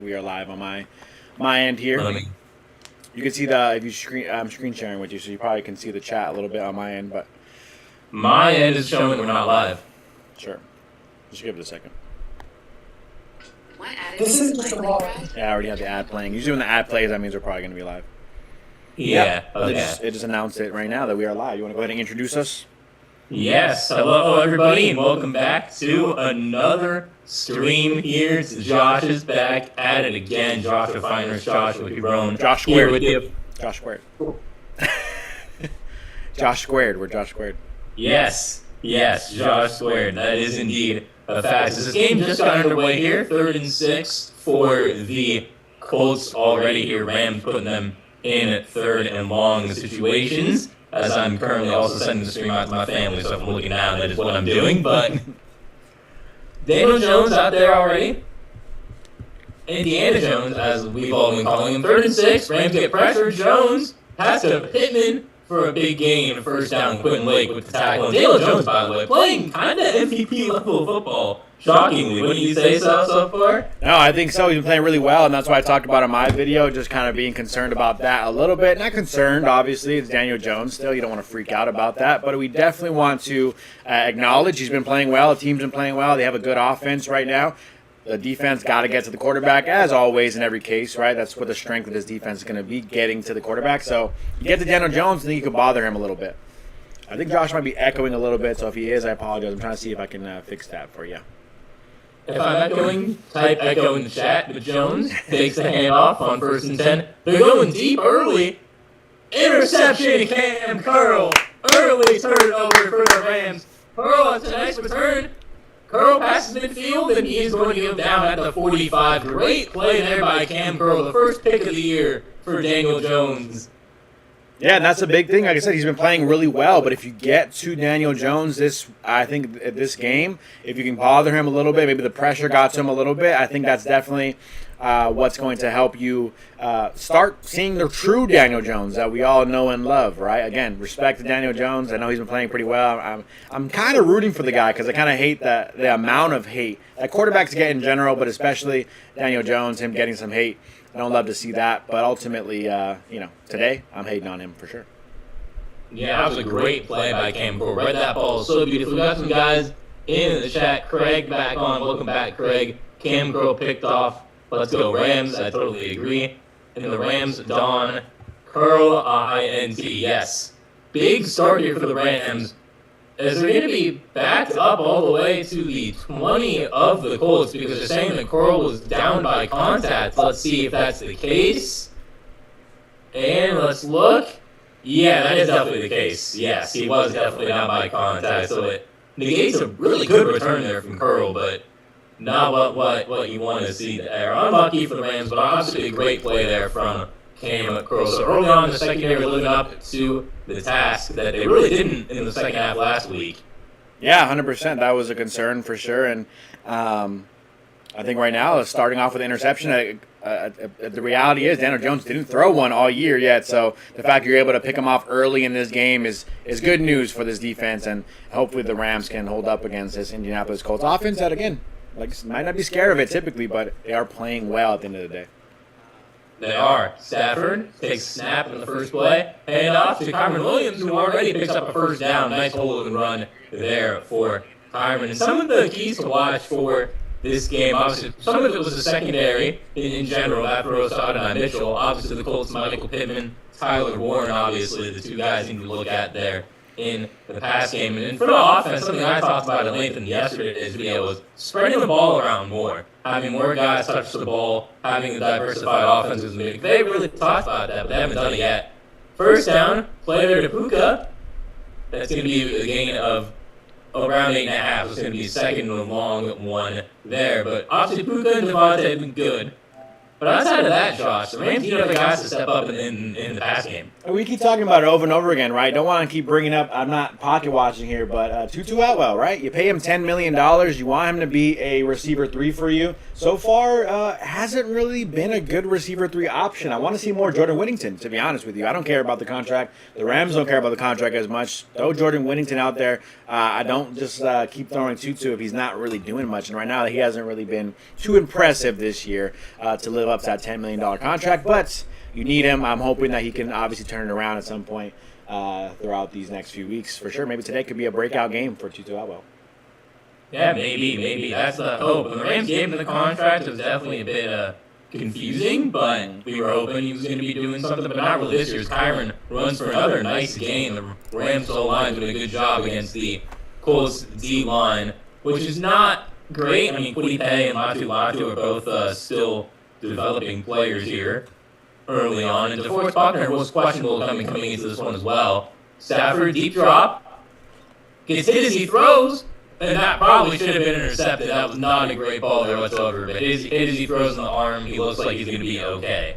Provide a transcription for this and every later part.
We are live on my end here. You can see if you screen. I'm screen sharing with you, so you probably can see the chat a little bit on my end. But my end is showing we're not live. Sure, just give it a second. This is just a raw. Yeah, I already have the ad playing. Usually when the ad plays, that means we're probably going to be live. Yeah. It just announced it right now that we are live. You want to go ahead and introduce us? Yes. Hello, everybody, and welcome back to another stream here. It's Josh is back at it again. Josh Refiners, Josh with your own. Josh Squared. With you. Josh Squared. Josh Squared. We're Josh Squared. Yes, Josh Squared. That is indeed a fact. This game just got underway here. 3rd and 6 for the Colts already here. Rams putting them in 3rd and long situations. As I'm currently also sending the stream out to my family, so if I'm looking down, that is what I'm doing. But Daniel Jones out there already. Indiana Jones, as we've all been calling him. 3rd and 6. Rams get pressure. Jones has to Pittman for a big gain. First down, Quentin Lake with the tackle. And Daniel Jones, by the way, playing kind of MVP level football. Shockingly, wouldn't you say so far? No, I think so. He's been playing really well, and that's why I talked about in my video, just kind of being concerned about that a little bit. Not concerned, obviously. It's Daniel Jones still. You don't want to freak out about that. But we definitely want to acknowledge he's been playing well. The team's been playing well. They have a good offense right now. The defense got to get to the quarterback, as always in every case, right? That's what the strength of this defense is going to be, getting to the quarterback. So you get to Daniel Jones, and then you can bother him a little bit. I think Josh might be echoing a little bit, so if he is, I apologize. I'm trying to see if I can fix that for you. If I'm echoing, type echo in the chat. But Jones takes the handoff on 1st and 10. They're going deep early. Interception, Cam Curl. Early turnover for the Rams. Curl has a nice return. Curl passes midfield, and he is going to go down at the 45. Great play there by Cam Curl. The first pick of the year for Daniel Jones. Yeah, and that's a big thing. Like I said, he's been playing really well. But if you get to Daniel Jones this game, if you can bother him a little bit, maybe the pressure got to him a little bit, I think that's definitely what's going to help you start seeing the true Daniel Jones that we all know and love, right? Again, respect to Daniel Jones. I know he's been playing pretty well. I'm kind of rooting for the guy because I kind of hate the amount of hate that quarterbacks get in general, but especially Daniel Jones, him getting some hate. I don't love to see that, but ultimately, today I'm hating on him for sure. Yeah, that was a great play by Cam Curl. Read that ball so beautiful. We got some guys in the chat. Craig back on. Welcome back, Craig. Cam Curl picked off. Let's go Rams. I totally agree. And the Rams, Don Curl, INT. Yes. Big start here for the Rams, as they're going to be backed up all the way to the 20 of the Colts because they're saying that Curl was down by contact. Let's see if that's the case. And let's look. Yeah, that is definitely the case. Yes, he was definitely down by contact. So it negates a really good return there from Curl, but not what you want to see there. Unlucky for the Rams, but obviously a great play there from Cam Curl. So early on in the secondary, living up to the task that they really didn't in the second half last week. Yeah, 100%. That was a concern for sure. And I think right now, starting off with an interception, the reality is Daniel Jones didn't throw one all year yet. So the fact you're able to pick him off early in this game is good news for this defense. And hopefully the Rams can hold up against this Indianapolis Colts offense that, again, might not be scared of it typically, but they are playing well at the end of the day. They are. Stafford takes snap in the first play. Hand off to Kyren Williams, who already picks up a first down. Nice hold and run there for Kyren. And some of the keys to watch for this game, obviously, some of it was the secondary in general after Osada and Mitchell. Obviously, the Colts, Michael Pittman, Tyler Warren, obviously, the two guys you need to look at there in the pass game. And for the offense, something I talked about at length in yesterday's video was spreading the ball around more. Having more guys touch the ball, having a diversified offense was big. They really talked about that, but they haven't done it yet. First down, play there to Puka. That's going to be a gain of around 8.5. So it's going to be second and long one there. But obviously Puka and Devontae have been good. But outside of that, Josh, the Rams need other guys to step up in the pass game. We keep talking about it over and over again, right? Don't want to keep bringing up, I'm not pocket watching here, but Tutu Atwell, right? You pay him $10 million. You want him to be a receiver 3 for you. So far, hasn't really been a good receiver 3 option. I want to see more Jordan Whittington, to be honest with you. I don't care about the contract. The Rams don't care about the contract as much. Throw Jordan Whittington out there. I don't just keep throwing Tutu if he's not really doing much. And right now, he hasn't really been too impressive this year to live up to that $10 million contract. But you need him. I'm hoping that he can obviously turn it around at some point throughout these next few weeks. For sure, maybe today could be a breakout game for Tutu Atwell. Yeah, maybe. That's the hope. When the Rams gave him the contract, it was definitely a bit confusing, but we were hoping he was going to be doing something, but not really this year. Kyren runs for another nice game. The Rams' O-line doing a good job against the Colts D-line, which is not great. I mean, Kwity Paye and Latu are both still developing players here early on, and DeForest Buckner was questionable coming into this one as well. Stafford, deep drop, gets hit as he throws, and that probably should have been intercepted. That was not a great ball there whatsoever, but hit as he throws in the arm, he looks like he's going to be okay.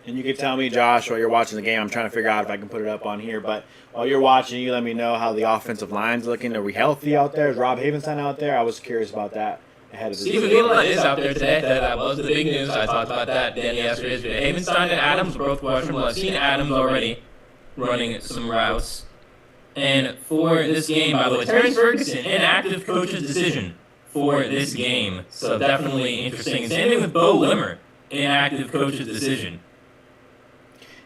And you can tell me, Josh, while you're watching the game, I'm trying to figure out if I can put it up on here, but while you're watching, you let me know how the offensive line's looking. Are we healthy out there? Is Rob Havenstein out there? I was curious about that ahead of the Steven Vila is out there today. That was the big news. I talked about that yesterday. Havenstein and Adams were both questionable. I've seen Adams already running some routes. And for this game, by the way, Terrence Ferguson, inactive coach's decision for this game. So definitely interesting. Same thing with Bo Limmer, inactive coach's decision.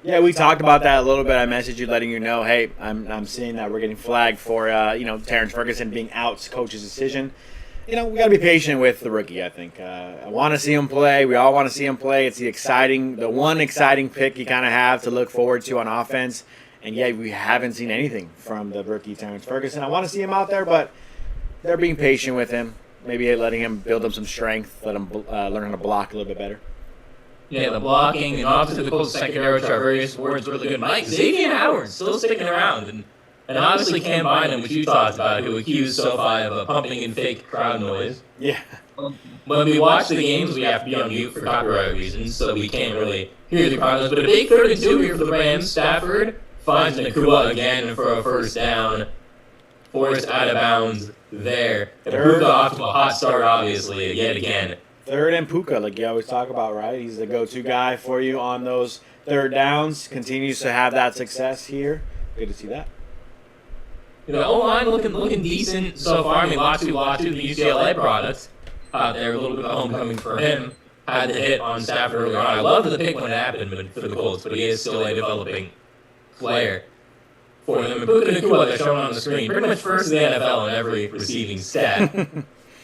Yeah, we talked about that a little bit. I messaged you letting you know, hey, I'm seeing that we're getting flagged for, Terrence Ferguson being out, coach's decision. We got to be patient with the rookie, I think. I want to see him play. We all want to see him play. It's the one exciting pick you kind of have to look forward to on offense. And yet we haven't seen anything from the rookie Terrence Ferguson. I want to see him out there, but they're being patient with him. Maybe letting him build up some strength, let him learn how to block a little bit better. Yeah, the blocking and obviously the Colts secondary, which are various words really good. Mike, Xavier Howard still sticking around. And obviously Cam Bynum, which you talked about, who accused SoFi of pumping in fake crowd noise. Yeah. When we watch the games, we have to be on mute for copyright reasons, so we can't really hear the crowd noise. But a big 3rd and 2 here for the Rams. Stafford finds Nacua again for a first down. Forced out of bounds there. And Puka off to a hot start, obviously, yet again. 3rd and Puka, like you always talk about, right? He's the go-to guy for you on those 3rd downs. Continues to have that success here. Good to see that. O-line looking decent so far. I mean, Latu, the UCLA product, out there, a little bit of homecoming for him. Had the hit on Stafford earlier on. I loved the pick when it happened for the Colts, but he is still a developing player for them. And Puka Nacua, they're shown on the screen, pretty much first in the NFL in every receiving stat.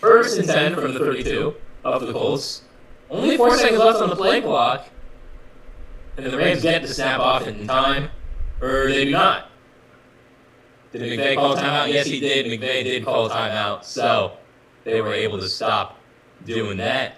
1st and 10 from the 32 of the Colts. Only 4 seconds left on the play clock. And then the Rams get the snap off in time, or they do not. Did McVay call a timeout? Yes, he did. McVay did call a timeout, so they were able to stop doing that.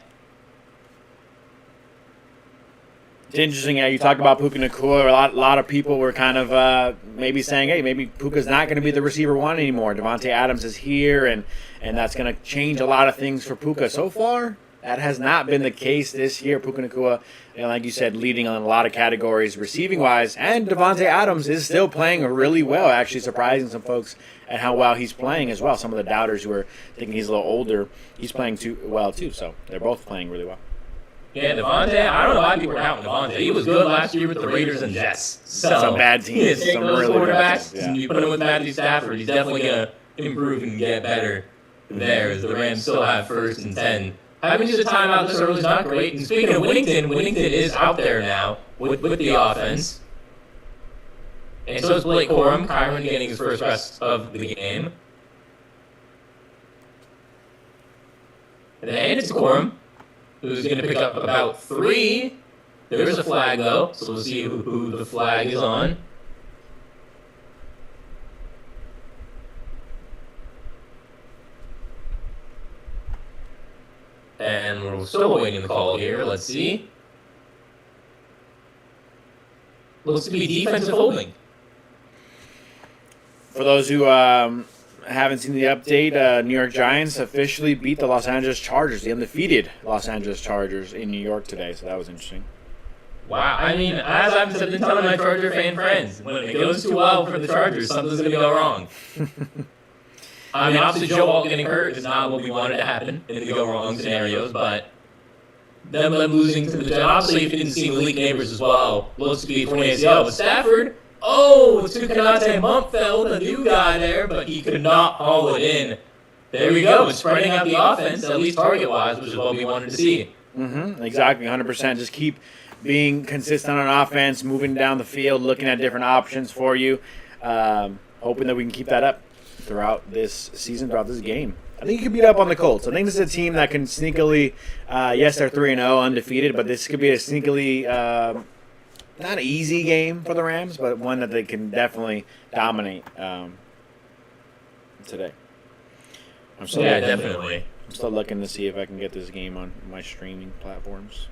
It's interesting. Yeah, you talked about Puka Nacua. A lot of people were kind of maybe saying, hey, maybe Puka's not going to be the receiver 1 anymore. Devontae Adams is here, and that's going to change a lot of things for Puka. So far, that has not been the case this year. Puka Nacua, like you said, leading on a lot of categories receiving-wise, and Devontae Adams is still playing really well, actually surprising some folks at how well he's playing as well. Some of the doubters who are thinking he's a little older, he's playing well too, so they're both playing really well. Yeah, Devontae, I don't know why people were out on Devontae. He was good last year with the Raiders and Jets. Some bad teams. Some really quarterbacks, yeah. And you put him with Matthew Stafford, he's definitely going to improve and get better there, as the Rams still have 1st and 10. Having used a timeout this early is not great. And speaking of Whittington is out there now with the offense. And so is Blake Corum. Kyren getting his first rest of the game. And then it's Corum, who's going to pick up about 3. There is a flag, though, so we'll see who the flag is on. And we're still awaiting the call here. Let's see. Looks to be defensive holding. For those who haven't seen the update. New York Giants officially beat the Los Angeles Chargers, the undefeated Los Angeles Chargers in New York today, so that was interesting. Wow. I mean, as I've been telling my Charger fan friends, when it goes too well for the Chargers, something's going to go wrong. I mean, obviously, Joe Alt getting hurt is not what we wanted to happen in the go-wrong scenarios, but them losing to the Giants, obviously, if you didn't see Malik Neighbors as well, looks to be torn ACL. But Stafford, Puka Nacua Mumpfeld, the new guy there, but he could not haul it in. There we go. It's spreading out the offense, at least target-wise, which is what we wanted to see. Exactly, 100%. Just keep being consistent on offense, moving down the field, looking at different options for you, hoping that we can keep that up throughout this season, throughout this game. I think you could beat up on the Colts. I think this is a team that can sneakily, yes, they're 3-0, undefeated, but this could be a sneakily, not an easy game for the Rams, but one that they can definitely dominate today. Definitely. I'm still looking to see if I can get this game on my streaming platforms.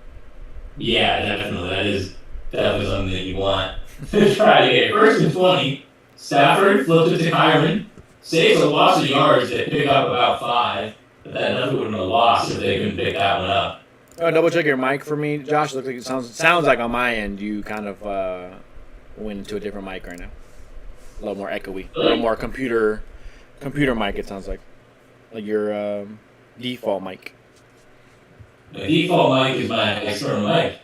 Yeah, definitely. That is definitely something that you want to try to get. 1st and 20. Stafford flipped it to Kyren. Saves a loss of yards to pick up about 5. But that definitely would have been a loss if they couldn't pick that one up. Double check your mic for me, Josh. Looks like it sounds like on my end you kind of went into a different mic right now. A little more echoey. A little more computer mic, it sounds like your default mic. The default mic is my external mic.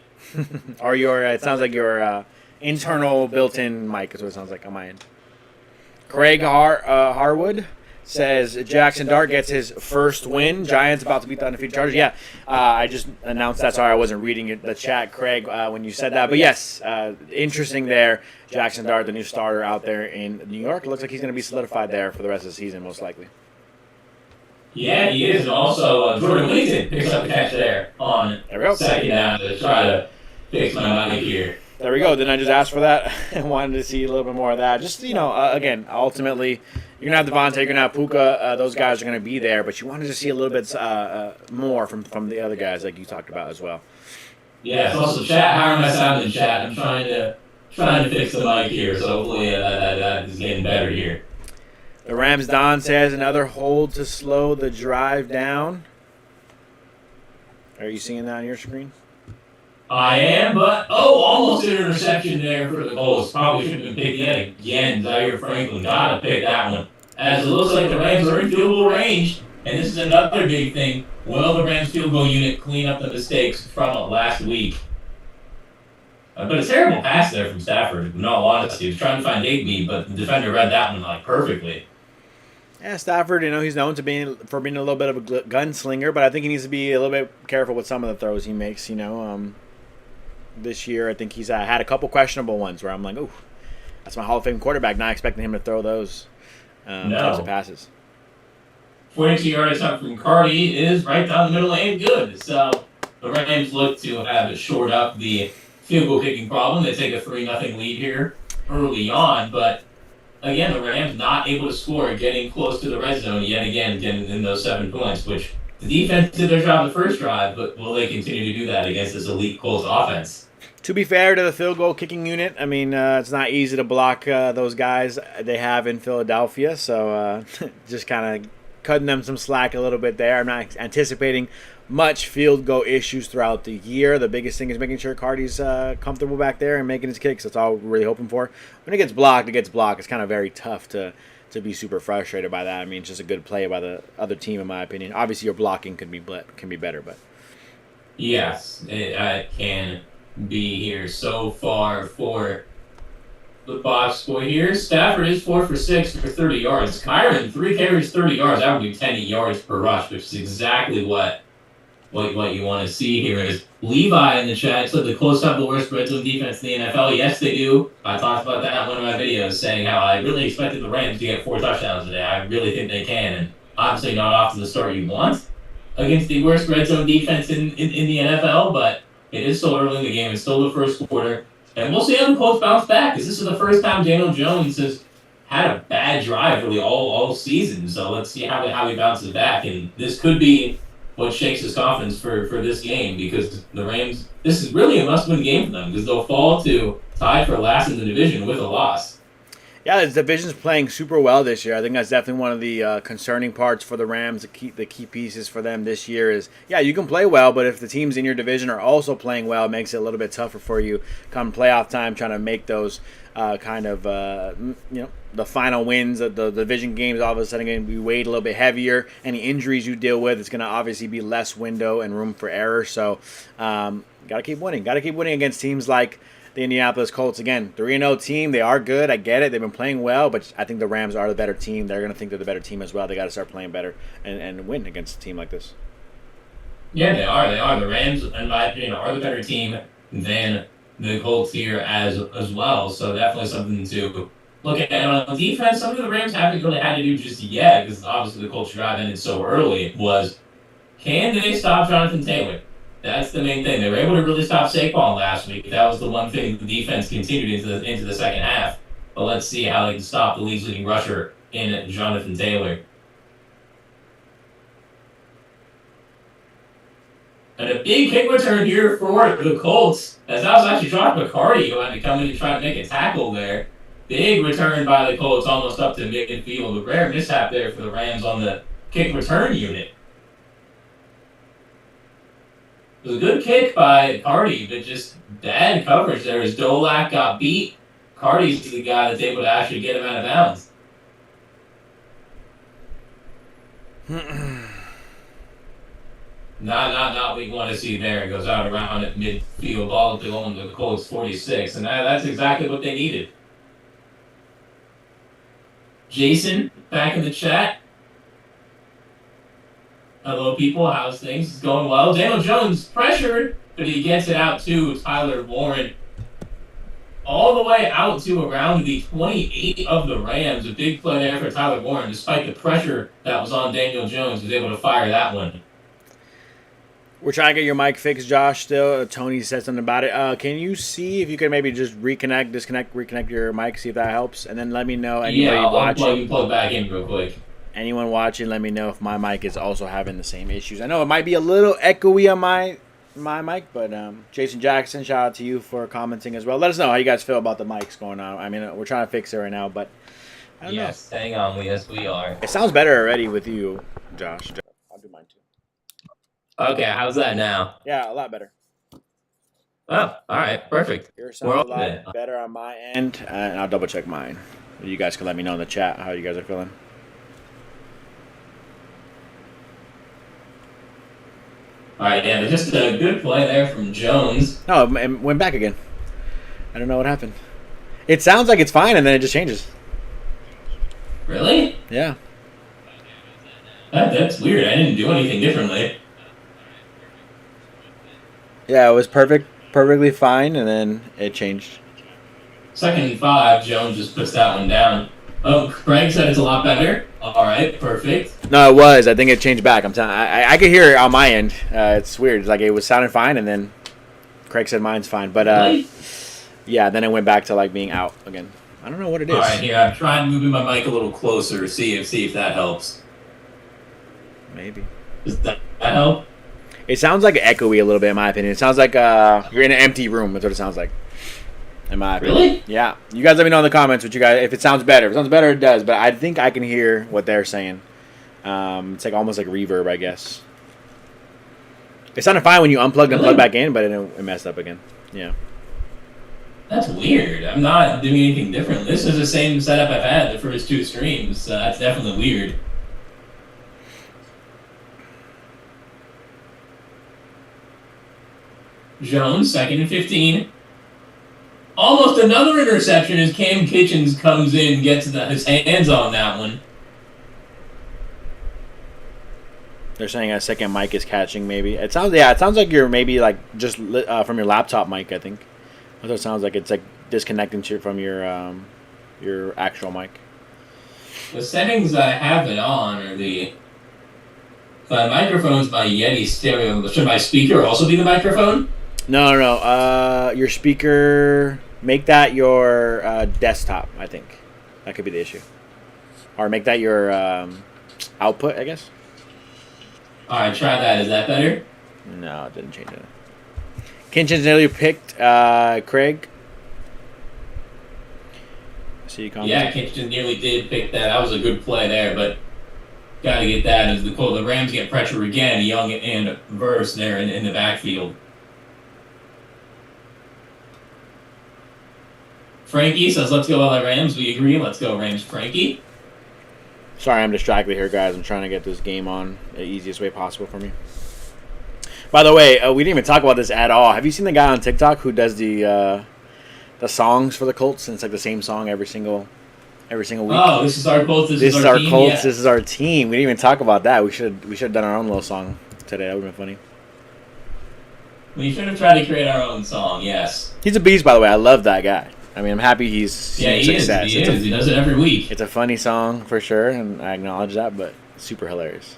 Or it sounds like your internal built-in mic is what it sounds like on my end. Craig Harwood says Jackson Dart gets his first win. Giants about to beat the undefeated Chargers. Yeah, I just announced that. Sorry, I wasn't reading the chat, Craig, when you said that. But yes, interesting there. Jackson Dart, the new starter out there in New York. It looks like he's going to be solidified there for the rest of the season, most likely. Yeah, he is. And also, Jordan Whittington picks up the catch there on second down to try to fix my mic here. There we go. Didn't I just ask for that? I wanted to see a little bit more of that. Just, again, ultimately, you're going to have Devontae, you're going to have Puka. Those guys are going to be there, but you wanted to see a little bit more from the other guys like you talked about as well. Yeah, it's also chat. How am I sounding in chat? I'm trying to fix the mic here, so hopefully that is getting better here. The Rams, Don says, another hold to slow the drive down. Are you seeing that on your screen? I am, but almost an interception there for the Colts. Probably shouldn't have been picked yet again. Zaire Franklin gotta pick that one. As it looks like the Rams are in field goal range, and this is another big thing. Will the Rams field goal unit clean up the mistakes from last week? But a terrible pass there from Stafford, in all honesty. He was trying to find Igby, but the defender read that one perfectly. Yeah, Stafford, he's known to being a little bit of a gunslinger, but I think he needs to be a little bit careful with some of the throws he makes. This year I think he's had a couple questionable ones where I'm like, oh, that's my Hall of Fame quarterback. Not expecting him to throw those types of passes. 42 yards up from Cardi is right down the middle and good. So the Rams look to have shored up the field goal kicking problem. They take a 3-0 lead here early on, but again, the Rams not able to score, getting close to the red zone yet again, getting in those 7 points, which the defense did their job the first drive, but will they continue to do that against this elite Colts offense? To be fair to the field goal kicking unit, it's not easy to block those guys they have in Philadelphia, so just kind of cutting them some slack a little bit there. I'm not anticipating much field goal issues throughout the year. The biggest thing is making sure Cardi's comfortable back there and making his kicks. That's all we're really hoping for. When it gets blocked, it gets blocked. It's kind of very tough to be super frustrated by that. It's just a good play by the other team, in my opinion. Obviously, your blocking can be better, but yes, it can be here so far for the box score here. Stafford is 4 for 6 for 30 yards. Kyren, 3 carries, 30 yards. That would be 10 yards per rush, which is exactly what you want to see here. Is Levi in the chat said the Colts have the worst red zone defense in the NFL. Yes, they do. I talked about that in one of my videos, saying how I really expected the Rams to get 4 touchdowns today. I really think they can, and obviously not off to the start you want against the worst red zone defense in the NFL, but it is still early in the game. It's still the first quarter, and we'll see how the Colts bounce back, because this is the first time Daniel Jones has had a bad drive really all season. So let's see how he bounces back, and this could be what shakes his confidence for this game, because the Rams, this is really a must-win game for them, because they'll fall to tied for last in the division with a loss. Yeah, the division's playing super well this year. I think that's definitely one of the concerning parts for the Rams. The key pieces for them this year is, yeah, you can play well, but if the teams in your division are also playing well, it makes it a little bit tougher for you come playoff time, trying to make those the final wins of the division games. All of a sudden going to be weighed a little bit heavier. Any injuries you deal with, it's going to obviously be less window and room for error. So, got to keep winning. Got to keep winning against teams like the Indianapolis Colts. Again, 3-0 team. They are good. I get it. They've been playing well, but I think the Rams are the better team. They're going to think they're the better team as well. They got to start playing better and win against a team like this. Yeah, they are. They are. The Rams, in my opinion, are the better team than the Colts here as well. So definitely something to look at. And on defense, something the Rams haven't really had to do just yet, because obviously the Colts drive ended so early, was can they stop Jonathan Taylor? That's the main thing. They were able to really stop Saquon last week. That was the one thing the defense continued into the second half. But let's see how they can stop the league's leading rusher in Jonathan Taylor. And a big kick return here for the Colts, as that was actually Josh McCarty who had to come in and try to make a tackle there. Big return by the Colts, almost up to midfield. A rare mishap there for the Rams on the kick return unit. It was a good kick by Carty, but just bad coverage there as Dolak got beat. Carty's the guy that's able to actually get him out of bounds. Not what you want to see there. It goes out around at midfield, all belonging to the Colts 46, and that's exactly what they needed. Jason, back in the chat. Hello, people. How's things? It's going well. Daniel Jones pressured, but he gets it out to Tyler Warren. All the way out to around the 28 of the Rams. A big play there for Tyler Warren, despite the pressure that was on Daniel Jones. He was able to fire that one. We're trying to get your mic fixed, Josh, still. Tony said something about it. Can you see if you can maybe just reconnect your mic, see if that helps? And then let me know. I'll plug back in real quick. Anyone watching, let me know if my mic is also having the same issues. I know it might be a little echoey on my mic, but Jason Jackson, shout out to you for commenting as well. Let us know how you guys feel about the mics going on. I mean, we're trying to fix it right now, but I don't know. Hang on. Yes, we are. It sounds better already with you, Josh. I'll do mine too. Okay, how's that now? Yeah, a lot better. Oh, all right, perfect. Yours sounds a lot better on my end, and I'll double check mine. You guys can let me know in the chat how you guys are feeling. All right, yeah, just a good play there from Jones. No, it went back again. I don't know what happened. It sounds like it's fine, and then it just changes. Really? Yeah. That's weird. I didn't do anything differently. Yeah, it was perfectly fine, and then it changed. 2nd and 5, Jones just puts that one down. Oh, Craig said it's a lot better. All right, perfect. No, it was. I think it changed back. I'm telling. I could hear it on my end. It's weird. It's like it was sounding fine, and then Craig said mine's fine. But really? Yeah, then it went back to like being out again. I don't know what it is. All right, here I'm trying moving my mic a little closer. See if that helps. Maybe. Does that help? It sounds like echoey a little bit, in my opinion. It sounds like you're in an empty room. That's what it sounds like. In my opinion. Really? Yeah. You guys let me know in the comments what you guys, if it sounds better. If it sounds better, it does. But I think I can hear what they're saying. It's like almost like reverb, I guess. It sounded fine when you unplugged and plugged back in, but it messed up again. Yeah. That's weird. I'm not doing anything different. This is the same setup I've had the first 2 streams. So that's definitely weird. Jones, 2nd and 15. Almost another interception as Cam Kitchens comes in, gets his hands on that one. They're saying a second mic is catching. Maybe it sounds like you're maybe like just from your laptop mic. I think that's what it sounds like. It's like disconnecting from your actual mic. The settings I have it on are my microphone's my Yeti stereo. Should my speaker also be the microphone? No. Your speaker, make that your desktop, I think. That could be the issue. Or make that your output, I guess. Alright, try that. Is that better? No, it didn't change it. Kitchens nearly picked Craig. See you comment. Yeah, Kitchen nearly did pick that. That was a good play there, but got to get that as the Rams get pressure again. Young and Verse there in the backfield. Frankie says, let's go all the Rams. We agree. Let's go Rams, Frankie. Sorry, I'm distracted here, guys. I'm trying to get this game on the easiest way possible for me. By the way, we didn't even talk about this at all. Have you seen the guy on TikTok who does the songs for the Colts? And it's like the same song every single week. Oh, this is our Colts. This is our team, Colts. yeah. This is our team. We didn't even talk about that. We should have done our own little song today. That would have been funny. We should have tried to create our own song. Yes. He's a beast, by the way. I love that guy. I mean, I'm happy he's seeing success. He is. He does it every week. It's a funny song for sure, and I acknowledge that, but super hilarious.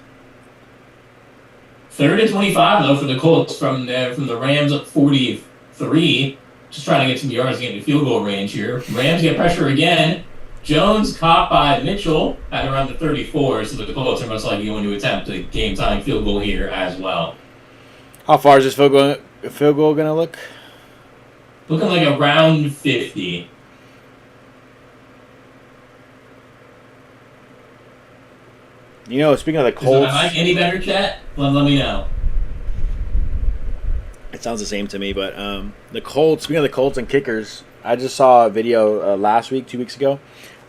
3rd and 25 though for the Colts from the Rams at 43. Just trying to get some yards, getting field goal range here. Rams get pressure again. Jones caught by Mitchell at around the 34, so the Colts are most likely going to attempt a game-tying field goal here as well. How far is this field goal going to look? Looking like around 50. You know, speaking of the Colts... Is my mic any better, chat? Let me know. It sounds the same to me, but the Colts, speaking of the Colts and kickers, I just saw a video last week, 2 weeks ago,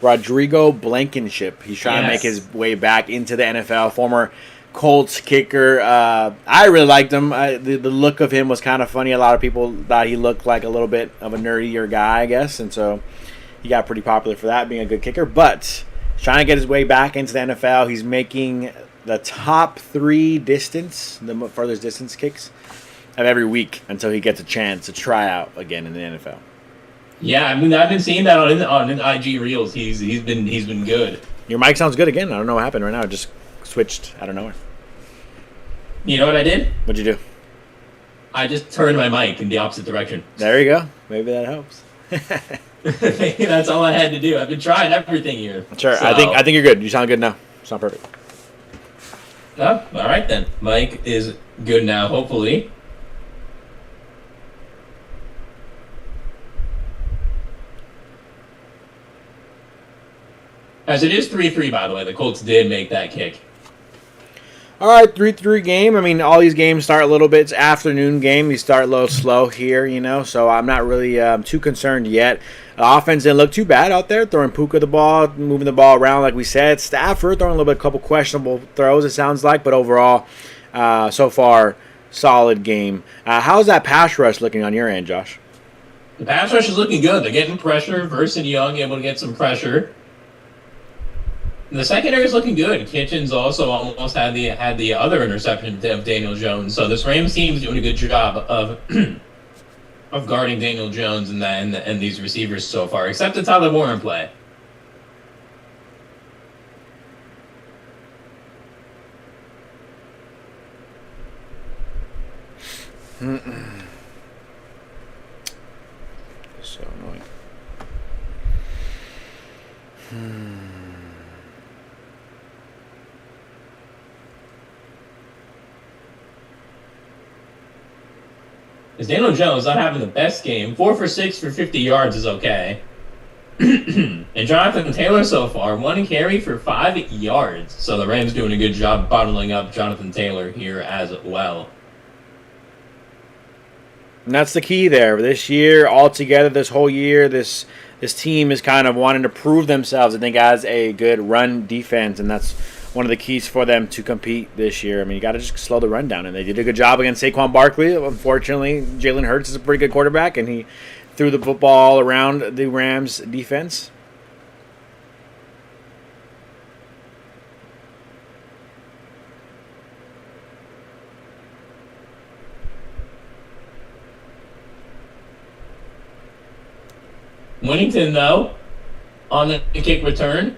Rodrigo Blankenship. He's trying to make his way back into the NFL, former Colts kicker. I really liked him. The look of him was kind of funny. A lot of people thought he looked like a little bit of a nerdier guy, I guess, and so he got pretty popular for that, being a good kicker. But he's trying to get his way back into the NFL. He's making the top 3 distance, the furthest distance kicks of every week until he gets a chance to try out again in the NFL. Yeah, I mean, I've been seeing that on IG Reels. He's been good. Your mic sounds good again. I don't know what happened right now. It just switched out of nowhere. You know what I did? What'd you do? I just turned my mic in the opposite direction. There you go. Maybe that helps. That's all I had to do. I've been trying everything here. Sure. So. I think you're good. You sound good now. Sound perfect. Oh, all right then. Mic is good now, hopefully. As it is 3-3, by the way. The Colts did make that kick. All right, 3-3 game. I mean, all these games start a little bit. It's afternoon game. You start a little slow here, so I'm not really too concerned yet. The offense didn't look too bad out there, throwing Puka the ball, moving the ball around like we said. Stafford throwing a couple questionable throws, it sounds like, but overall, so far, solid game. How's that pass rush looking on your end, Josh? The pass rush is looking good. They're getting pressure. Verse and Young able to get some pressure. The secondary is looking good. Kitchens also almost had the other interception of Daniel Jones. So this Rams team is doing a good job of of guarding Daniel Jones and these receivers so far, except the Tyler Warren play. So annoying. Is Daniel Jones not having the best game? 4 for 6 for 50 yards is okay. And Jonathan Taylor so far, 1 carry for 5 yards. So the Rams doing a good job bottling up Jonathan Taylor here as well. And that's the key there. This year, altogether, this whole year, this team is kind of wanting to prove themselves, I think, as a good run defense, and that's one of the keys for them to compete this year. I mean, you got to just slow the run down, and they did a good job against Saquon Barkley. Unfortunately, Jalen Hurts is a pretty good quarterback, and he threw the football around the Rams defense. Winnington, though, on the kick return,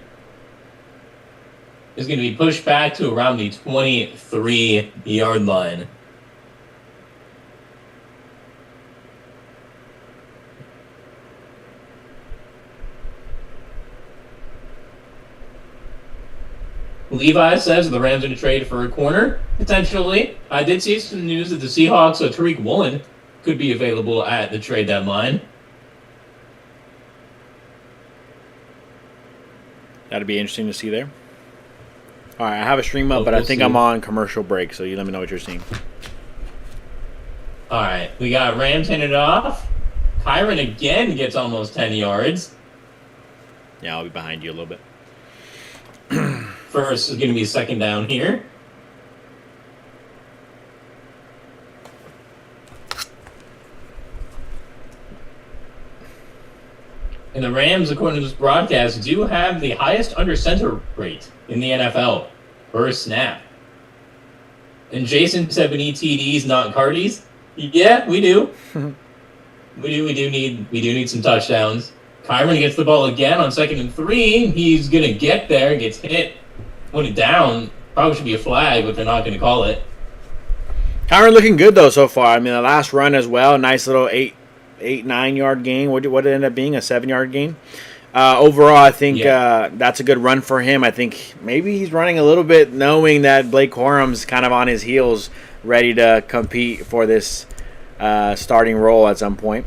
is going to be pushed back to around the 23-yard line. Levi says the Rams are going to trade for a corner, potentially. I did see some news that the Seahawks, so Tariq Woolen, could be available at the trade deadline. That'd be interesting to see there. All right, I have a stream up, but we'll I think see. I'm on commercial break, so you let me know what you're seeing. All right, we got Rams handed it off. Kyren again gets almost 10 yards. Yeah, I'll be behind you a little bit. First is going to be second down here. And the Rams, according to this broadcast, do have the highest under center rate in the NFL per snap. And Jason said we need TDs, not Cardis. Yeah, we do. We do need some touchdowns. Kyren gets the ball again on 2nd and 3. He's gonna get there, gets hit, put it down. Probably should be a flag, but they're not gonna call it. Kyren looking good though so far. I mean, the last run as well, nice little 9 yard gain. What did it end up being? A 7 yard gain. Overall, I think that's a good run for him. I think maybe he's running a little bit knowing that Blake Corum's kind of on his heels, ready to compete for this starting role at some point.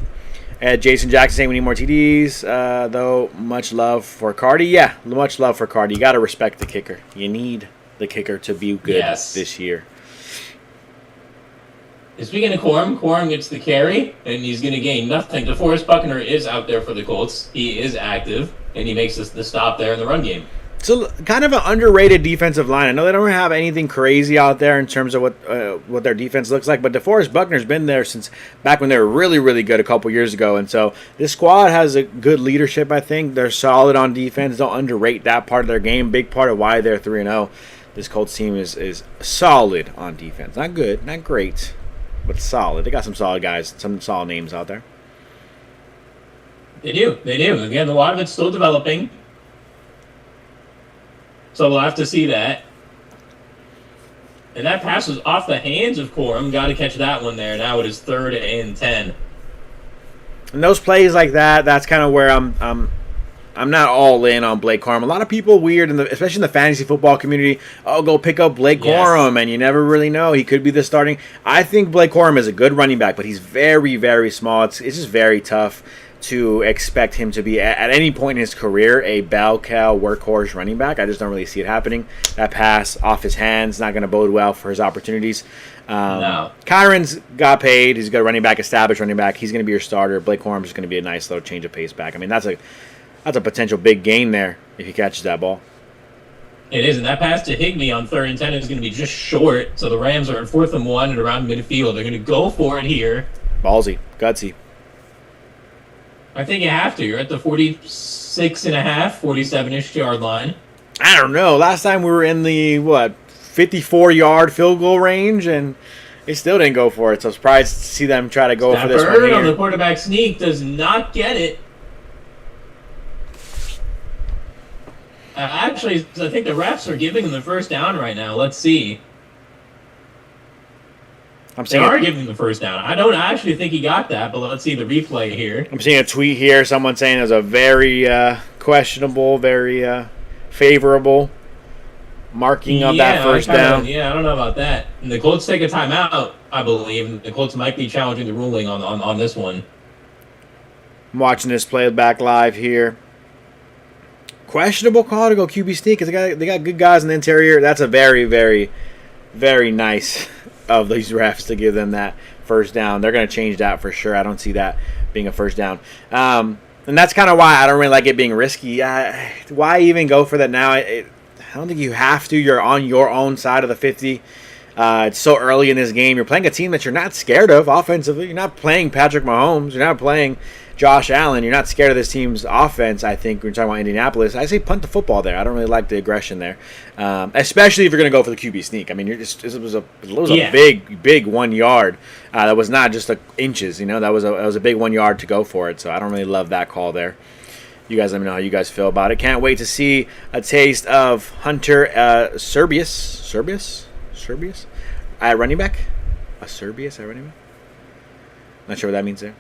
Jason Jackson saying we need more TDs, though. Much love for Cardi. Yeah, much love for Cardi. You got to respect the kicker. You need the kicker to be good this year. Speaking of Corum gets the carry, and he's going to gain nothing. DeForest Buckner is out there for the Colts. He is active, and he makes the stop there in the run game. So kind of an underrated defensive line. I know they don't have anything crazy out there in terms of what their defense looks like, but DeForest Buckner's been there since back when they were really, really good a couple years ago. And so this squad has a good leadership, I think. They're solid on defense. Don't underrate that part of their game. Big part of why they're 3-0. This Colts team is solid on defense. Not good, not great, but solid. They got some solid guys, some solid names out there. They do. Again, a lot of it's still developing. So we'll have to see that. And that pass was off the hands of Corum. Got to catch that one there. Now it is 3rd and 10. And those plays like that, that's kind of where I'm not all in on Blake Corum. A lot of people weird, especially in the fantasy football community, go pick up Blake Corum, and you never really know. He could be the starting. I think Blake Corum is a good running back, but he's very, very small. It's just very tough to expect him to be, at any point in his career, a bell cow workhorse running back. I just don't really see it happening. That pass off his hands not going to bode well for his opportunities. No. Kyren's got paid. He's a good running back, established running back. He's going to be your starter. Blake Corum's just going to be a nice little change of pace back. I mean, that's a potential big gain there if he catches that ball. It is, and that pass to Higbee on 3rd and 10 is going to be just short. So the Rams are in 4th and 1 and around midfield. They're going to go for it here. Ballsy, gutsy. I think you have to. You're at the 46.5, 47-ish yard line. I don't know. Last time we were in the 54-yard field goal range, and they still didn't go for it. So I'm surprised to see them try to go for this one here. On the quarterback sneak does not get it. Actually, I think the refs are giving him the first down right now. Let's see. They are giving him the first down. I don't actually think he got that, but let's see the replay here. I'm seeing a tweet here. Someone saying it was a very questionable, very favorable marking of that first down. I don't know about that. And the Colts take a timeout, I believe. The Colts might be challenging the ruling on this one. I'm watching this play back live here. Questionable call to go QB sneak because they got good guys in the interior. That's a very, very, very nice of these refs to give them that first down. They're going to change that for sure. I don't see that being a first down. And that's kind of why I don't really like it being risky. Why even go for that now? I don't think you have to. You're on your own side of the 50. It's so early in this game. You're playing a team that you're not scared of offensively. You're not playing Patrick Mahomes. You're not playing Josh Allen. You're not scared of this team's offense, I think, when you're talking about Indianapolis. I say punt the football there. I don't really like the aggression there, especially if you're going to go for the QB sneak. I mean, it was a big 1 yard. That was not just inches. That was a big 1 yard to go for it. So I don't really love that call there. You guys let me know how you guys feel about it. Can't wait to see a taste of Hunter Serbius at running back. Serbius at running back. Not sure what that means there.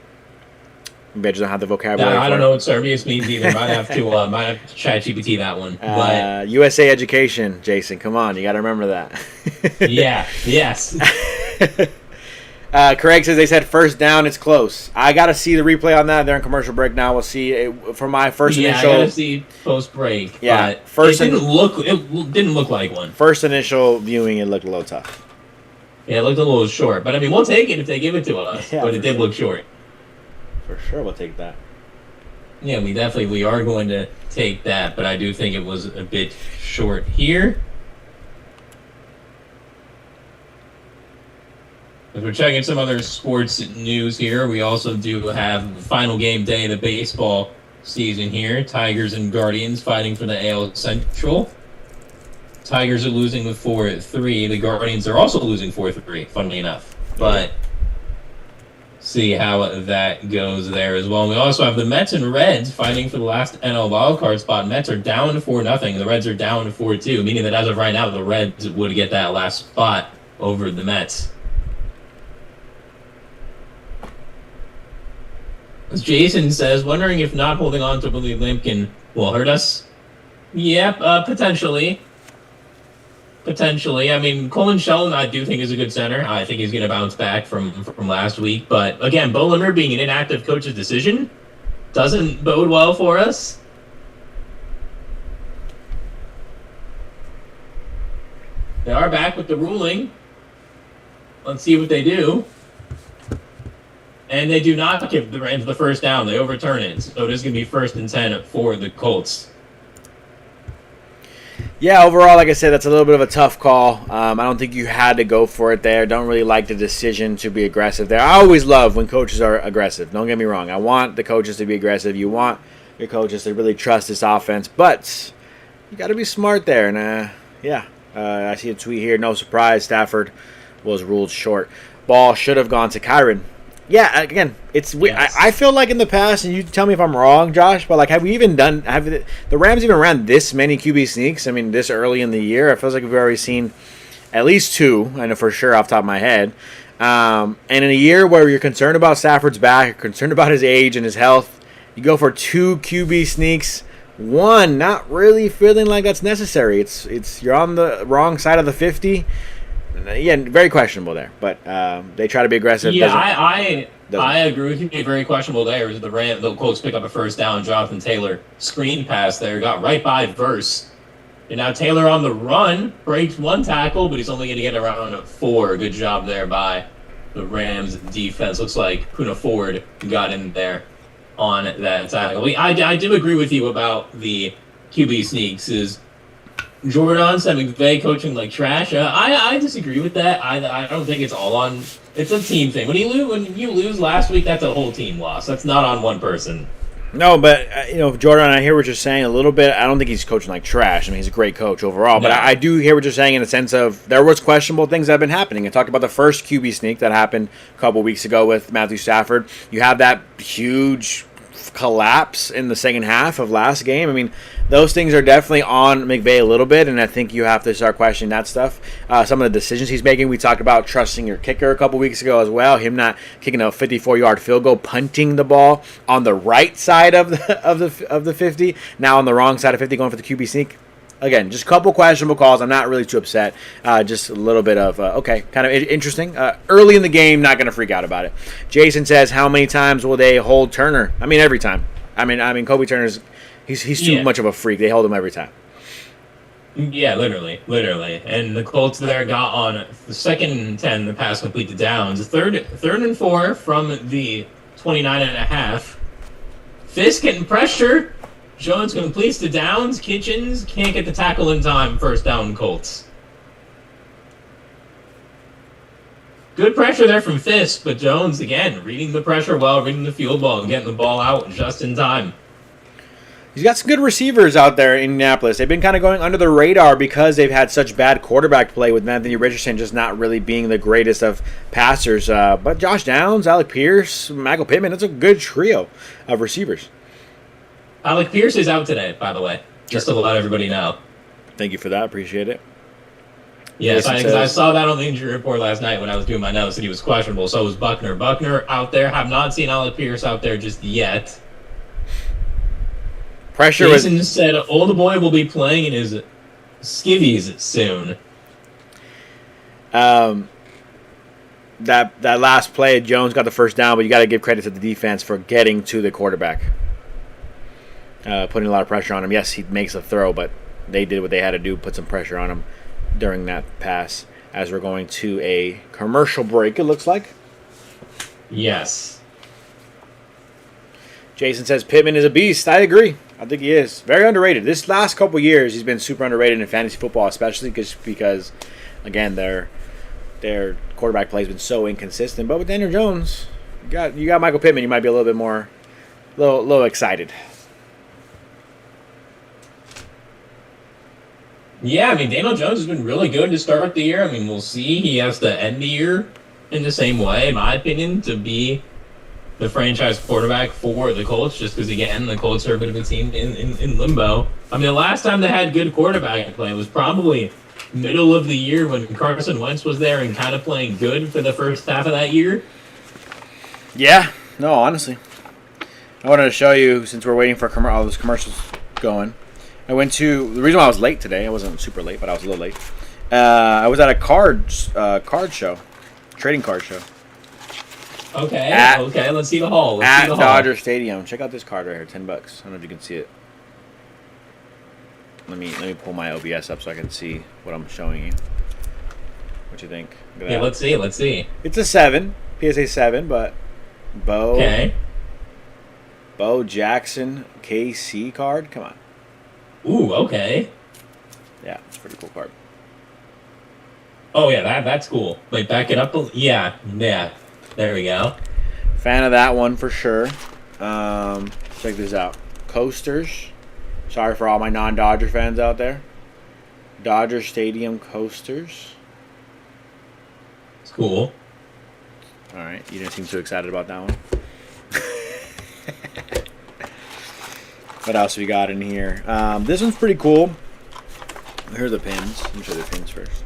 Maybe I just don't have the vocabulary. I don't know what Serbius means either. Might have to chat GPT that one. But USA education, Jason. Come on, you got to remember that. Yes. Craig says they said first down. It's close. I got to see the replay on that. They're in commercial break now. We'll see it for my first initial. I got to see post break. Yeah, first it didn't look like one. First initial viewing, it looked a little tough. Yeah, it looked a little short, but I mean, we'll take it if they give it to us. Yeah, but it did look short. For sure, we'll take that. Yeah, we are going to take that, but I do think it was a bit short here. If we're checking some other sports news here, we also do have the final game day of the baseball season here. Tigers and Guardians fighting for the AL Central. Tigers are losing with 4-3. The Guardians are also losing 4-3, funnily enough. But see how that goes there as well. And we also have the Mets and Reds fighting for the last NL wildcard spot. Mets are down 4-0. The Reds are down 4-2, meaning that as of right now, the Reds would get that last spot over the Mets. As Jason says, wondering if not holding on to Willie Lampkin will hurt us. Yep, potentially. Potentially. I mean, Colin Sheldon, I do think is a good center. I think he's going to bounce back from last week. But again, Bo Limmer being an inactive coach's decision doesn't bode well for us. They are back with the ruling. Let's see what they do. And they do not give the Rams the first down. They overturn it. So it is going to be 1st and 10 for the Colts. Yeah, overall, like I said, that's a little bit of a tough call. I don't think you had to go for it there. Don't really like the decision to be aggressive there. I always love when coaches are aggressive. Don't get me wrong. I want the coaches to be aggressive. You want your coaches to really trust this offense. But you got to be smart there. And, I see a tweet here. No surprise, Stafford was ruled short. Ball should have gone to Kyren. Yeah, again, it's weird. Yes. I feel like in the past, and you tell me if I'm wrong, Josh, but like, have the Rams even ran this many QB sneaks? I mean, this early in the year, it feels like we've already seen at least 2. I know for sure off the top of my head. And in a year where you're concerned about Stafford's back, you're concerned about his age and his health, you go for 2 QB sneaks. 1, not really feeling like that's necessary. It's you're on the wrong side of the 50. Yeah, very questionable there, but they try to be aggressive. Yeah, I agree with you. Very questionable there. Is the Colts pick up a first down. Jonathan Taylor screen pass there, got right by Verse, and now Taylor on the run breaks 1 tackle, but he's only going to get around 4. Good job there by the Rams defense. Looks like Puka Nacua got in there on that tackle. I do agree with you about the QB sneaks. Is Jordan said McVay coaching like trash. I disagree with that. I don't think it's all on. It's a team thing. When you lose last week, that's a whole team loss. That's not on one person. No, but Jordan, I hear what you're saying a little bit. I don't think he's coaching like trash. I mean, he's a great coach overall. But I do hear what you're saying in the sense of there was questionable things that have been happening. I talked about the first QB sneak that happened a couple weeks ago with Matthew Stafford. You have that huge collapse in the second half of last game. I mean, those things are definitely on McVay a little bit, and I think you have to start questioning that stuff. Some of the decisions he's making. We talked about trusting your kicker a couple weeks ago as well. Him not kicking a 54-yard field goal, punting the ball on the right side of the 50. Now on the wrong side of 50, going for the QB sneak. Again, just a couple questionable calls. I'm not really too upset. Just a little bit of, kind of interesting. Early in the game, not going to freak out about it. Jason says, how many times will they hold Turner? I mean, every time. I mean, Kobe Turner's, he's too much of a freak. They hold him every time. Yeah, literally. And the Colts there got on the 2nd and 10, the pass complete to downs. Third and 4 from the 29.5. Fisk getting pressure. Jones completes the downs. Kitchens can't get the tackle in time. First down, Colts. Good pressure there from Fisk, but Jones, again, reading the pressure well, reading the field well, and getting the ball out just in time. He's got some good receivers out there in Indianapolis. They've been kind of going under the radar because they've had such bad quarterback play with Anthony Richardson just not really being the greatest of passers. But Josh Downs, Alec Pierce, Michael Pittman, that's a good trio of receivers. Alec Pierce is out today, by the way, just to let everybody know. Thank you for that. Appreciate it. Yes, because I saw that on the injury report last night when I was doing my notes, and he was questionable. So was Buckner. Buckner out there. Have not seen Alec Pierce out there just yet. Jason said Oldboy will be playing in his skivvies soon. that last play, Jones got the first down, but you got to give credit to the defense for getting to the quarterback, putting a lot of pressure on him. Yes, he makes a throw, but they did what they had to do, put some pressure on him during that pass. As we're going to a commercial break, it looks like. Yes. Jason says Pittman is a beast. I agree. I think he is. Very underrated. This last couple years, he's been super underrated in fantasy football, especially because again, their quarterback play has been so inconsistent. But with Daniel Jones, you got Michael Pittman, you might be a little bit more, little excited. Yeah, I mean, Daniel Jones has been really good to start the year. I mean, we'll see. He has to end the year in the same way, in my opinion, to be the franchise quarterback for the Colts, just because, again, the Colts are a bit of a team in limbo. I mean, the last time they had good quarterback play was probably middle of the year when Carson Wentz was there and kind of playing good for the first half of that year. Yeah. No, honestly. I wanted to show you, since we're waiting for all those commercials going, the reason why I was late today, I wasn't super late, but I was a little late. I was at a card show, trading card show. Okay, let's see the haul. At Dodger Stadium. Check out this card right here, $10. I don't know if you can see it. Let me pull my OBS up so I can see what I'm showing you. What you think? Yeah, let's see. It's a 7, PSA 7, but Bo Jackson KC card. Come on. Ooh, okay. Yeah, it's a pretty cool card. Oh yeah, that's cool. Like back it up. Yeah. There we go. Fan of that one for sure. Check this out. Coasters. Sorry for all my non-Dodger fans out there. Dodger Stadium coasters. It's cool. All right, you didn't seem too excited about that one. What else we got in here? This one's pretty cool. Here are the pins. Let me show you the pins first.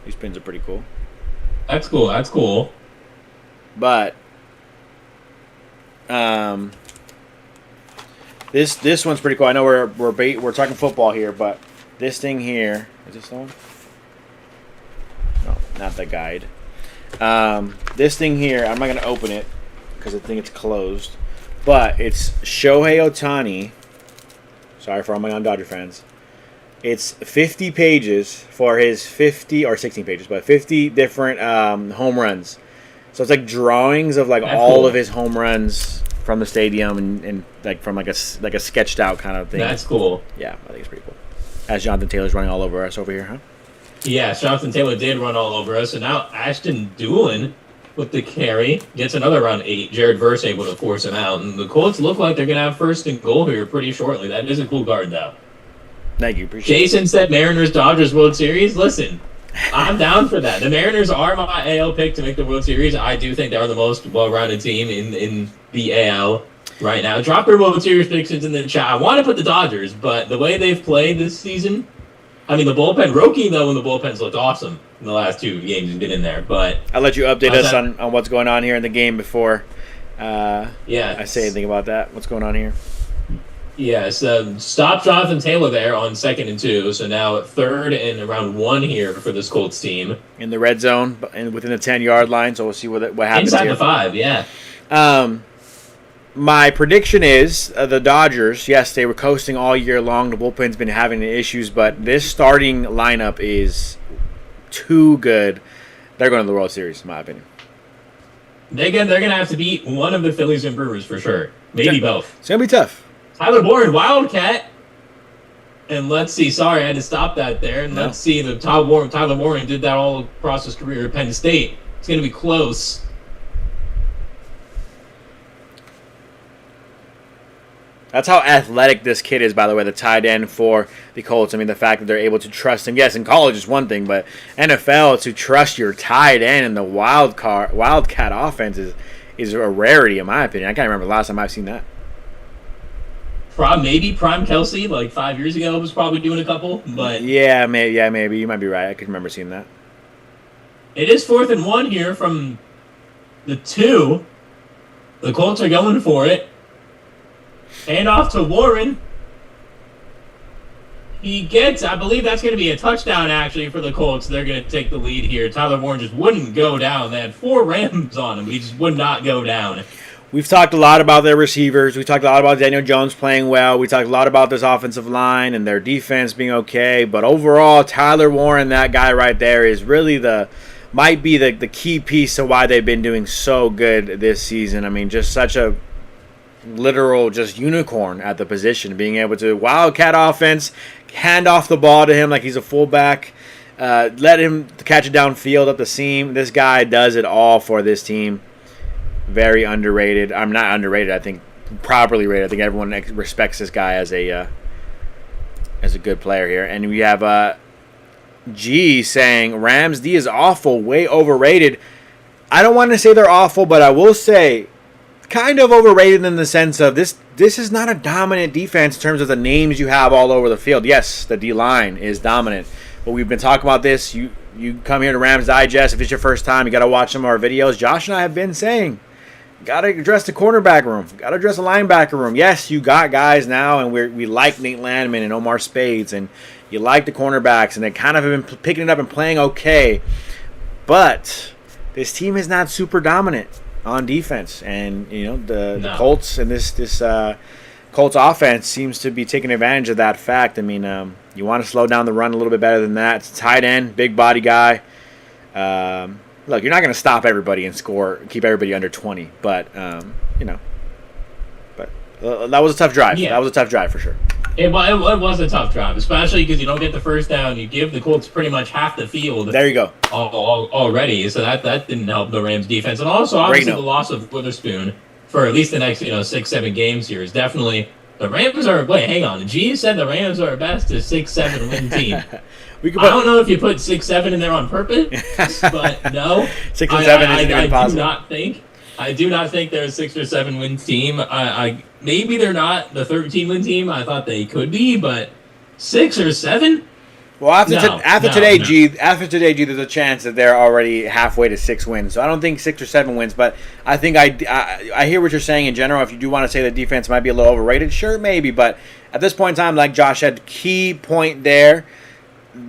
These pins are pretty cool. That's cool. But this one's pretty cool. I know we're talking football here, but this thing here, is this the one? No, not the guide. This thing here, I'm not gonna open it because I think it's closed. But it's Shohei Ohtani. Sorry for all my non-Dodger fans. It's 50 pages for his 50 or 16 pages, but 50 different home runs. So it's like drawings of like That's all cool. of his home runs from the stadium and like from like a sketched out kind of thing. That's cool. Yeah, I think it's pretty cool. As Jonathan Taylor's running all over us over here, huh? Yeah, Jonathan Taylor did run all over us, and now Ashton Doolin with the carry gets another round 8. Jared Verse able to force him out, and the Colts look like they're gonna have first and goal here pretty shortly. That is a cool guard, though. Thank you, appreciate it. Jason said Mariners Dodgers World Series. Listen, I'm down for that. The Mariners are my AL pick to make the World Series. I do think they are the most well-rounded team in the AL right now. Drop your World Series predictions in the chat. I want to put the Dodgers, but the way they've played this season, I mean, the bullpen, Roki, though, when the bullpen's looked awesome in the last 2 games he's been in there. But I'll let you update us on what's going on here in the game before I say anything about that. What's going on here? Yeah, so stop Jonathan Taylor there on 2nd and 2. So now at 3rd and around 1 here for this Colts team. In the red zone and within the 10-yard line, so we'll see what happens Inside here. the 5, yeah. My prediction is the Dodgers, yes, they were coasting all year long. The bullpen's been having issues, but this starting lineup is too good. They're going to the World Series, in my opinion. They're going to have to beat one of the Phillies and Brewers for sure. Maybe both. It's going to be tough. Tyler Bourne, Wildcat. And let's see. Sorry, I had to stop that there. And let's see. Tyler Bourne did that all across his career at Penn State. It's going to be close. That's how athletic this kid is, by the way, the tight end for the Colts. I mean, the fact that they're able to trust him. Yes, in college is one thing, but NFL, to trust your tight end in the Wildcat offense is a rarity, in my opinion. I can't remember the last time I've seen that. Maybe Prime Kelsey, like 5 years ago, was probably doing a couple. But Yeah, maybe. You might be right. I could remember seeing that. it is 4th and 1 here from the 2. The Colts are going for it. Hand off to Warren. He gets, I believe that's going to be a touchdown, actually, for the Colts. They're going to take the lead here. Tyler Warren just wouldn't go down. They had 4 Rams on him. He just would not go down. We've talked a lot about their receivers. We talked a lot about Daniel Jones playing well. We talked a lot about this offensive line and their defense being okay. But overall, Tyler Warren, that guy right there, is really might be the key piece to why they've been doing so good this season. I mean, just such a literal just unicorn at the position, being able to wildcat offense, hand off the ball to him like he's a fullback, let him catch it downfield up the seam. This guy does it all for this team. Very underrated. I'm not underrated. I think properly rated. I think everyone respects this guy as a good player here. And we have G saying Rams D is awful, way overrated. I don't want to say they're awful, but I will say kind of overrated in the sense of this is not a dominant defense in terms of the names you have all over the field. Yes, the D-line is dominant, but we've been talking about this. You come here to Rams Digest. If it's your first time, you got to watch some of our videos. Josh and I have been saying, got to address the cornerback room. Got to address the linebacker room. Yes, you got guys now, and we like Nate Landman and Omar Spades, and you like the cornerbacks, and they kind of have been picking it up and playing okay. But this team is not super dominant on defense, and the Colts and this Colts offense seems to be taking advantage of that fact. I mean, you want to slow down the run a little bit better than that. It's a tight end, big body guy. Look, you're not going to stop everybody and keep everybody under 20, but that was a tough drive. Yeah. That was a tough drive for sure. It was a tough drive, especially because you don't get the first down. You give the Colts pretty much half the field. There you go. Already, so that didn't help the Rams defense, and also obviously the loss of Witherspoon for at least the next 6-7 games here is definitely the Rams are. Wait, hang on. G said the Rams are best to 6-7 win team. I don't know if you put 6-7 in there on purpose, but no, 6 and 7 isn't even possible. I do not think they're a 6 or 7 win team. Maybe they're not the 13 win team. I thought they could be, but 6 or 7. Well, after today, G, there's a chance that they're already halfway to 6 wins. So I don't think 6 or 7 wins, but I think I hear what you're saying in general. If you do want to say the defense might be a little overrated, sure, maybe. But at this point in time, like Josh said, key point there.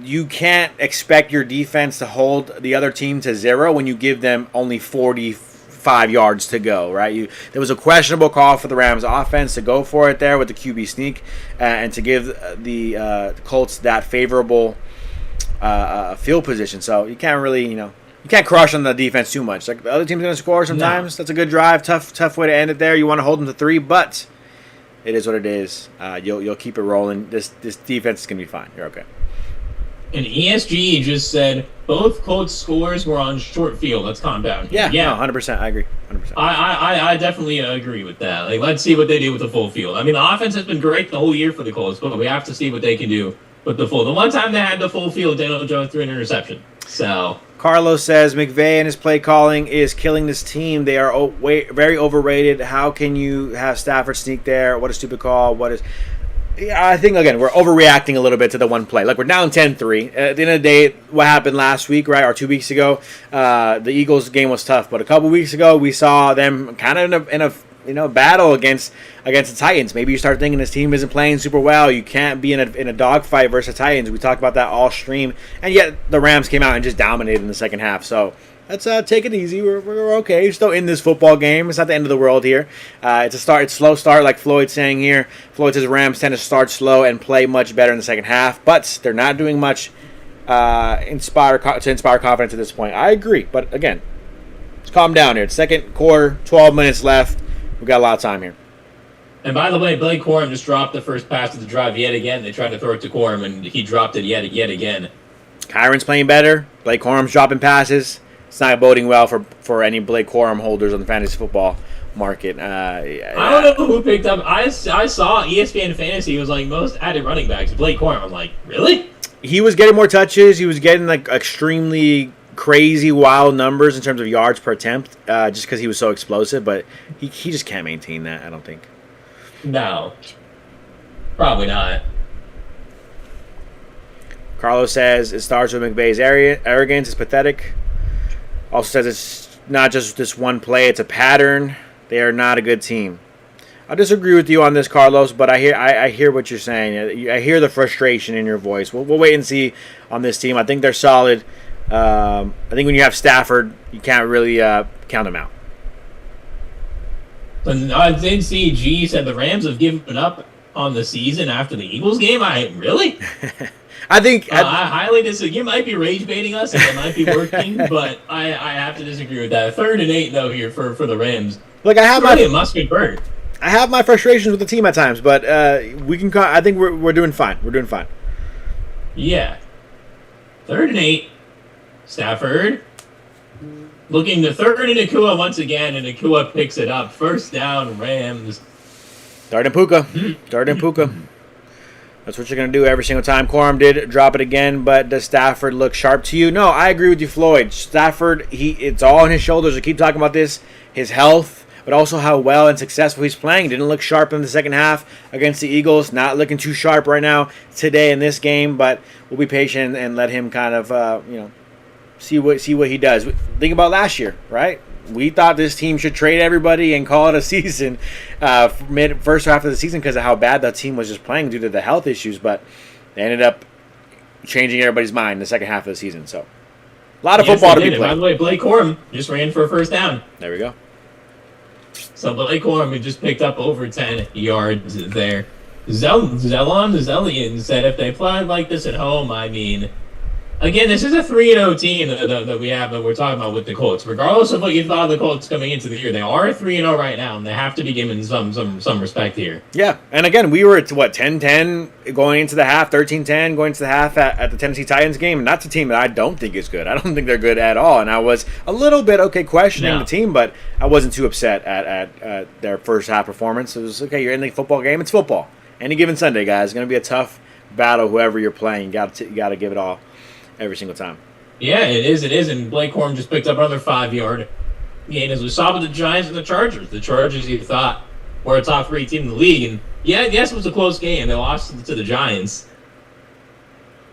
You can't expect your defense to hold the other team to 0 when you give them only 45 yards to go, right? There was a questionable call for the Rams offense to go for it there with the QB sneak and to give the Colts that favorable field position. So you can't really, you can't crush on the defense too much. Like the other team's going to score sometimes. No. That's a good drive. Tough way to end it there. You want to hold them to 3, but it is what it is. You'll keep it rolling. This defense is going to be fine. You're okay. And ESG just said both Colts scores were on short field. Let's calm down. Yeah, no, 100%. I agree. 100%. I definitely agree with that. Like, let's see what they do with the full field. I mean, the offense has been great the whole year for the Colts, but we have to see what they can do with the full. The one time they had the full field, Daniel Jones threw an interception. So Carlos says McVay and his play calling is killing this team. They are very overrated. How can you have Stafford sneak there? What a stupid call. Yeah, I think, again, we're overreacting a little bit to the one play. Like, we're down 10-3. At the end of the day, what happened last week, right, or 2 weeks ago, the Eagles game was tough. But a couple weeks ago, we saw them kind of in a battle against the Titans. Maybe you start thinking this team isn't playing super well. You can't be in a dogfight versus the Titans. We talked about that all stream. And yet, the Rams came out and just dominated in the second half. So let's take it easy. We're okay. We're still in this football game. It's not the end of the world here. It's a slow start, like Floyd's saying here. Floyd says Rams tend to start slow and play much better in the second half, but they're not doing much to inspire confidence at this point. I agree, but again, let's calm down here. It's second quarter, 12 minutes left. We've got a lot of time here. And by the way, Blake Corum just dropped the first pass of the drive yet again. They tried to throw it to Corum, and he dropped it yet again. Kyren's playing better. Blake Corum's dropping passes. It's not boding well for any Blake Corum holders on the fantasy football market. I don't know who picked up. I saw ESPN Fantasy was like most added running backs. Blake Corum. I'm like, really? He was getting more touches. He was getting like extremely crazy, wild numbers in terms of yards per attempt, just because he was so explosive. But he just can't maintain that, I don't think. No, probably not. Carlos says it starts with McVay's arrogance. It's pathetic. Also says it's not just this one play, it's a pattern. They are not a good team. I disagree with you on this, Carlos, but I hear what you're saying. I hear the frustration in your voice. We'll wait and see on this team. I think they're solid. I think when you have Stafford, you can't really count them out. But I did see G said the Rams have given up on the season after the Eagles game. Really? I think I highly disagree. You might be rage baiting us, and it might be working, but I have to disagree with that. 3rd and 8 though here for the Rams. Look, I have a must-win bird. I have my frustrations with the team at times, but we can. I think we're doing fine. We're doing fine. Yeah. 3rd and 8. Stafford. Looking to third and Nacua once again, and Nacua picks it up. 1st down, Rams. Start in Puka. Start in Puka. That's what you're going to do every single time. Corum did drop it again, but does Stafford look sharp to you? No, I agree with you, Floyd. Stafford, it's all on his shoulders. I keep talking about this. His health, but also how well and successful he's playing. Didn't look sharp in the second half against the Eagles. Not looking too sharp right now today in this game, but we'll be patient and let him kind of, see what he does. Think about last year, right? We thought this team should trade everybody and call it a season first half of the season because of how bad that team was just playing due to the health issues, but they ended up changing everybody's mind in the second half of the season. So a lot of football to be played. By the way, Blake Corum just ran for a 1st down. There we go. So Blake Corum just picked up over 10 yards there. Zellian said if they play like this at home, again, this is a 3-0 team that we have that we're talking about with the Colts. Regardless of what you thought of the Colts coming into the year, they are 3-0 right now, and they have to be given some respect here. Yeah, and again, we were at 10-10 going into the half, 13-10 going into the half at the Tennessee Titans game, and that's a team that I don't think is good. I don't think they're good at all, and I was a little bit questioning the team, but I wasn't too upset at their first half performance. It was okay. You're in the football game. It's football. Any given Sunday, guys, it's going to be a tough battle. Whoever you're playing, you got to give it all. Every single time. Yeah, it is, and Blake Corum just picked up another 5-yard gain as we saw with the Giants and the Chargers. The Chargers, you thought, were a top 3 team in the league, and yes, it was a close game. They lost to the Giants.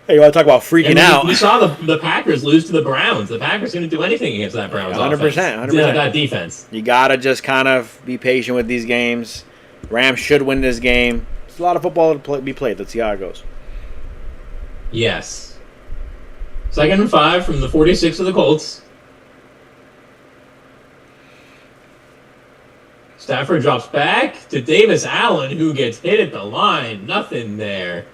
Hey, you want to talk about freaking out? We saw the Packers lose to the Browns. The Packers didn't do anything against that Browns 100%. That defense. You got to just kind of be patient with these games. Rams should win this game. There's a lot of football to be played. Let's see how it goes. Yes. 2nd and 5 from the 46 of the Colts. Stafford drops back to Davis Allen, who gets hit at the line. Nothing there.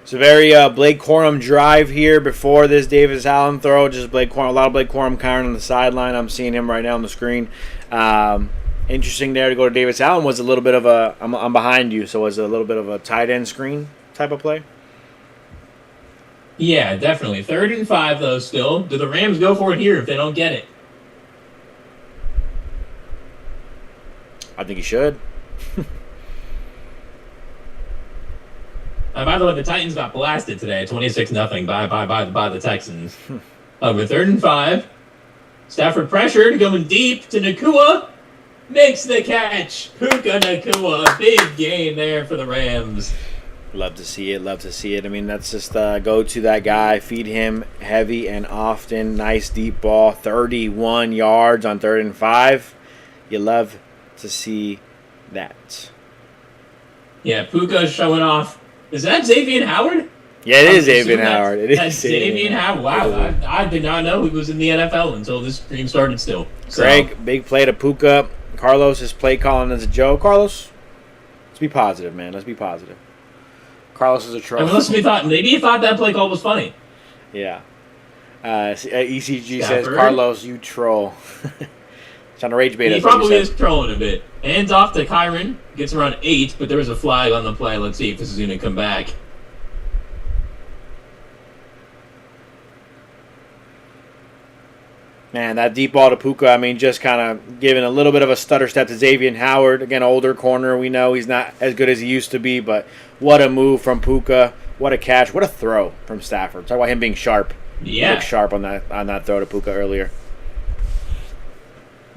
It's a very Blake Corum drive here before this Davis Allen throw. Just Blake Corum, a lot of Blake Corum Kyren on the sideline. I'm seeing him right now on the screen. Interesting there to go to Davis Allen was a little bit of a I'm behind you, so it was a little bit of a tight end screen type of play. Yeah, definitely. 3rd and 5, though, still. Do the Rams go for it here if they don't get it? I think he should. By the way, the Titans got blasted today, 26-0 by the Texans. With 3rd and 5, Stafford pressured, going deep to Nacua. Makes the catch. Puka Nacua. Big gain there for the Rams. Love to see it. I mean, that's just go to that guy, feed him heavy and often. Nice deep ball, 31 yards on 3rd and 5. You love to see that. Yeah, Puka's showing off. Is that Xavier Howard? Yeah, it is Xavier Howard. That's Xavier Howard. Wow, I did not know he was in the NFL until this stream started still. Greg, big play to Puka. Carlos is play calling as a joke. Carlos, let's be positive, man. Let's be positive. Carlos is a troll. Maybe he thought that play call was funny. Yeah. ECG says, Carlos, you troll. Trying to rage bait us. He probably is trolling a bit. Hands off to Kyren. Gets around 8, but there was a flag on the play. Let's see if this is going to come back. Man, that deep ball to Puka, I mean, just kind of giving a little bit of a stutter step to Xavier Howard. Again, older corner. We know he's not as good as he used to be, but what a move from Puka. What a catch. What a throw from Stafford. Talk about him being sharp. Yeah. He looked sharp on that throw to Puka earlier.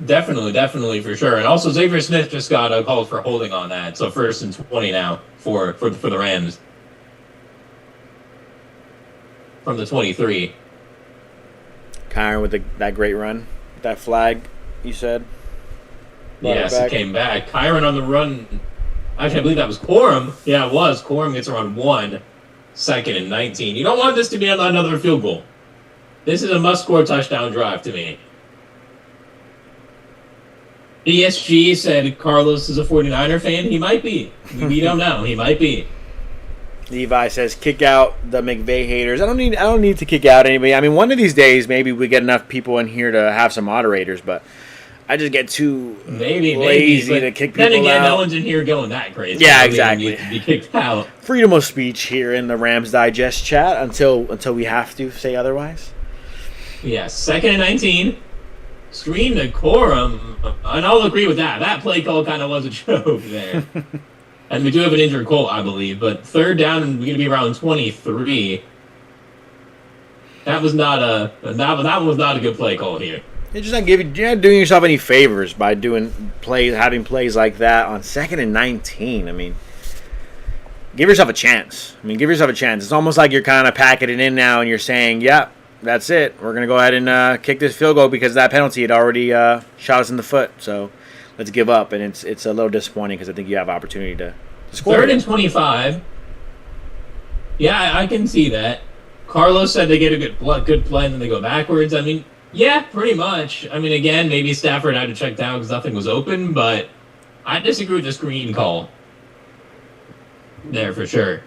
Definitely, for sure. And also, Xavier Smith just got a call for holding on that. So 1st and 20 now for the Rams. From the 23. Kyren with that great run. That flag, you said? Yes, he came back. Kyren on the run. Actually, I believe that was Corum. Yeah, it was. Corum gets around 1, 2nd and 19. You don't want this to be another field goal. This is a must-score touchdown drive to me. ESG said Carlos is a 49er fan. He might be. We don't know. He might be. Levi says, "Kick out the McVay haters." I don't need to kick out anybody. I mean, one of these days, maybe we get enough people in here to have some moderators, but I just get too lazy to kick people out. Then again, no one's in here going that crazy. Yeah, exactly. Need to be kicked out. Freedom of speech here in the Rams Digest chat until we have to say otherwise. Yes, 2nd and 19. Screen to Corum. And I'll agree with that. That play call kind of was a joke there. And we do have an injured Colt, I believe. But 3rd down, and we're going to be around 23. That was not a good play call here. You're just you're not doing yourself any favors by having plays like that on 2nd and 19. I mean, give yourself a chance. It's almost like you're kind of packing it in now and you're saying, "Yep, that's it. We're going to go ahead and kick this field goal because that penalty had already shot us in the foot. So let's give up." And it's a little disappointing because I think you have opportunity to score. 3rd and 25. Yeah, I can see that. Carlos said they get a good play and then they go backwards. I mean, yeah, pretty much. I mean, again, maybe Stafford had to check down because nothing was open, but I disagree with the screen call there for sure.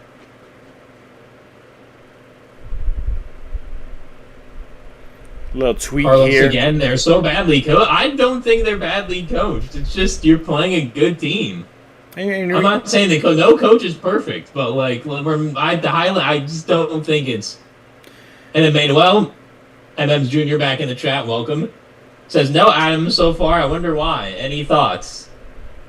Little tweak Carlos here. Again, they're so badly coached. I don't think they're badly coached. It's just you're playing a good team. I'm not saying no coach is perfect, but I just don't think it's. And then Manuel, MM's Jr. back in the chat, welcome. Says, "No Adams so far, I wonder why. Any thoughts?"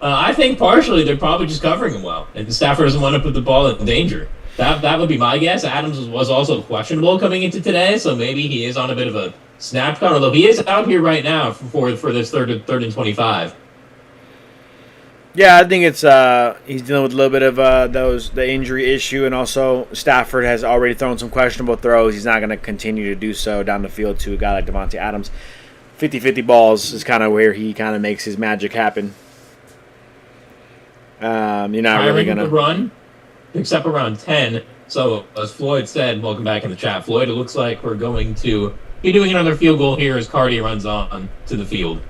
I think partially they're probably just covering him well. And Stafford doesn't want to put the ball in danger. That would be my guess. Adams was also questionable coming into today, so maybe he is on a bit of a snap count, although he is out here right now for this third and 25. Yeah, I think it's he's dealing with a little bit of the injury issue, and also Stafford has already thrown some questionable throws. He's not going to continue to do so down the field to a guy like Davante Adams. 50-50 balls is kind of where he kind of makes his magic happen. You're not really going to run, picks up around 10. So as Floyd said, welcome back in the chat, Floyd. It looks like we're going to be doing another field goal here as Cardi runs on to the field.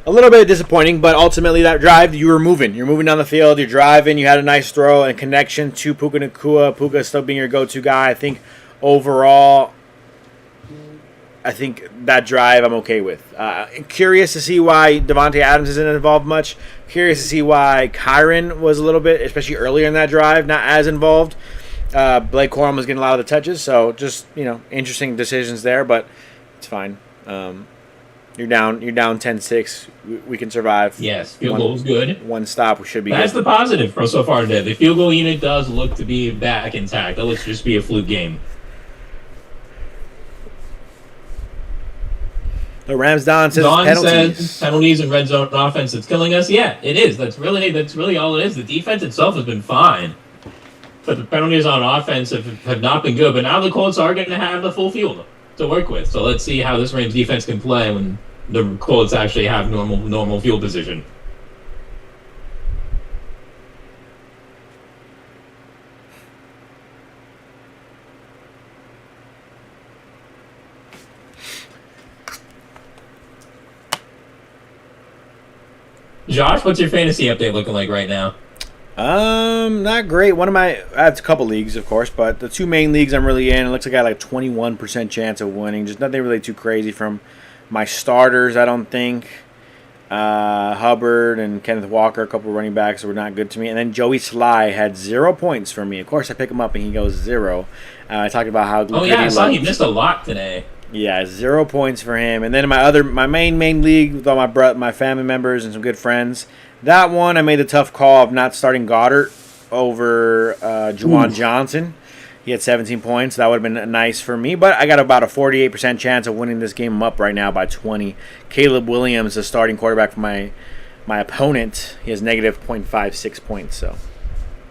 A little bit disappointing, but ultimately that drive, you were moving. You're moving down the field. You're driving. You had a nice throw and connection to Puka Nacua. Puka still being your go-to guy. I think overall, that drive I'm okay with. Curious to see why Davante Adams isn't involved much. Curious to see why Kyren was a little bit, especially earlier in that drive, not as involved. Blake Corum was getting a lot of the touches, so just interesting decisions there, but it's fine. You're down 10-6. We can survive. Yes, field goal was good. One stop, we should be That's good. the positive for so far today. The field goal unit does look to be back intact. That looks just be a fluke game. The Rams Don says penalties and red zone offense that's killing us. Yeah, it is. That's really all it is. The defense itself has been fine, but the penalties on offense have not been good. But now the Colts are going to have the full field to work with. So let's see how this Rams defense can play when the Colts actually have normal field position. Josh, what's your fantasy update looking like right now? Not great. I have a couple leagues, of course, but the two main leagues I'm really in, it looks like I got like a 21% chance of winning. Just nothing really too crazy from my starters, I don't think. Hubbard and Kenneth Walker, a couple of running backs were not good to me. And then Joey Sly had 0 points for me. Of course, I pick him up and he goes 0. I talked about how good I saw he missed a lot today. Yeah, 0 points for him. And then in my main league with all my family members and some good friends, that one I made the tough call of not starting Goddard over Juwan Johnson. He had 17 points. That would have been nice for me. But I got about a 48% chance of winning this game. I'm up right now by 20. Caleb Williams, the starting quarterback for my opponent, he has negative 0.56 points. So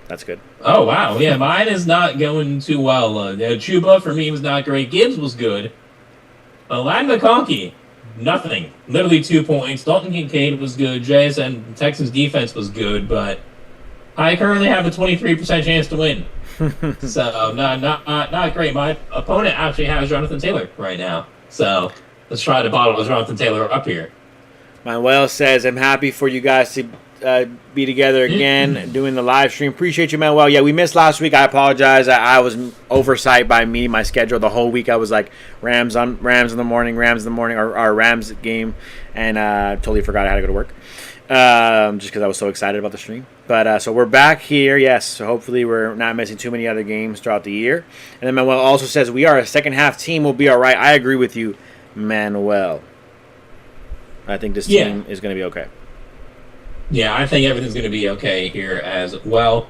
that's good. Oh, wow. Yeah, mine is not going too well. Chuba, for me, was not great. Gibbs was good. Ladd McConkey, nothing. Literally 2 points. Dalton Kincaid was good. JSN Texans defense was good, but I currently have a 23% chance to win. So not great. My opponent actually has Jonathan Taylor right now. So let's try to bottle Jonathan Taylor up here. Manuel says, I'm happy for you guys to be together again doing the live stream. Appreciate you, Manuel. Yeah, we missed last week. I apologize. I was oversight by me. My schedule the whole week I was like Rams in the morning, or our Rams game, and totally forgot I had to go to work just because I was so excited about the stream. But so we're back here, yes. So hopefully we're not missing too many other games throughout the year. And then Manuel also says, we are a second half team. We'll be all right. I agree with you, Manuel. I think this team is going to be okay. Yeah, I think everything's going to be okay here as well.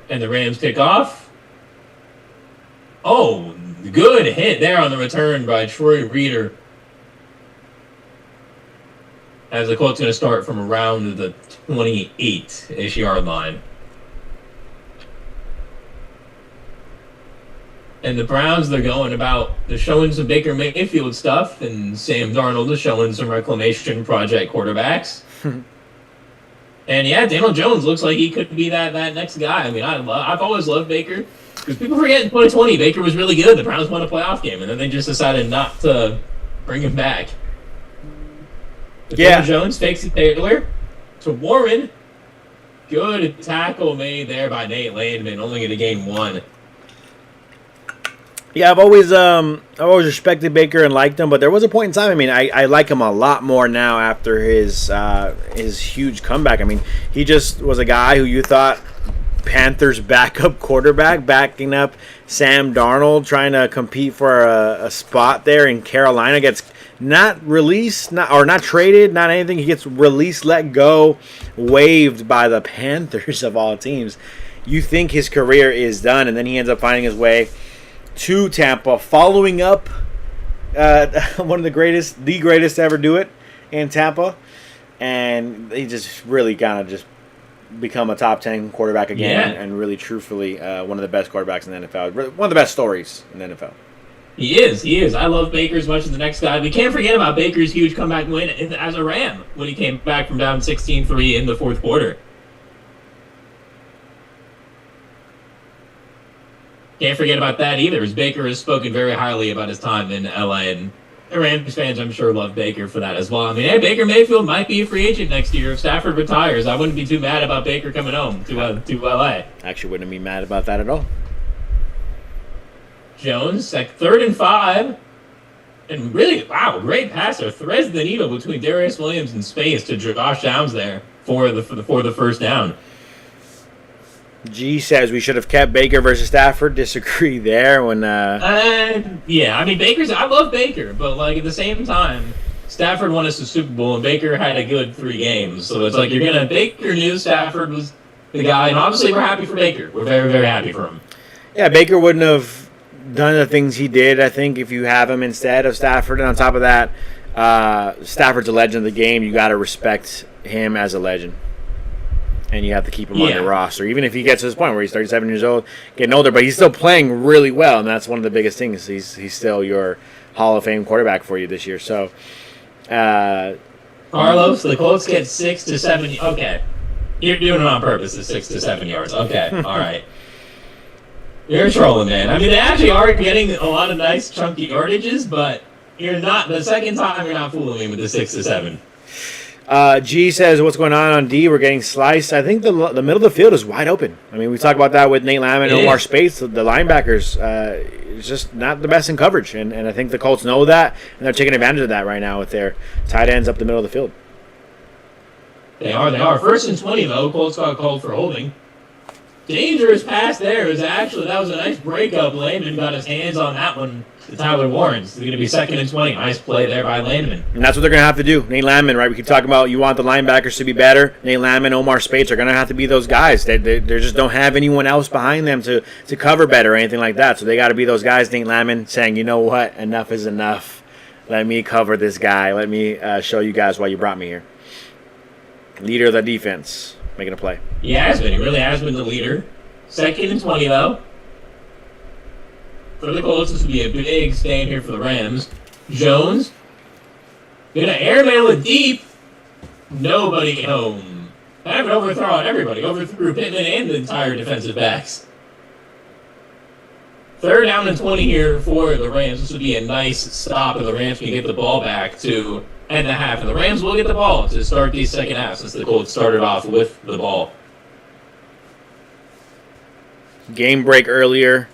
And the Rams kick off. Oh, good hit there on the return by Troy Reeder. As the Colts going to start from around the 28-ish yard line. And the Browns, they're showing some Baker Mayfield stuff, and Sam Darnold is showing some reclamation project quarterbacks. And yeah, Daniel Jones looks like he could be that next guy. I mean, I've always loved Baker, because people forget in 2020 Baker was really good. The Browns won a playoff game, and then they just decided not to bring him back. Daniel Jones fakes it Taylor to Warren. Good tackle made there by Nate Landman, only going to gain 1. Yeah, I've always respected Baker and liked him, but there was a point in time. I mean, I like him a lot more now after his huge comeback. I mean, he just was a guy who you thought Panthers backup quarterback, backing up Sam Darnold, trying to compete for a spot there in Carolina. Gets not released, not traded, not anything. He gets released, let go, waived by the Panthers of all teams. You think his career is done, and then he ends up finding his way to Tampa, following up one of the greatest to ever do it in Tampa, and he just really kind of just become a top 10 quarterback again, and really truthfully one of the best quarterbacks in the NFL, one of the best stories in the NFL. He is. I love Baker as much as the next guy. We can't forget about Baker's huge comeback win as a Ram when he came back from down 16-3 in the fourth quarter. Can't forget about that either, as Baker has spoken very highly about his time in LA, and the Rams fans, I'm sure, love Baker for that as well. I mean, hey, Baker Mayfield might be a free agent next year if Stafford retires. I wouldn't be too mad about Baker coming home to LA. Actually, wouldn't be mad about that at all. Jones, 3rd and 5, and really, wow, great passer. Threads the needle between Darius Williams and space to Josh Downs there for the first down. G says we should have kept Baker versus Stafford. Disagree there. Yeah, I mean, I love Baker, but like at the same time, Stafford won us the Super Bowl, and Baker had a good 3 games. So it's like Baker knew Stafford was the guy, and obviously we're happy for Baker. We're very, very happy for him. Yeah, Baker wouldn't have done the things he did, I think, if you have him instead of Stafford. And on top of that, Stafford's a legend of the game. You got to respect him as a legend. And you have to keep him on your roster, even if he gets to this point where he's 37 years old, getting older. But he's still playing really well, and that's one of the biggest things. He's still your Hall of Fame quarterback for you this year. So, Carlos, the Colts get 6 to 7. Okay, you're doing it on purpose. It's 6 to 7 yards. Okay, all right. You're trolling, man. I mean, they actually are getting a lot of nice chunky yardages, but you're not. The second time, you're not fooling me with the 6 to 7. G says, what's going on D? We're getting sliced. I think the middle of the field is wide open. I mean, we talked about that with Nate Landman and Omar Spates. The linebackers is just not the best in coverage. And I think the Colts know that, and they're taking advantage of that right now with their tight ends up the middle of the field. They are. 1st and 20, though. Colts got called for holding. Dangerous pass there. That was a nice breakup. Landman got his hands on that one to Tyler Warren. It's going to be 2nd and 20. Nice play there by Landman. And that's what they're going to have to do. Nate Landman, right? We keep talking about you want the linebackers to be better. Nate Landman, Omar Spates are going to have to be those guys. They just don't have anyone else behind them to cover better or anything like that. So they got to be those guys. Nate Landman saying, you know what? Enough is enough. Let me cover this guy. Let me show you guys why you brought me here. Leader of the defense. Making a play. He has been. He really has been the leader. 2nd and 20, though. For the Colts, this would be a big stand here for the Rams. Jones Gonna airmail it deep. Nobody home. Have an overthrow on everybody. Overthrew Pittman and the entire defensive backs. 3rd down and 20 here for the Rams. This would be a nice stop, and the Rams can get the ball back to end the half. And the Rams will get the ball to start the second half since the Colts started off with the ball. Game break earlier.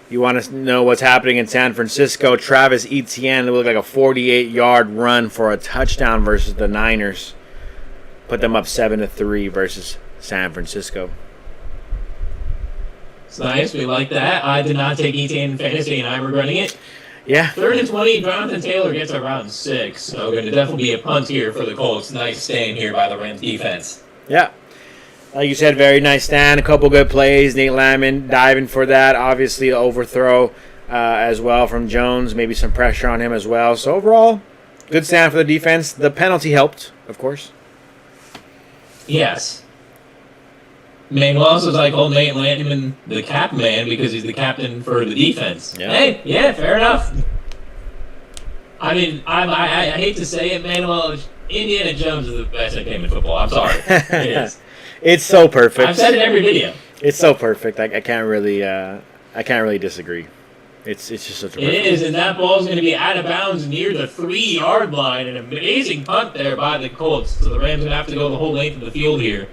You want to know what's happening in San Francisco. Travis Etienne, it looked like a 48-yard run for a touchdown versus the Niners. Put them up 7-3 versus San Francisco. It's nice. We like that. I did not take Etienne in fantasy, and I'm regretting it. Yeah. 3rd and 20. Jonathan Taylor gets around 6. So going to definitely be a punt here for the Colts. Nice stand here by the Rams defense. Yeah. Like you said, very nice stand. A couple good plays. Nate Landman diving for that. Obviously, the overthrow as well from Jones. Maybe some pressure on him as well. So overall, good stand for the defense. The penalty helped, of course. Yes. Manuel was like, oh, Nate Landman, the cap man, because he's the captain for the defense. Yeah. Hey, yeah, fair enough. I mean, I hate to say it, Manuel, Indiana Jones is the best at game in football. I'm sorry. It is. It's so perfect. I've said it every video. It's so perfect. I can't really disagree. It's just such a. It is, and that ball's going to be out of bounds near the 3-yard line. An amazing punt there by the Colts. So the Rams would have to go the whole length of the field here.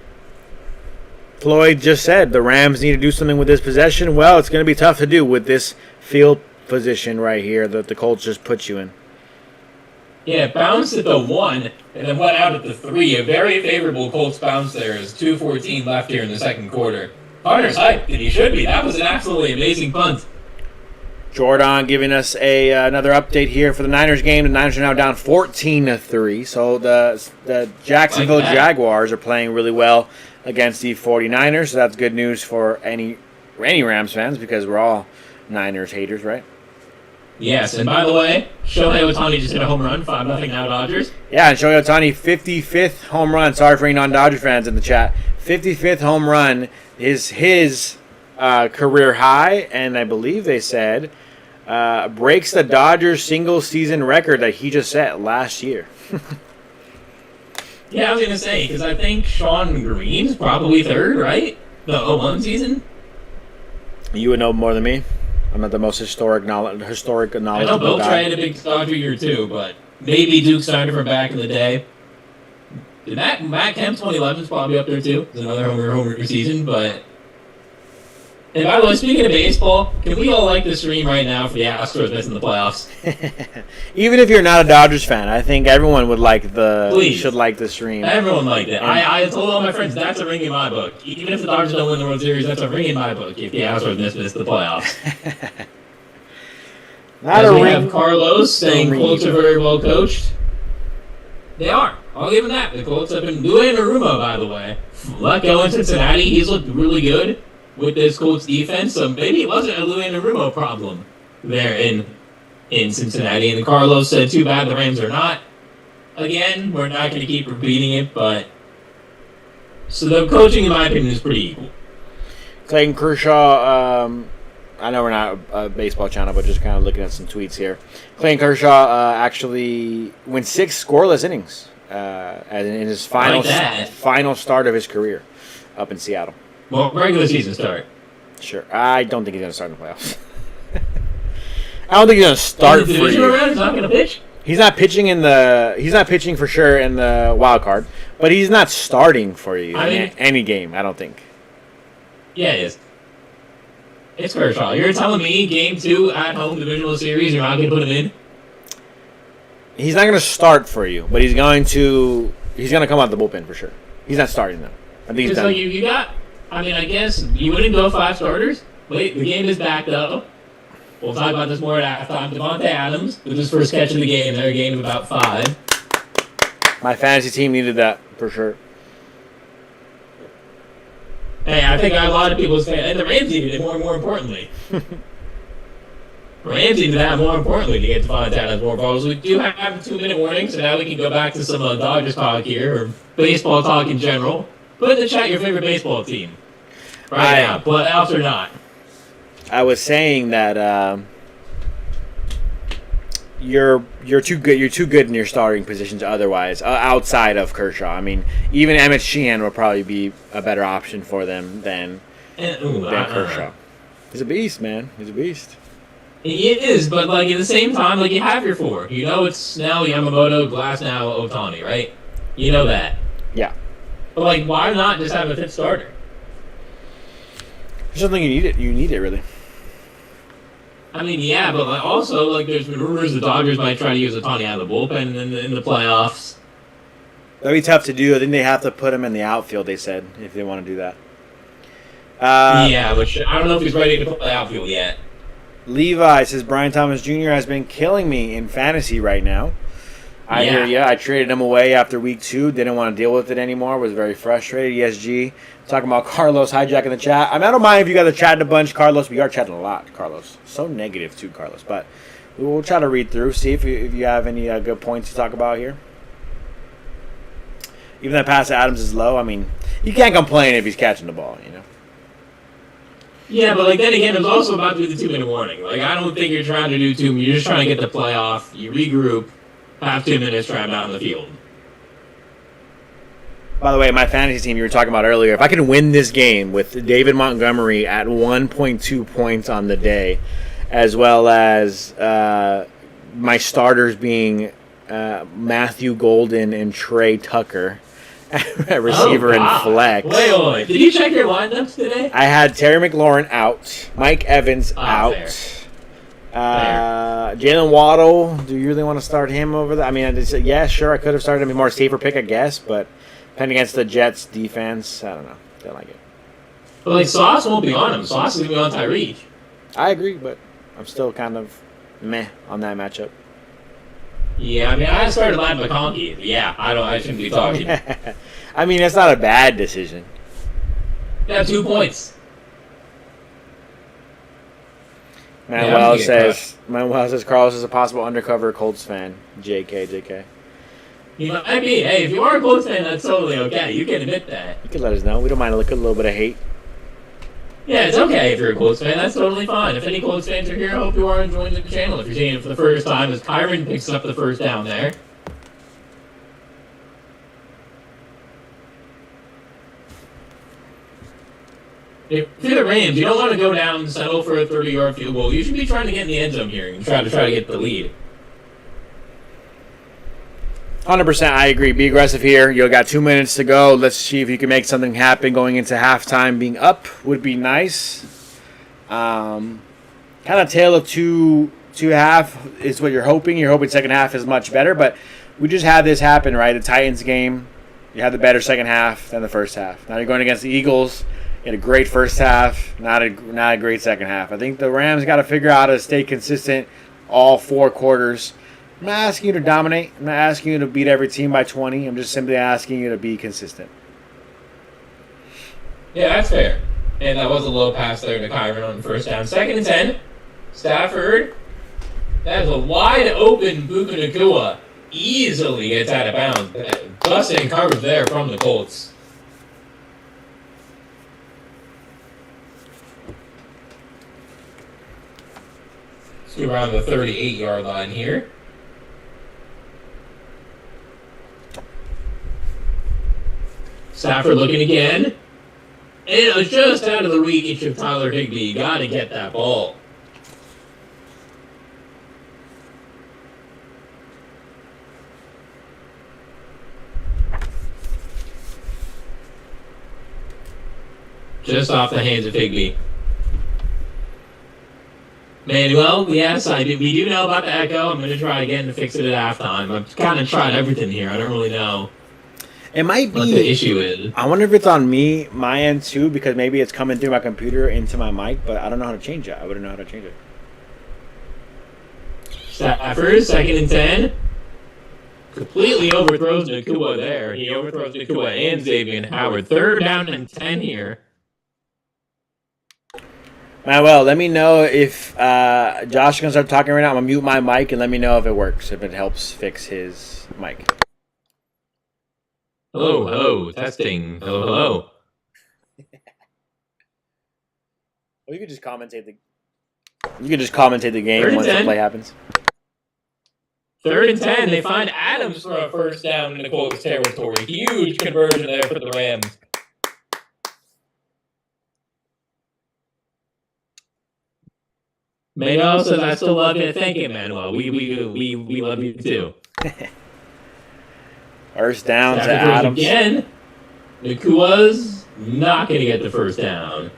Floyd just said the Rams need to do something with this possession. Well, it's going to be tough to do with this field position right here that the Colts just put you in. Yeah, bounced at the 1 and then went out at the 3. A very favorable Colts bounce there as 2:14 left here in the second quarter. Carter's hyped, and he should be. That was an absolutely amazing punt. Jordan giving us another update here for the Niners game. The Niners are now down 14-3. So the Jacksonville Jaguars are playing really well against the 49ers. So that's good news for any Rams fans because we're all Niners haters, right? Yes, and by the way, Shohei Ohtani just hit a home run, 5-0 now Dodgers. Yeah, and Shohei Ohtani, 55th home run. Sorry for any non-Dodger fans in the chat. 55th home run is his career high, and I believe they said breaks the Dodgers single-season record that he just set last year. Yeah, I was going to say, because I think Sean Green's probably 3rd, right? The 01 season? You would know more than me. I'm not the most historic knowledgeable I know Bill guy. Trey had a big Dodger year too, but maybe Duke Steiner from back in the day. Matt Kemp 2011 is probably up there too. It's another homer season, but. And by the way, speaking of baseball, can we all like the stream right now for the Astros missing the playoffs? Even if you're not a Dodgers fan, I think everyone would like Please. should like the stream. Everyone liked it. I told all my friends that's a ring in my book. Even if the Dodgers don't win the World Series, that's a ring in my book. If the Astros miss the playoffs. Not As a we ring. have Carlos saying ring. Colts are very well coached. They are. I'll give them that. The Colts have been doing Narumo, by the way. Let go in Cincinnati. He's looked really good with this Colts defense. So maybe it wasn't a Louis Narumo problem there in Cincinnati. And Carlos said, too bad the Rams are not. Again, we're not going to keep repeating it, but... So the coaching, in my opinion, is pretty equal. Clayton Kershaw, I know we're not a baseball channel, but just kind of looking at some tweets here. Clayton Kershaw actually went 6 scoreless innings in his final start of his career up in Seattle. Well, regular season start. Sure. I don't think he's going to start in the playoffs. I don't think he's going to start for divisional you. round, he's not going to pitch? He's not pitching He's not pitching for sure in the wild card, but he's not starting for you in any game. I don't think. Yeah, it is. It's Kershaw. You're telling me Game 2 at home divisional series, you're not going to put him in? He's not going to start for you, but he's going to come out the bullpen for sure. He's not starting though. I think he's So done. you got. I mean, I guess you wouldn't go 5 starters. Wait, the game is back though. We'll talk about this more at halftime. Devontae Adams with his first catch of the game. Their game of about 5. My fantasy team needed that for sure. Hey, I think a lot of people's fans, and the Rams needed it more importantly. Rams needed that more importantly to get Devontae Adams more balls. We do have a 2-minute warning, so now we can go back to some Dodgers talk here, or baseball talk in general. Put in the chat your favorite baseball team right now, playoffs or not. I was saying that you're too good. You're too good in your starting positions otherwise, outside of Kershaw. I mean, even Emmett Sheehan would probably be a better option for them than Kershaw. He's a beast, man. He's a beast. He is, but like at the same time, like you have your four. You know it's Snell, Yamamoto, Glasnow, Ohtani, right? You know that. Yeah. But like, why not just have a fifth starter? There's something you need it. You need it really. I mean, yeah, but like also like there's been rumors the Dodgers might try to use Ohtani out of the bullpen in the playoffs. That'd be tough to do. I think they have to put him in the outfield. They said if they want to do that. Yeah, which I don't know if he's ready to play outfield yet. Levi says Brian Thomas Jr. has been killing me in fantasy right now. I hear you. I traded him away after week 2. Didn't want to deal with it anymore. Was very frustrated. ESG talking about Carlos hijacking the chat. I don't mind if you guys are chatting a bunch, Carlos. We are chatting a lot, Carlos. So negative too, Carlos. But we'll try to read through, see if you have any good points to talk about here. Even that pass to Adams is low. I mean, you can't complain if he's catching the ball, you know. Yeah, but like then again, it's also about to do the 2-minute warning. Like I don't think you're trying to do 2 minutes. You're just trying to get the playoff. You regroup. Have 2 minutes, try him out in the field. By the way, my fantasy team you were talking about earlier, if I can win this game with David Montgomery at 1.2 points on the day, as well as my starters being Matthew Golden and Trey Tucker at receiver and flex. Wait. Did you check your lineups today? I had Terry McLaurin out, Mike Evans out. Fair. Jalen Waddle, do you really want to start him over there? I mean, yeah, sure, I could have started him a more safer pick, I guess, but playing against the Jets defense, I don't know. Don't like it. But like Sauce won't be on him. Sauce is gonna be on Tyreek. I agree, but I'm still kind of meh on that matchup. Yeah, I mean, I started Ladd McConkey. Yeah, I shouldn't be talking. I mean, that's not a bad decision. Yeah, 2 points. Manuel says Carlos is a possible undercover Colts fan. JK. You might be. Hey, if you are a Colts fan, that's totally okay. You can admit that. You can let us know. We don't mind a little bit of hate. Yeah, it's okay if you're a Colts fan. That's totally fine. If any Colts fans are here, I hope you are enjoying the channel. If you're seeing it for the first time, as Kyren picks up the first down there. If you're the Rams, you don't want to go down and settle for a 30-yard field goal. You should be trying to get in the end zone here and try to get the lead. 100%, I agree. Be aggressive here. You got 2 minutes to go. Let's see if you can make something happen going into halftime. Being up would be nice. Kind of tale of two half is what you're hoping. You're hoping second half is much better, but we just had this happen, right? The Titans game, you had the better second half than the first half. Now you're going against the Eagles. You had a great first half, not a great second half. I think the Rams got to figure out how to stay consistent all 4 quarters. I'm not asking you to dominate. I'm not asking you to beat every team by 20. I'm just simply asking you to be consistent. Yeah, that's fair. And that was a low pass there to Kyren on the first down. 2nd and 10. Stafford. That is a wide open Puka Nacua. Easily gets out of bounds. Busting coverage there from the Colts. To around the 38-yard line here. Stafford looking again. And it was just out of the reach of Tyler Higbee. You got to get that ball. Just off the hands of Higbee. Manuel, yes, we do know about the echo. I'm going to try again to fix it at halftime. I've kind of tried everything here. I don't really know. It might be what the issue is. I wonder if it's on my end too, because maybe it's coming through my computer into my mic, but I don't know how to change it. I wouldn't know how to change it. Stafford, 2nd and 10. Completely overthrows Nacua there. He overthrows Nacua and Xavier Howard. 3rd down and 10 here. Manuel, let me know if Josh is going to start talking right now. I'm going to mute my mic and let me know if it works, if it helps fix his mic. Hello, testing. Hello. Well, you could just commentate the game once the play happens. 3rd and 10. They find Adams for a first down in the Colts territory. Huge conversion there for the Rams. Manuel says, I still love you. Thank you, Manuel. We love you too. First down to Stafford Adams. Again, Nacua's not going to get the first down.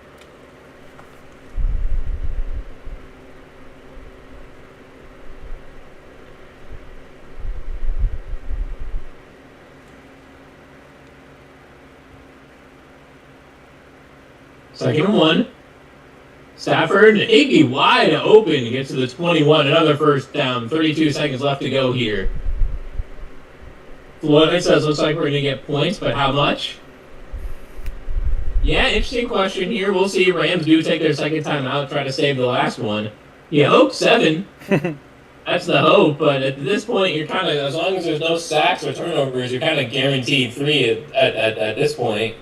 Second and 1. Stafford, Iggy wide open, gets to the 21. Another first down. 32 seconds left to go here. Floyd says, looks like we're going to get points, but how much? Yeah, interesting question here. We'll see. Rams do take their second time out, try to save the last one. You hope 7. That's the hope, but at this point, you're kind of, as long as there's no sacks or turnovers, you're kind of guaranteed 3 at this point.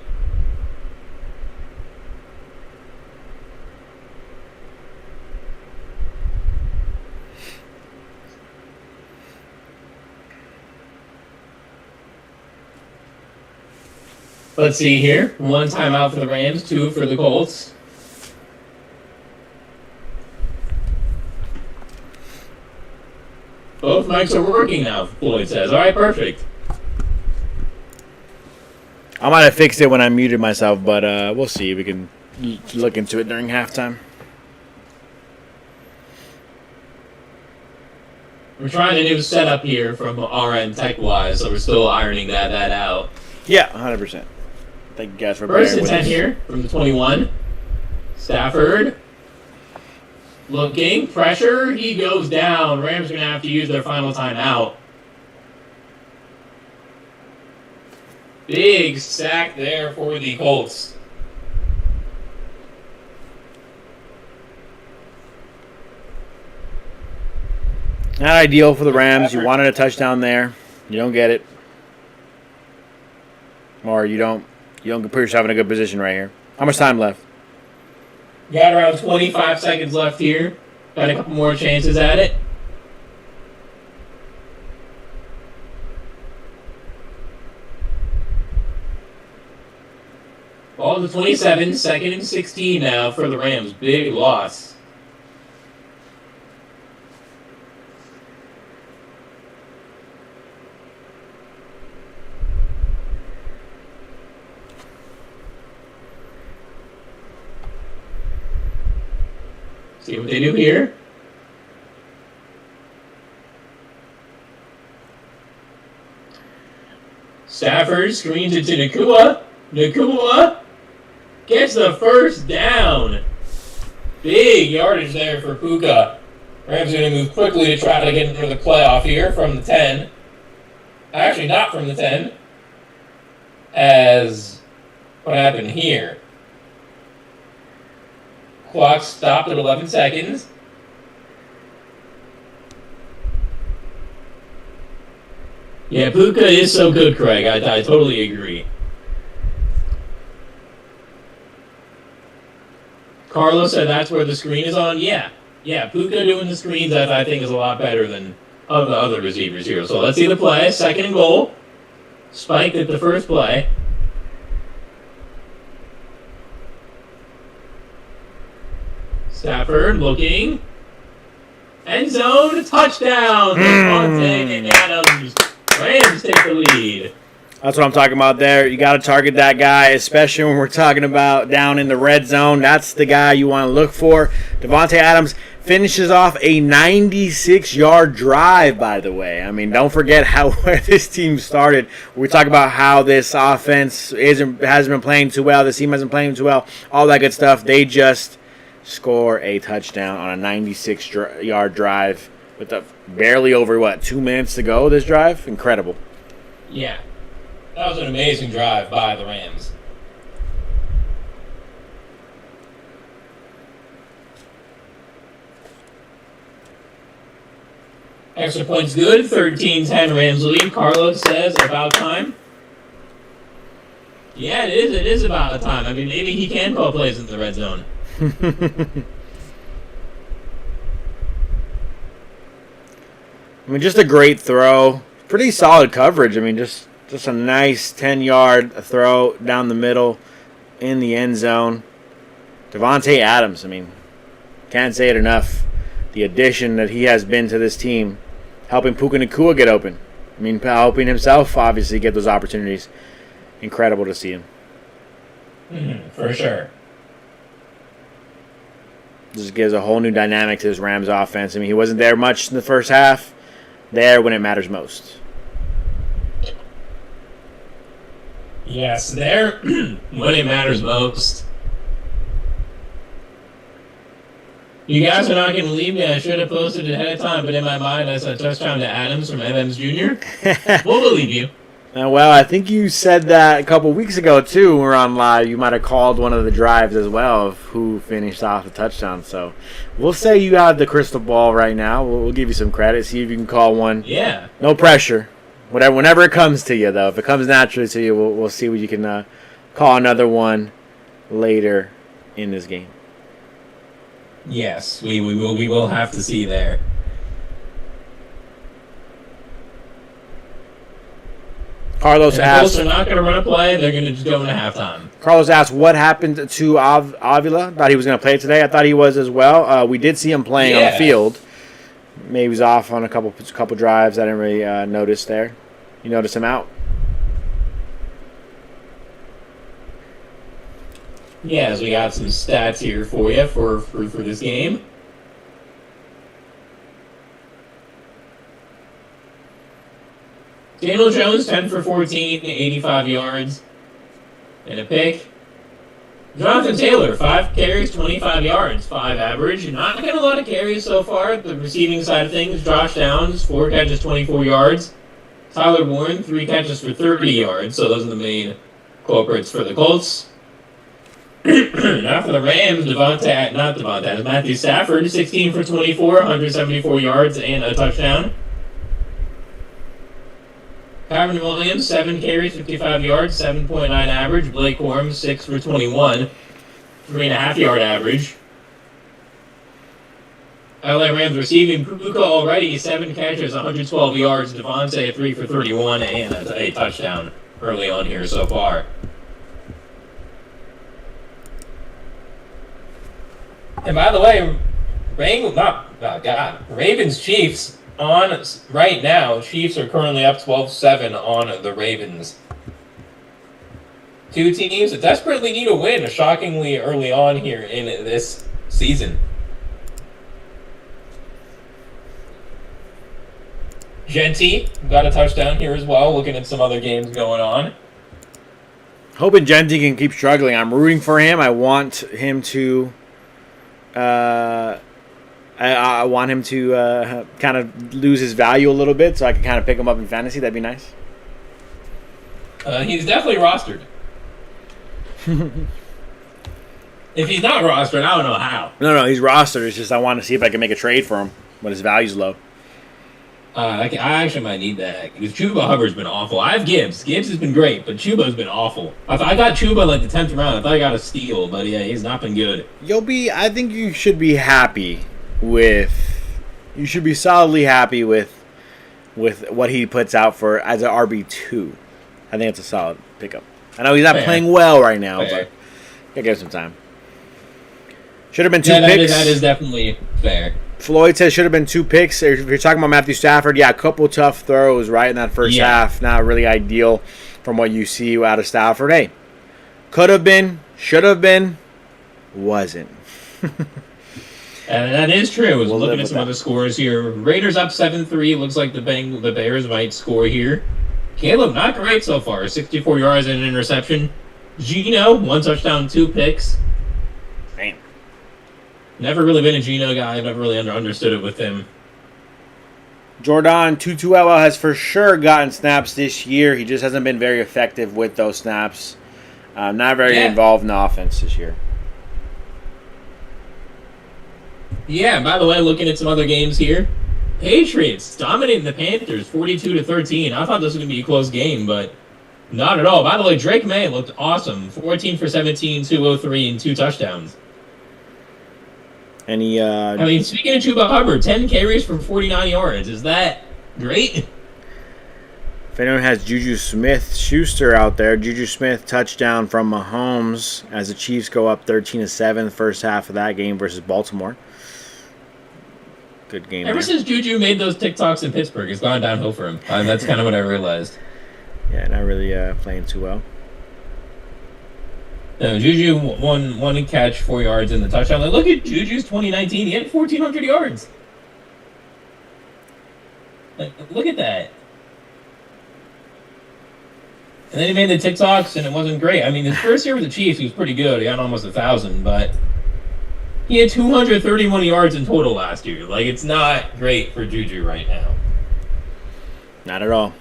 Let's see here. 1 timeout for the Rams, 2 for the Colts. Both mics are working now, Floyd says. All right, perfect. I might have fixed it when I muted myself, but we'll see. We can look into it during halftime. We're trying a new setup here from our end tech-wise, so we're still ironing that out. Yeah, 100%. Thank you guys for First bearing and with 10 us. here from the 21. Stafford. Looking. Pressure. He goes down. Rams are going to have to use their final timeout. Big sack there for the Colts. Not ideal for the Rams. You wanted a touchdown there. You don't get it. Or you don't put yourself in a good position right here. How much time left? Got around 25 seconds left here. Got a couple more chances at it. Ball to 27, 2nd and 16 now for the Rams. Big loss. See what they do here. Stafford screens it to Nacua. Nacua gets the first down. Big yardage there for Puka. Rams are going to move quickly to try to get into the playoff here from the 10. Actually, not from the 10. As what happened here? Clock stopped at 11 seconds. Yeah, Puka is so good, Craig. I totally agree. Carlos said that's where the screen is on. Yeah, Puka doing the screens I think is a lot better than of the other receivers here. So let's see the play. 2nd and goal. Spiked at the first play. Stafford looking. End zone. Touchdown. Devontae Adams. Rams take the lead. That's what I'm talking about there. You got to target that guy, especially when we're talking about down in the red zone. That's the guy you want to look for. Devontae Adams finishes off a 96-yard drive, by the way. I mean, don't forget where this team started. We talk about how this offense hasn't been playing too well. This team hasn't playing too well. All that good stuff. They just score a touchdown on a 96-yard drive with barely over, 2 minutes to go this drive? Incredible. Yeah. That was an amazing drive by the Rams. Extra points good. 13-10 Rams lead. Carlos says about time. Yeah, it is. It is about time. I mean, maybe he can call plays in the red zone. I mean, just a great throw. Pretty solid coverage. I mean, just a nice 10-yard throw down the middle in the end zone. Devontae Adams, I mean, can't say it enough. The addition that he has been to this team, helping Puka Nacua get open. I mean, helping himself, obviously, get those opportunities. Incredible to see him. For sure. Just gives a whole new dynamic to this Rams offense. I mean, he wasn't there much in the first half. There when it matters most. Yes, there when it matters most. You guys are not going to believe me. I should have posted it ahead of time, but in my mind, I said touchdown to Adams from Adams Jr. We'll believe you. Well, I think you said that a couple weeks ago, too, when we were on live. You might have called one of the drives as well of who finished off the touchdown. So we'll say you have the crystal ball right now. We'll give you some credit. See if you can call one. Yeah. No pressure. Whenever it comes to you, though. If it comes naturally to you, we'll see what you can call another one later in this game. Yes, we will have to see there. Carlos asked. They're not going to run a play. They're going to just go into halftime. Carlos asked what happened to Avila. Thought he was going to play today. I thought he was as well. We did see him playing on the field. Maybe he was off on a couple drives. I didn't really notice there. You notice him out? Yeah, so we got some stats here for you for this game. Daniel Jones, 10 for 14, 85 yards, and a pick. Jonathan Taylor, 5 carries, 25 yards, 5 average. Not getting a lot of carries so far. The receiving side of things, Josh Downs, 4 catches, 24 yards. Tyler Warren, 3 catches for 30 yards. So those are the main culprits for the Colts. Now for the Rams, Matthew Stafford, 16 for 24, 174 yards, and a touchdown. Kyren Williams, 7 carries, 55 yards, 7.9 average. Blake Corum, 6 for 21, 3.5 yard average. LA Rams receiving Puka already, 7 catches, 112 yards. Devontae, 3 for 31, and a touchdown early on here so far. And by the way, Ravens Chiefs on right now. Chiefs are currently up 12-7 on the Ravens. Two teams that desperately need a win, shockingly early on here in this season. Genty got a touchdown here as well, looking at some other games going on. Hoping Genty can keep struggling. I'm rooting for him. I want him to I want him to kind of lose his value a little bit so I can kind of pick him up in fantasy. That'd be nice. He's definitely rostered. If he's not rostered, I don't know how. No, he's rostered. It's just I want to see if I can make a trade for him when his value's low. I actually might need that because Chuba Hubbard's been awful. I have Gibbs. Gibbs has been great, but Chuba's been awful. I got Chuba like the 10th round. I thought I got a steal, but yeah, he's not been good. I think you should be happy with. You should be solidly happy with what he puts out for as an RB2. I think it's a solid pickup. I know he's not playing well right now, but gotta give him some time. Should have been 2 picks. That is definitely fair. Floyd says should have been 2 picks. If you're talking about Matthew Stafford, a couple tough throws right in that first half. Not really ideal from what you see out of Stafford. Hey, could have been, should have been, wasn't. And that is true. I was looking at some other scores here. Raiders up 7-3. Looks like the Bears might score here. Caleb, not great so far. 64 yards and an interception. Gino, 1 touchdown, 2 picks. Damn. Never really been a Gino guy. I've never really understood it with him. Jordan Tutuela has for sure gotten snaps this year. He just hasn't been very effective with those snaps. Not very involved in the offense this year. Yeah, by the way, looking at some other games here. Patriots dominating the Panthers 42-13. I thought this was going to be a close game, but not at all. By the way, Drake May looked awesome. 14 for 17, 203, and 2 touchdowns. And he, speaking of Chuba Hubbard, 10 carries for 49 yards. Is that great. If anyone has Juju Smith-Schuster out there, Juju Smith touchdown from Mahomes as the Chiefs go up 13-7 first half of that game versus Baltimore. Good game. Ever since Juju made those TikToks in Pittsburgh, it's gone downhill for him. That's kind of what I realized. Yeah, not really playing too well. No, Juju one catch, 4 yards in the touchdown. Like, look at Juju's 2019. He had 1,400 yards. Like, look at that. And then he made the TikToks, and it wasn't great. I mean, his first year with the Chiefs, he was pretty good. He had almost 1,000, but he had 231 yards in total last year. Like, it's not great for Juju right now. Not at all.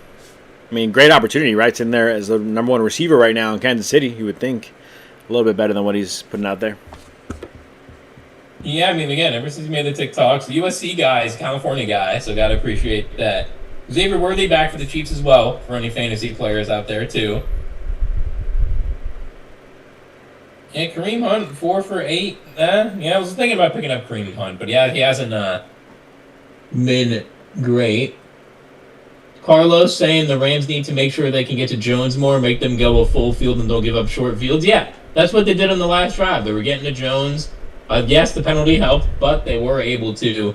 I mean, great opportunity, right? It's in there as the number one receiver right now in Kansas City, you would think. A little bit better than what he's putting out there. Yeah, I mean, again, ever since he made the TikToks, the USC guy is a California guy, so got to appreciate that. Xavier Worthy back for the Chiefs as well, for any fantasy players out there, too. Yeah, Kareem Hunt, 4 for 8. Yeah, I was thinking about picking up Kareem Hunt, but yeah, he hasn't been great. Carlos saying the Rams need to make sure they can get to Jones more, make them go a full field and don't give up short fields. Yeah, that's what they did on the last drive. They were getting to Jones. Yes, the penalty helped, but they were able to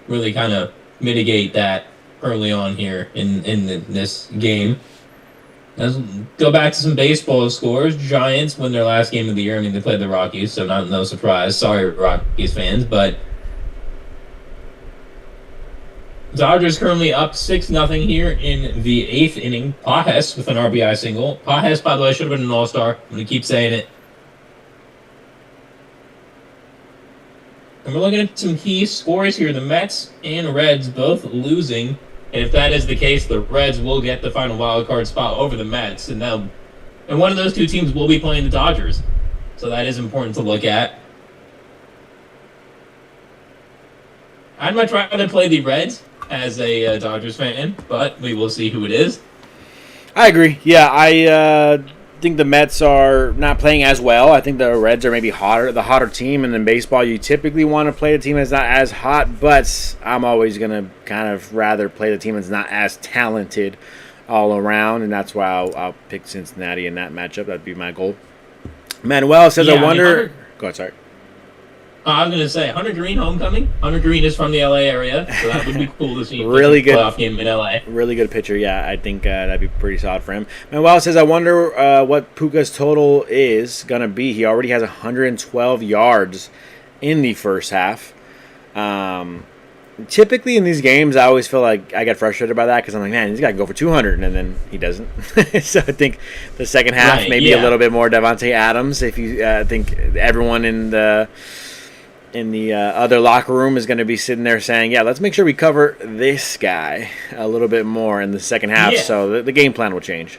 really kind of mitigate that early on here in this game. Let's go back to some baseball scores. Giants win their last game of the year. I mean, they played the Rockies, so no surprise. Sorry, Rockies fans, but Dodgers currently up 6-0 here in the 8th inning. Pajes with an RBI single. Pajes, by the way, should have been an all-star. I'm going to keep saying it. And we're looking at some key scores here. The Mets and Reds both losing. And if that is the case, the Reds will get the final wild card spot over the Mets. And one of those two teams will be playing the Dodgers. So that is important to look at. I'd much rather play the Reds as a Dodgers fan, but we will see who it is. I agree. Yeah, I think the Mets are not playing as well. I think the Reds are maybe the hotter team, and in baseball you typically want to play a team that's not as hot, but I'm always going to kind of rather play the team that's not as talented all around, and that's why I'll pick Cincinnati in that matchup. That'd be my goal. Manuel says, I wonder... Go ahead, sorry. I was going to say, Hunter Green homecoming. Hunter Green is from the LA area, so that would be cool to see. Really good playoff game in LA. Really good pitcher, yeah. I think that'd be pretty solid for him. Manuel says, I wonder what Puka's total is going to be. He already has 112 yards in the first half. Typically in these games, I always feel like I get frustrated by that because I'm like, man, he's got to go for 200, and then he doesn't. So I think the second half maybe a little bit more Davante Adams. If you think everyone in the other locker room is going to be sitting there saying, yeah, let's make sure we cover this guy a little bit more in the second half, so the game plan will change.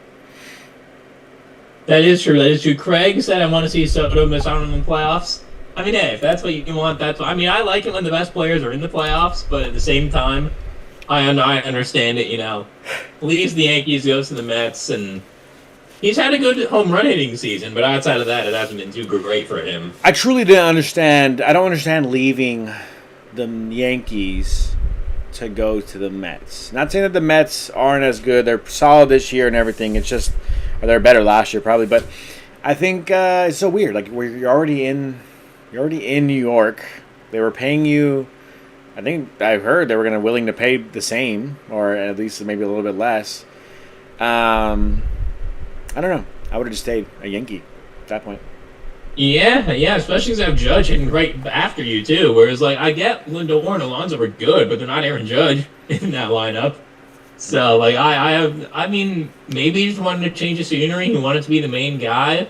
That is true. Craig said, I want to see Soto miss out on the playoffs. I mean, hey, if that's what you want, that's what... I mean, I like it when the best players are in the playoffs, but at the same time, I understand it, Leaves the Yankees, goes to the Mets, and he's had a good home run hitting season, but outside of that, it hasn't been too great for him. I truly didn't understand. I don't understand leaving the Yankees to go to the Mets. Not saying that the Mets aren't as good. They're solid this year and everything. It's just, or they're better last year probably. But I think it's so weird. Like you're already in New York. They were paying you. I think I heard they were willing to pay the same, or at least maybe a little bit less. I don't know. I would have just stayed a Yankee at that point. Yeah, especially because I have Judge hitting right after you, too. Whereas, I get Lindor and Alonso were good, but they're not Aaron Judge in that lineup. So, I mean, maybe he just wanted to change the scenery. He wanted to be the main guy.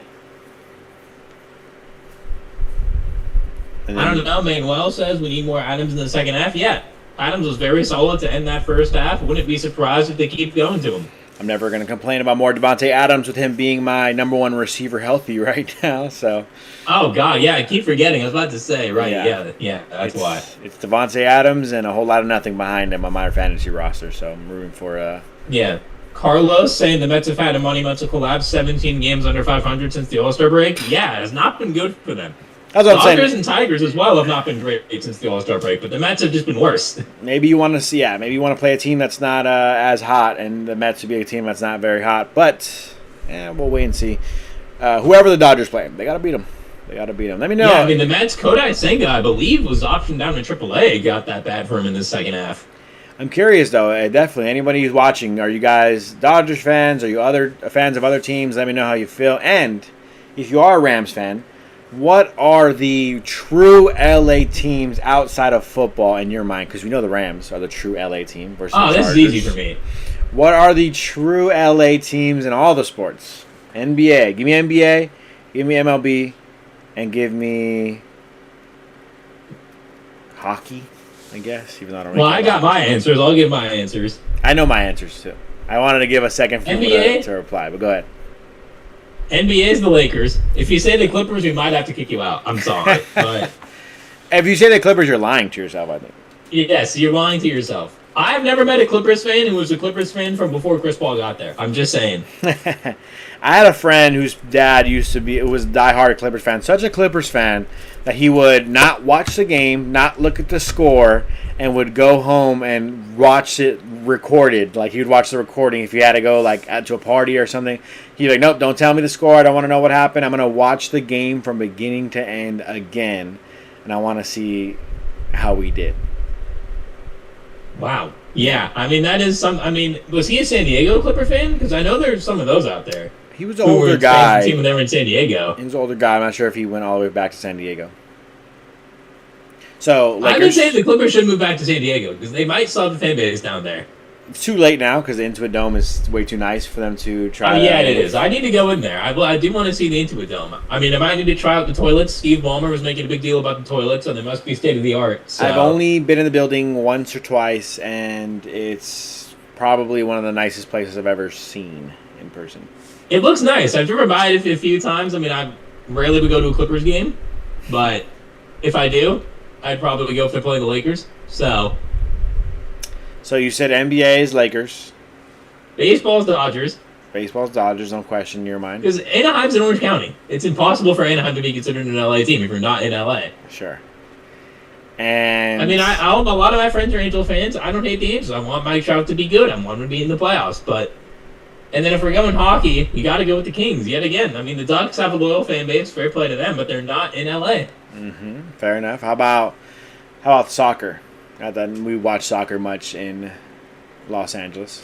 I don't know. Manuel says we need more Adams in the second half. Yeah, Adams was very solid to end that first half. Wouldn't be surprised if they keep going to him. I'm never going to complain about more Davante Adams with him being my number one receiver healthy right now. So. Oh, God, yeah, I keep forgetting. I was about to say, right, yeah, that's why. It's Davante Adams and a whole lot of nothing behind him on my fantasy roster, so I'm rooting for... Yeah. Carlos saying the Mets have had a money mental collapse, 17 games under 500 since the All-Star break. Yeah, it has not been good for them. That's what I'm saying. Dodgers and Tigers as well have not been great since the All-Star break, but the Mets have just been worse. Maybe you want to see, maybe you want to play a team that's not as hot, and the Mets would be a team that's not very hot. But we'll wait and see. Whoever the Dodgers play, they got to beat them. Let me know. Yeah, I mean, the Mets, Kodai Senga, I believe, was optioned down to AAA. Got that bad for him in the second half. I'm curious, though. Definitely, anybody who's watching, are you guys Dodgers fans? Are you other fans of other teams? Let me know how you feel. And if you are a Rams fan, what are the true LA teams outside of football in your mind? Because we know the Rams are the true LA team versus the Chargers. This is easy for me. What are the true LA teams in all the sports? NBA. Give me NBA. Give me MLB. And give me hockey, I guess. Even though I don't. Well, I got my answers. I'll give my answers. I know my answers too. I wanted to give a second for people to reply, but go ahead. NBA is the Lakers. If you say the Clippers, we might have to kick you out. I'm sorry, but if you say the Clippers, you're lying to yourself, I think. Yes, you're lying to yourself. I've never met a Clippers fan who was a Clippers fan from before Chris Paul got there. I'm just saying. I had a friend whose dad was a diehard Clippers fan, such a Clippers fan that he would not watch the game, not look at the score, and would go home and watch it recorded. Like, he would watch the recording if he had to go to a party or something. He'd be like, nope, don't tell me the score. I don't want to know what happened. I'm going to watch the game from beginning to end again, and I want to see how we did. Wow. Yeah, I mean, that is some. I mean, was he a San Diego Clipper fan? Because I know there's some of those out there. He was an older guy. Team when they were in San Diego. He was an older guy. I'm not sure if he went all the way back to San Diego. So I've been saying the Clippers should move back to San Diego because they might still have the fan base down there. It's too late now because the Intuit Dome is way too nice for them to try. Oh, yeah, it is. I need to go in there. I do want to see the Intuit Dome. I mean, I might need to try out the toilets. Steve Ballmer was making a big deal about the toilets, so they must be state of the art. So. I've only been in the building once or twice, and it's probably one of the nicest places I've ever seen in person. It looks nice. I've driven by it a few times. I mean, I rarely would go to a Clippers game, but if I do, I'd probably go if they're playing the Lakers. So you said NBA is Lakers. Baseball's Dodgers. Baseball's Dodgers, don't question your mind. Because Anaheim's in Orange County. It's impossible for Anaheim to be considered an LA team if you're not in LA. Sure. And I mean, a lot of my friends are Angel fans. I don't hate the Angels. I want Mike Trout to be good. I want him to be in the playoffs. And then if we're going hockey, you got to go with the Kings yet again. I mean, the Ducks have a loyal fan base. Fair play to them, but they're not in LA. Mm-hmm. Fair enough. How about soccer? Not that we watch soccer much in Los Angeles.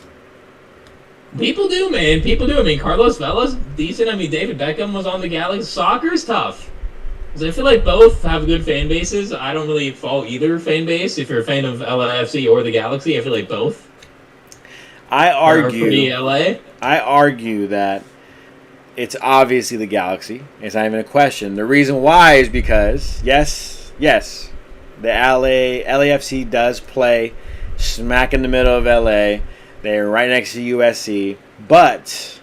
People do, man. People do. I mean, Carlos Vela's decent. I mean, David Beckham was on the Galaxy. Soccer's tough. Because I feel like both have good fan bases. I don't really follow either fan base. If you're a fan of LAFC or the Galaxy, I feel like both. I argue that it's obviously the Galaxy. It's not even a question. The reason why is because, yes, the LAFC does play smack in the middle of LA. They're right next to USC, but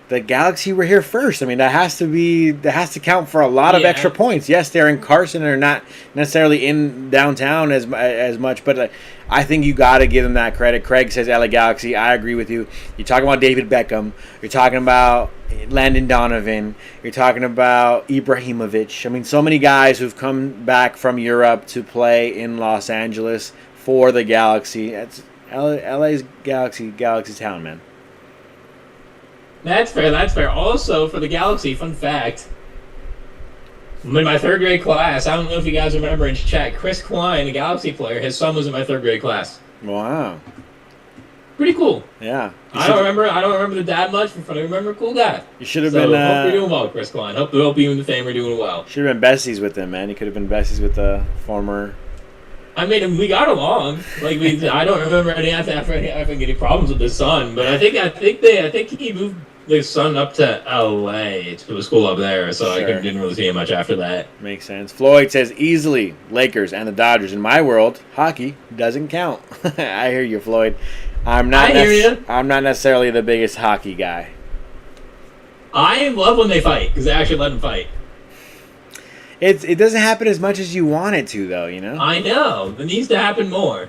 the Galaxy were here first. I mean, that has to count for a lot of extra points. Yes, they're in Carson and they're not necessarily in downtown as much, but I think you got to give them that credit. Craig says LA Galaxy. I agree with you. You're talking about David Beckham. You're talking about Landon Donovan. You're talking about Ibrahimovic. I mean, so many guys who've come back from Europe to play in Los Angeles for the Galaxy. It's LA's Galaxy town, man. That's fair. Also, for the Galaxy, fun fact, in my third grade class, I don't know if you guys remember in chat, Chris Klein, a Galaxy player, his son was in my third grade class. Wow. Pretty cool. Yeah. I don't remember the dad much, but I remember a cool guy. You should have been. Hope you're doing well, Chris Klein. Hope you and the family are doing well. Should have been besties with him, man. You could have been besties with the former. I mean, we got along. I don't remember any problems with his son, but I think he moved his son up to LA to a school up there, so sure. I didn't really see him much after that. Makes sense. Floyd says easily Lakers and the Dodgers. In my world, hockey doesn't count. I hear you, Floyd. I'm not necessarily the biggest hockey guy. I love when they fight because they actually let them fight. It doesn't happen as much as you want it to, though. You know. I know. It needs to happen more.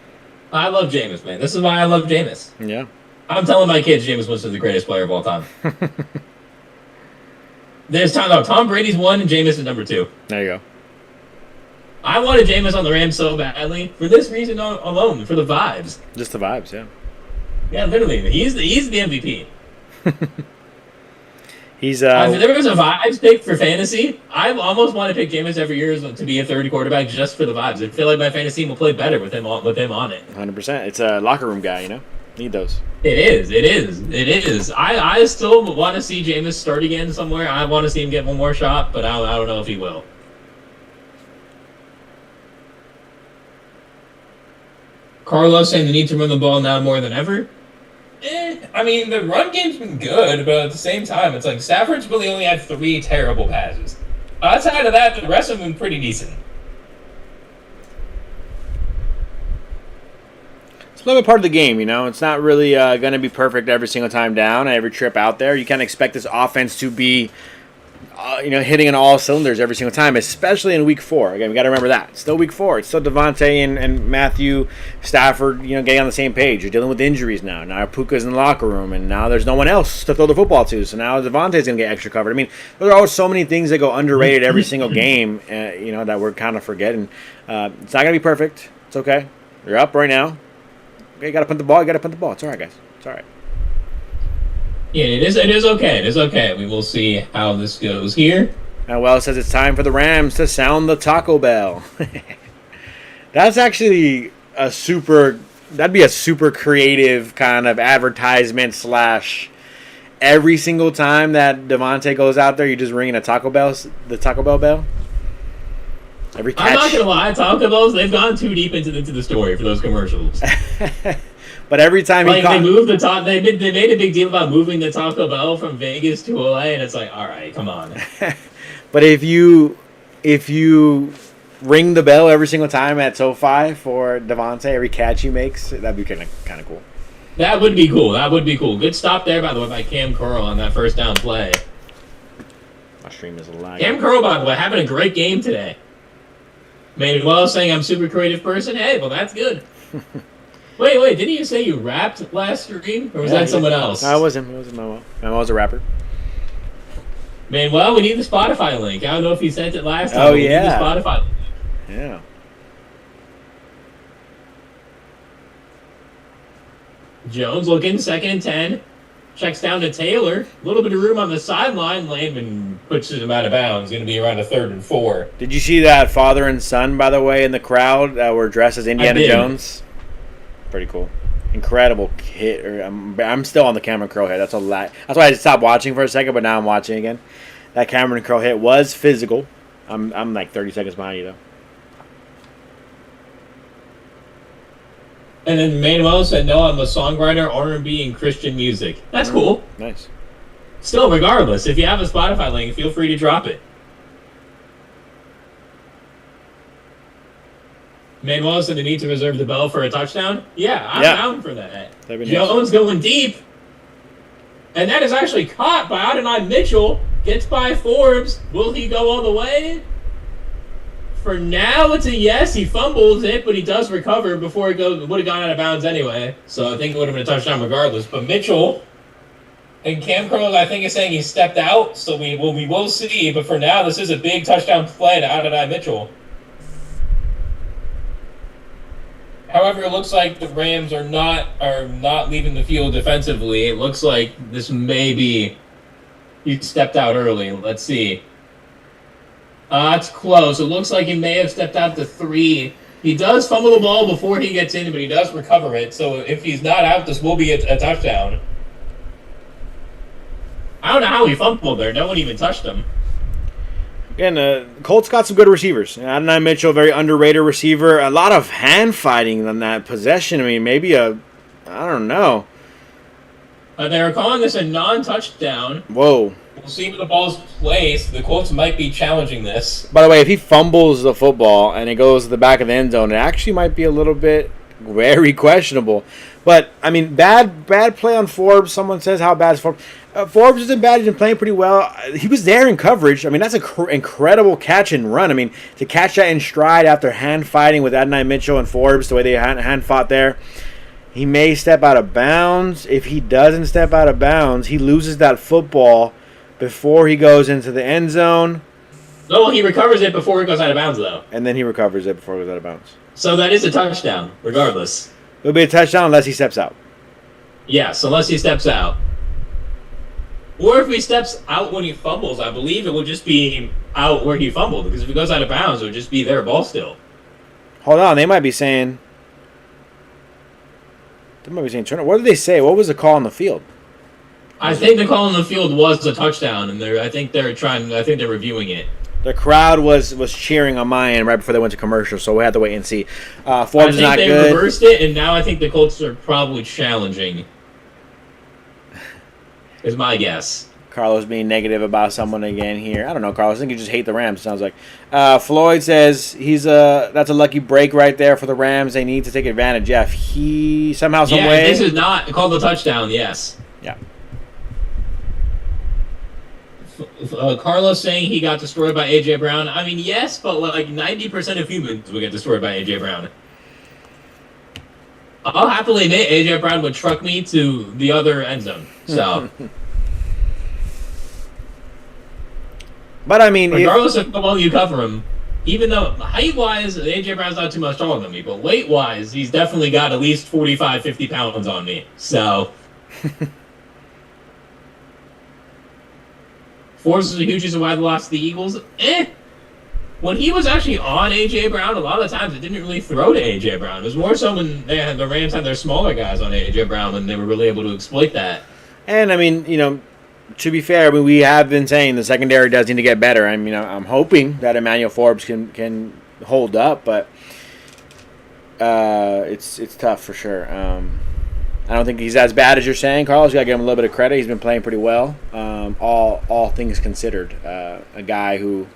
I love Jameis, man. This is why I love Jameis. Yeah. I'm telling my kids Jameis Winston's the greatest player of all time. There's Tom Brady's 1 and Jameis is number 2. There you go. I wanted Jameis on the Rams so badly for this reason alone, for the vibes. Just the vibes, yeah. Yeah, literally, he's the MVP. He's If there was a vibes pick for fantasy, I almost want to pick Jameis every year to be a third quarterback just for the vibes. I feel like my fantasy team will play better with him on it. 100%. It's a locker room guy, you know. Need those. It is. I still want to see Jameis start again somewhere. I want to see him get one more shot, but I don't know if he will. Carlos saying the need to run the ball now more than ever. I mean, the run game's been good, but at the same time, it's like Stafford's really only had 3 terrible passes. Outside of that, the rest of them have been pretty decent. It's a little bit part of the game, you know. It's not really going to be perfect every single time down, every trip out there. You can't expect this offense to be, hitting on all cylinders every single time, especially in Week 4. Again, we got to remember that. It's still Week 4. It's still Devontae and Matthew Stafford, getting on the same page. You're dealing with injuries now. Now Puka's in the locker room, and now there's no one else to throw the football to. So now Devontae's going to get extra covered. I mean, there are always so many things that go underrated every single game, that we're kind of forgetting. It's not going to be perfect. It's okay. You're up right now. Okay, you got to punt the ball. It's all right, guys. It's all right. Yeah, it is okay. It is okay. We will see how this goes here. Well, says it's time for the Rams to sound the Taco Bell. That's actually that'd be a super creative kind of advertisement / every single time that Devontae goes out there, you're just ringing the Taco Bell bell. Every catch. I'm not going to lie, Taco Bells, they've gone too deep into the story for those commercials. But every time they moved they made a big deal about moving the Taco Bell from Vegas to LA, and it's like, all right, come on. But if you ring the bell every single time at SoFi for Devontae, every catch he makes, that'd be kind of cool. That would be cool. Good stop there, by the way, by Cam Curl on that first down play. My stream is lagging. Cam Curl, by the way, having a great game today. Made it well, saying I'm a super creative person. Hey, well, that's good. Wait, didn't you say you rapped last stream? Or was that someone else? No, it wasn't. It wasn't Momo. Momo was a rapper. Man, we need the Spotify link. I don't know if he sent it last time. Oh, We need the yeah. Spotify link. Yeah. Jones looking, 2nd and 10. Checks down to Taylor. A little bit of room on the sideline. Landman puts him out of bounds. Going to be around a 3rd and 4. Did you see that father and son, by the way, in the crowd that were dressed as Indiana Jones? Pretty cool. Incredible hit. I'm still on the Cameron Crowe hit. That's why I stopped watching for a second, but now I'm watching again. That Cameron Crowe hit was physical. I'm like 30 seconds behind you, though. And then Manuel said, no, I'm a songwriter, R&B, and Christian music. That's cool. Nice. Still, regardless, if you have a Spotify link, feel free to drop it. Manuel said they need to reserve the bell for a touchdown. Yeah, I'm down for that. Jones going deep. And that is actually caught by Adonai Mitchell. Gets by Forbes. Will he go all the way? For now, it's a yes. He fumbles it, but he does recover before it would have gone out of bounds anyway. So I think it would have been a touchdown regardless. But Mitchell and Cam Curl, I think, is saying he stepped out. So we will see. But for now, this is a big touchdown play to Adonai Mitchell. However, it looks like the Rams are not leaving the field defensively. It looks like this may be he stepped out early. Let's see. It's close. It looks like he may have stepped out to 3. He does fumble the ball before he gets in, but he does recover it. So if he's not out, this will be a touchdown. I don't know how he fumbled there. No one even touched him. Again, Colts got some good receivers. Adonai Mitchell, very underrated receiver. A lot of hand fighting on that possession. I mean, maybe I don't know. They were calling this a non-touchdown. Whoa. We'll see where the ball's placed. The Colts might be challenging this. By the way, if he fumbles the football and it goes to the back of the end zone, it actually might be a little bit very questionable. But I mean, bad play on Forbes. Someone says how bad is Forbes? Forbes isn't bad. He's been playing pretty well. He was there in coverage. I mean, that's an incredible catch and run. I mean, to catch that in stride after hand fighting with Adonai Mitchell and Forbes, the way they hand fought there. He may step out of bounds. If he doesn't step out of bounds, he loses that football before he goes into the end zone. No, he recovers it before it goes out of bounds, though. And then he recovers it before it goes out of bounds. So that is a touchdown, regardless. It'll be a touchdown unless he steps out. Yes, unless he steps out. Or if he steps out when he fumbles, I believe it will just be out where he fumbled. Because if he goes out of bounds, it would just be their ball still. Hold on, they might be saying... turn. What did they say? What was the call on the field? I think the call on the field was a touchdown, and I think they're reviewing it. The crowd was cheering on my end right before they went to commercial, so we had to wait and see. Forbes is not good. I think they reversed it, and now I think the Colts are probably challenging. Is my guess. Carlos being negative about someone again here. I don't know, Carlos. I think you just hate the Rams, it sounds like. Floyd says that's a lucky break right there for the Rams. They need to take advantage. Jeff, he somehow, some way... this is not called a touchdown, yes. Yeah. Carlos saying he got destroyed by A.J. Brown. I mean, yes, but like 90% of humans would get destroyed by A.J. Brown. I'll happily admit A.J. Brown would truck me to the other end zone. So... But I mean, regardless of how well you cover him, even though height-wise, A.J. Brown's not too much taller than me, but weight-wise, he's definitely got at least 45, 50 pounds on me. So, Forbes is a huge reason why they lost to the Eagles. When he was actually on A.J. Brown, a lot of times it didn't really throw to A.J. Brown. It was more so when the Rams had their smaller guys on A.J. Brown, and they were really able to exploit that. And I mean, to be fair, I mean, we have been saying the secondary does need to get better. I mean, I'm hoping that Emmanuel Forbes can hold up, but it's tough for sure. I don't think he's as bad as you're saying, Carlos. You got to give him a little bit of credit. He's been playing pretty well, all things considered. A guy who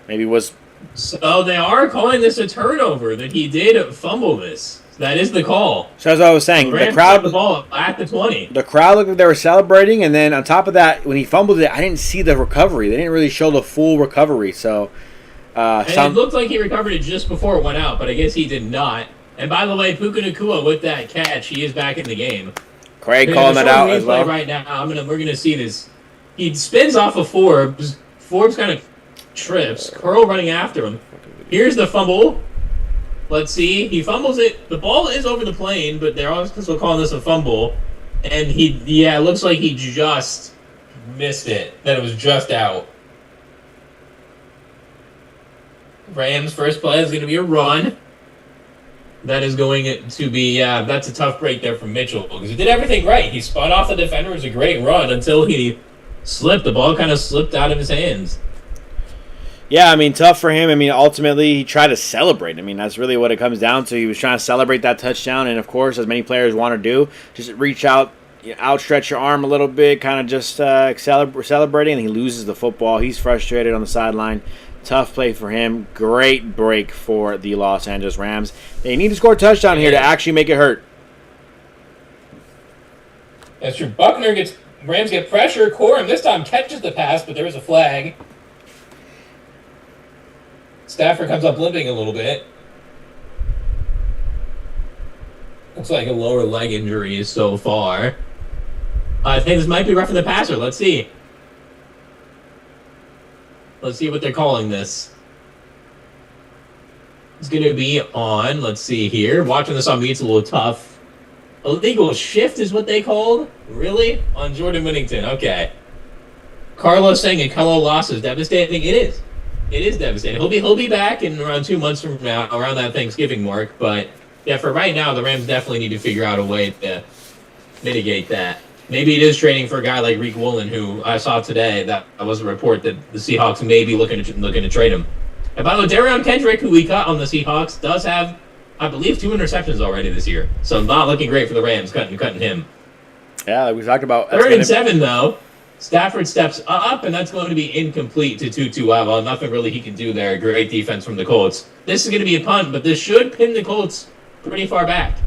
maybe was... So they are calling this a turnover, that he did fumble this. That is the call. So as I was saying, the crowd the ball at the 20. The crowd looked like they were celebrating, and then on top of that, when he fumbled it, I didn't see the recovery. They didn't really show the full recovery. So, it looked like he recovered it just before it went out, but I guess he did not. And by the way, Puka Nacua with that catch, he is back in the game. Craig calling that out as well. Right now, we're gonna see this. He spins off of Forbes. Forbes kind of trips. Curl running after him. Here's the fumble. Let's see. He fumbles it. The ball is over the plane, but they're also calling this a fumble. And it looks like he just missed it. That it was just out. Rams' first play is going to be a run. That is going to be, that's a tough break there from Mitchell. Because he did everything right. He spun off the defender. It was a great run until he slipped. The ball kind of slipped out of his hands. Yeah, I mean, tough for him. I mean, ultimately, he tried to celebrate. I mean, that's really what it comes down to. He was trying to celebrate that touchdown, and, of course, as many players want to do, just reach out, outstretch your arm a little bit, kind of just celebrating, and he loses the football. He's frustrated on the sideline. Tough play for him. Great break for the Los Angeles Rams. They need to score a touchdown here to actually make it hurt. That's true. Rams get pressure. Corum this time catches the pass, but there is a flag. Stafford comes up limping a little bit. Looks like a lower leg injury so far. I think this might be roughing the passer. Let's see. Let's see what they're calling this. It's going to be on, let's see here. Watching this on me, it's a little tough. Illegal shift is what they called? Really? On Jordan Whittington, okay. Carlos saying a Kello loss is devastating. It is. It is devastating. He'll be back in around 2 months from now, around that Thanksgiving mark. But, yeah, for right now, the Rams definitely need to figure out a way to mitigate that. Maybe it is trading for a guy like Reek Woolen, who I saw today. That was a report that the Seahawks may be looking to trade him. And by the way, Darion Kendrick, who we cut on the Seahawks, does have, I believe, 2 interceptions already this year. So not looking great for the Rams, cutting him. Yeah, like we talked about. 3rd and 7, though. Stafford steps up, and that's going to be incomplete to Tutu Atwell. Nothing really he can do there. Great defense from the Colts. This is going to be a punt, but this should pin the Colts pretty far back.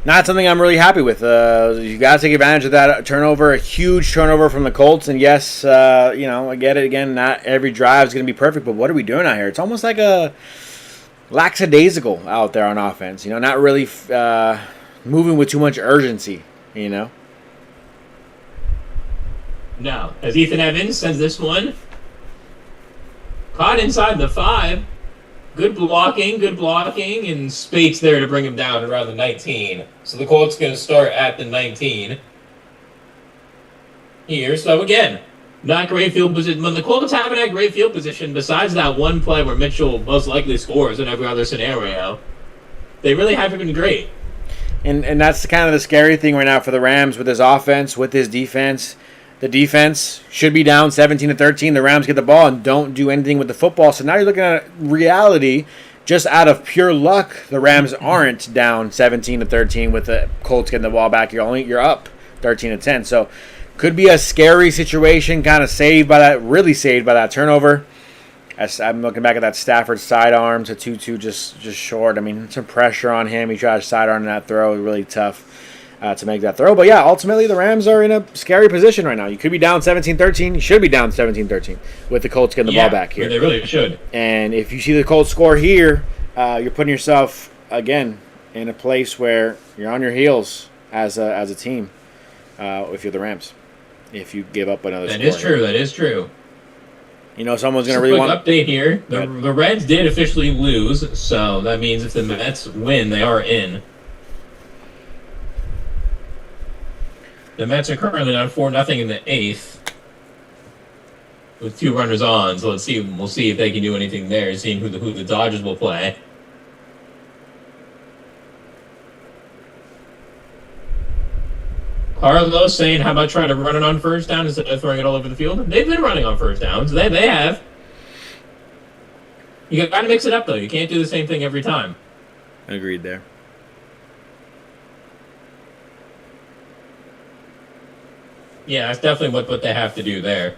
Not something I'm really happy with. You got to take advantage of that turnover, a huge turnover from the Colts. And yes, I get it again. Not every drive is going to be perfect, but what are we doing out here? It's almost like a lackadaisical out there on offense. Not really moving with too much urgency. No, as Ethan Evans sends this one caught inside the 5. Good blocking, and Spates there to bring him down around the 19. So the Colts going to start at the 19 here. So again, not great field position. When the Colts haven't had great field position, besides that one play where Mitchell most likely scores in every other scenario, they really haven't been great. And that's kind of the scary thing right now for the Rams with this offense, with this defense. The defense should be down 17-13. The Rams get the ball and don't do anything with the football. So now you're looking at reality. Just out of pure luck, the Rams aren't down 17-13 with the Colts getting the ball back. You're up 13-10. So could be a scary situation, kind of really saved by that turnover. As I'm looking back at that Stafford sidearm to 2-2 just short. I mean, some pressure on him. He tried to sidearm that throw. Really tough to make that throw. But yeah, ultimately the Rams are in a scary position right now. You could be down 17-13. You should be down 17-13 with the Colts getting the ball back here. They really should. And if you see the Colts score here, you're putting yourself, again, in a place where you're on your heels as a team if you're the Rams. If you give up another score. That is true. Someone's going to really want... update here. The Reds did officially lose, so that means if the Mets win, they are in. The Mets are currently down 4-0 in the 8th with 2 runners on. So let's see. We'll see if they can do anything there, seeing who the Dodgers will play. Carlos saying, how about trying to run it on first down instead of throwing it all over the field? They've been running on first downs. They have. You got to mix it up, though. You can't do the same thing every time. Agreed there. Yeah, that's definitely what they have to do there.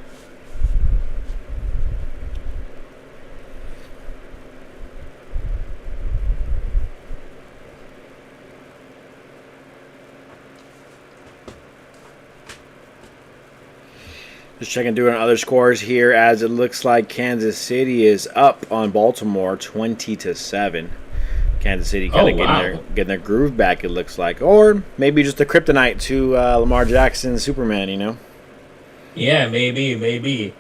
Just checking through on other scores here, as it looks like Kansas City is up on Baltimore 20-7. Kansas City kind of getting their groove back, it looks like. Or maybe just a kryptonite to Lamar Jackson, Superman, Yeah, maybe.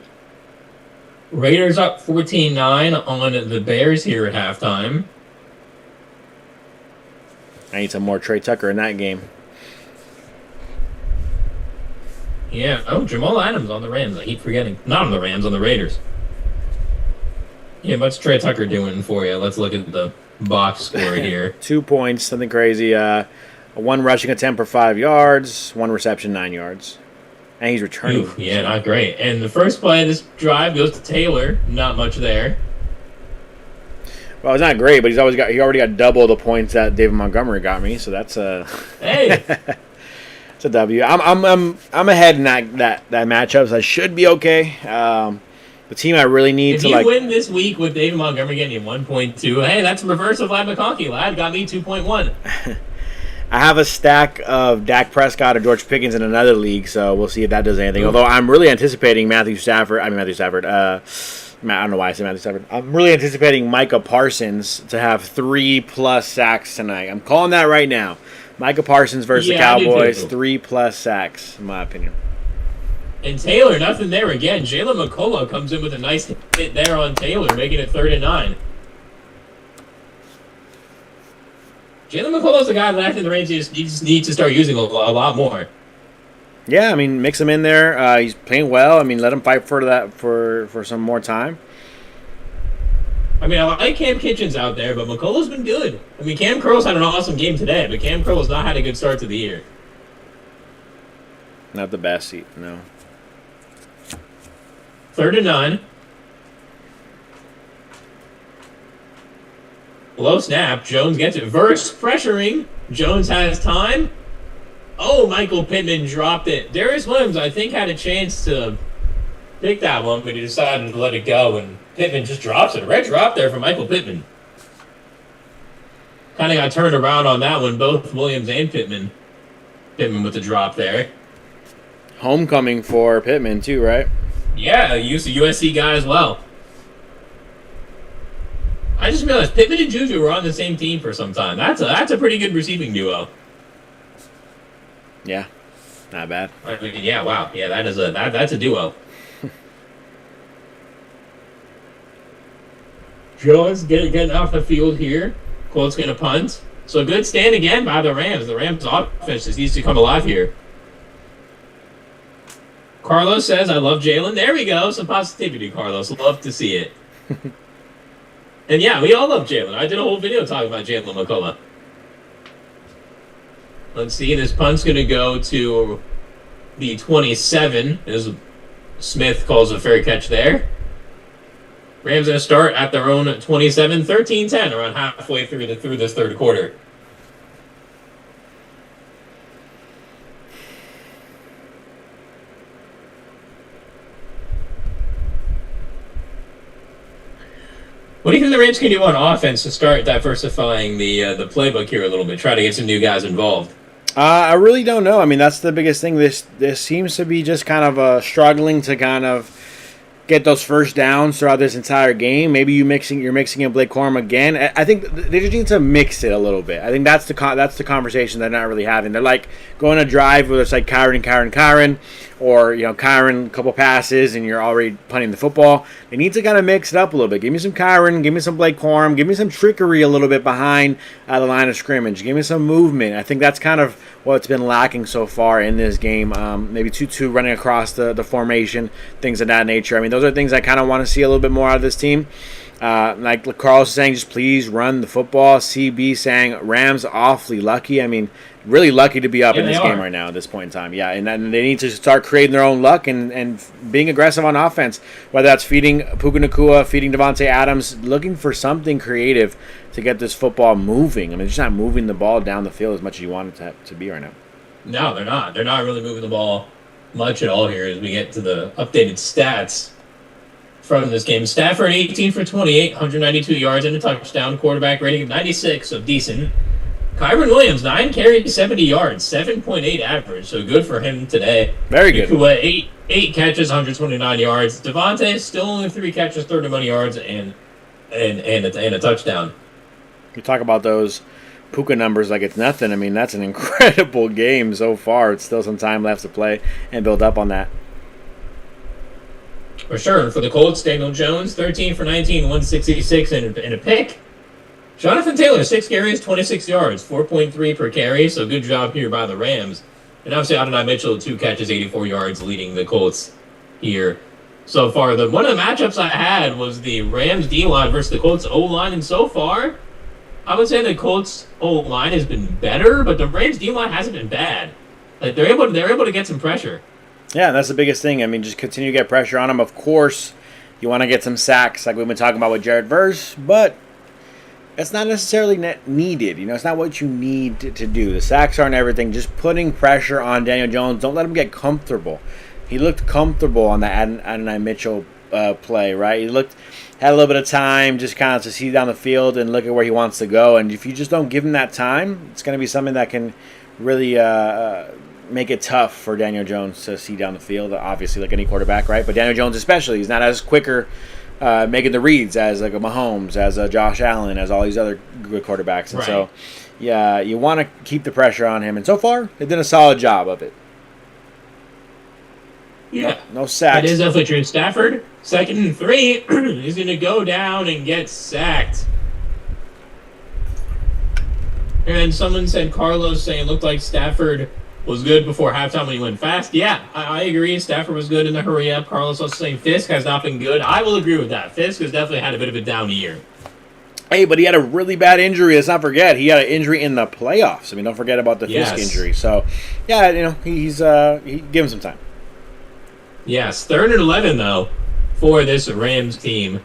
Raiders up 14-9 on the Bears here at halftime. I need some more Trey Tucker in that game. Yeah. Oh, Jamal Adams on the Rams. I keep forgetting. Not on the Rams, on the Raiders. Yeah, what's Trey Tucker doing for you? Let's look at the box score here. 2 points, something crazy. 1 rushing attempt for 5 yards, 1 reception, 9 yards. And he's returning. Yeah, not great. And the first play of this drive goes to Taylor. Not much there. Well, it's not great, but he already got double the points that David Montgomery got me, so that's Hey. It's a W. I'm ahead in that matchup, so I should be okay. The team I really need if you win this week with David Montgomery getting you 1.2, hey, that's reverse of Lad McConkey. Lad got me 2.1. I have a stack of Dak Prescott or George Pickens in another league, so we'll see if that does anything. Although I'm really anticipating Matthew Stafford. I don't know why I said Matthew Stafford. I'm really anticipating Micah Parsons to have 3+ sacks tonight. I'm calling that right now. Micah Parsons versus the Cowboys, 3+ sacks, in my opinion. And Taylor, nothing there again. Jalen McCullough comes in with a nice hit there on Taylor, making it 3rd and 9. Jalen McCullough's the guy left in the range you just need to start using a lot more. Yeah, I mean, mix him in there. He's playing well. I mean, let him fight for that for some more time. I mean, I like Cam Kitchens out there, but McCullough's been good. I mean, Cam Curl's had an awesome game today, but Cam Curl has not had a good start to the year. Not the best seat, no. 3rd and 9. Low snap. Jones gets it. Verse pressuring. Jones has time. Oh, Michael Pittman dropped it. Darius Williams, I think, had a chance to pick that one, but he decided to let it go, and Pittman just drops it. A red drop there for Michael Pittman. kind of got turned around on that one. Both Williams and Pittman. Pittman with the drop there. Homecoming for Pittman too, right? Yeah, USC guy as well. I just realized Pittman and Juju were on the same team for some time. That's a pretty good receiving duo. Yeah, not bad. I mean, yeah, wow, yeah, that's a duo. Jones getting off the field here. Colts gonna punt. So good stand again by the Rams. The Rams offense just needs to come alive here. Carlos says, "I love Jalen." There we go. Some positivity, Carlos. Love to see it. And yeah, we all love Jalen. I did a whole video talking about Jalen McCullough. Let's see. This punt's going to go to the 27, as Smith calls a fair catch there. Rams going to start at their own 27, 13-10, around halfway through this third quarter. What do you think the Rams can do on offense to start diversifying the playbook here a little bit? Try to get some new guys involved. I really don't know. I mean, that's the biggest thing. This seems to be just kind of struggling to kind of get those first downs throughout this entire game. Maybe you're mixing in Blake Corum again. I think they just need to mix it a little bit. I think that's the conversation they're not really having. They're like going a drive where it's like Kyren, or Kyren a couple passes and you're already punting the football. They need to kind of mix it up a little bit. Give me some Kyren, give me some Blake Corum, give me some trickery a little bit behind the line of scrimmage. Give me some movement. I think that's kind of what's been lacking so far in this game. Maybe 2-2 running across the formation, things of that nature. I mean, those are things I kind of want to see a little bit more out of this team. Like Carlos is saying, just please run the football. CB saying Rams awfully lucky. I mean, really lucky to be up in this game right now at this point in time. Yeah, and they need to start creating their own luck and being aggressive on offense, whether that's feeding Puka Nacua, feeding Devontae Adams, looking for something creative to get this football moving. I mean, just not moving the ball down the field as much as you want it to be right now. No, they're not. They're not really moving the ball much at all here as we get to the updated stats from this game. Stafford, 18 for 28, 192 yards and a touchdown. Quarterback rating of 96, so decent. Kyren Williams, 9 carries, 70 yards, 7.8 average, so good for him today. Very good. Nacua, 8 catches, 129 yards. Devontae, still only 3 catches, 31 yards, and a touchdown. You talk about those Puka numbers like it's nothing. I mean, that's an incredible game so far. It's still some time left to play and build up on that. For sure. For the Colts, Daniel Jones, 13 for 19, 166 and a pick. Jonathan Taylor, 6 carries, 26 yards, 4.3 per carry, so good job here by the Rams. And obviously Adonai Mitchell, 2 catches, 84 yards, leading the Colts here so far. One of the matchups I had was the Rams D-line versus the Colts O-line, and so far, I would say the Colts O-line has been better, but the Rams D-line hasn't been bad. Like they're able to get some pressure. Yeah, that's the biggest thing. I mean, just continue to get pressure on them. Of course, you want to get some sacks like we've been talking about with Jared Verse, but it's not necessarily needed. It's not what you need to do. The sacks aren't everything. Just putting pressure on Daniel Jones. Don't let him get comfortable. He looked comfortable on the Adonai Mitchell play, right? He had a little bit of time just kind of to see down the field and look at where he wants to go. And if you just don't give him that time, it's going to be something that can really make it tough for Daniel Jones to see down the field, obviously, like any quarterback, right? But Daniel Jones especially, he's not as quicker making the reads as like a Mahomes, as a Josh Allen, as all these other good quarterbacks. And so, yeah, you want to keep the pressure on him. And so far, they've done a solid job of it. Yeah. No sacks. That is definitely true. Stafford, 2nd and 3, is going to go down and get sacked. And someone said, Carlos saying, looked like Stafford was good before halftime when he went fast. Yeah, I agree. Stafford was good in the hurry up. Carlos also saying Fisk has not been good. I will agree with that. Fisk has definitely had a bit of a down year. Hey, but he had a really bad injury. Let's not forget. He had an injury in the playoffs. I mean, don't forget about the Fisk injury. So, yeah, he's give him some time. Yes, 3rd and 11, though, for this Rams team.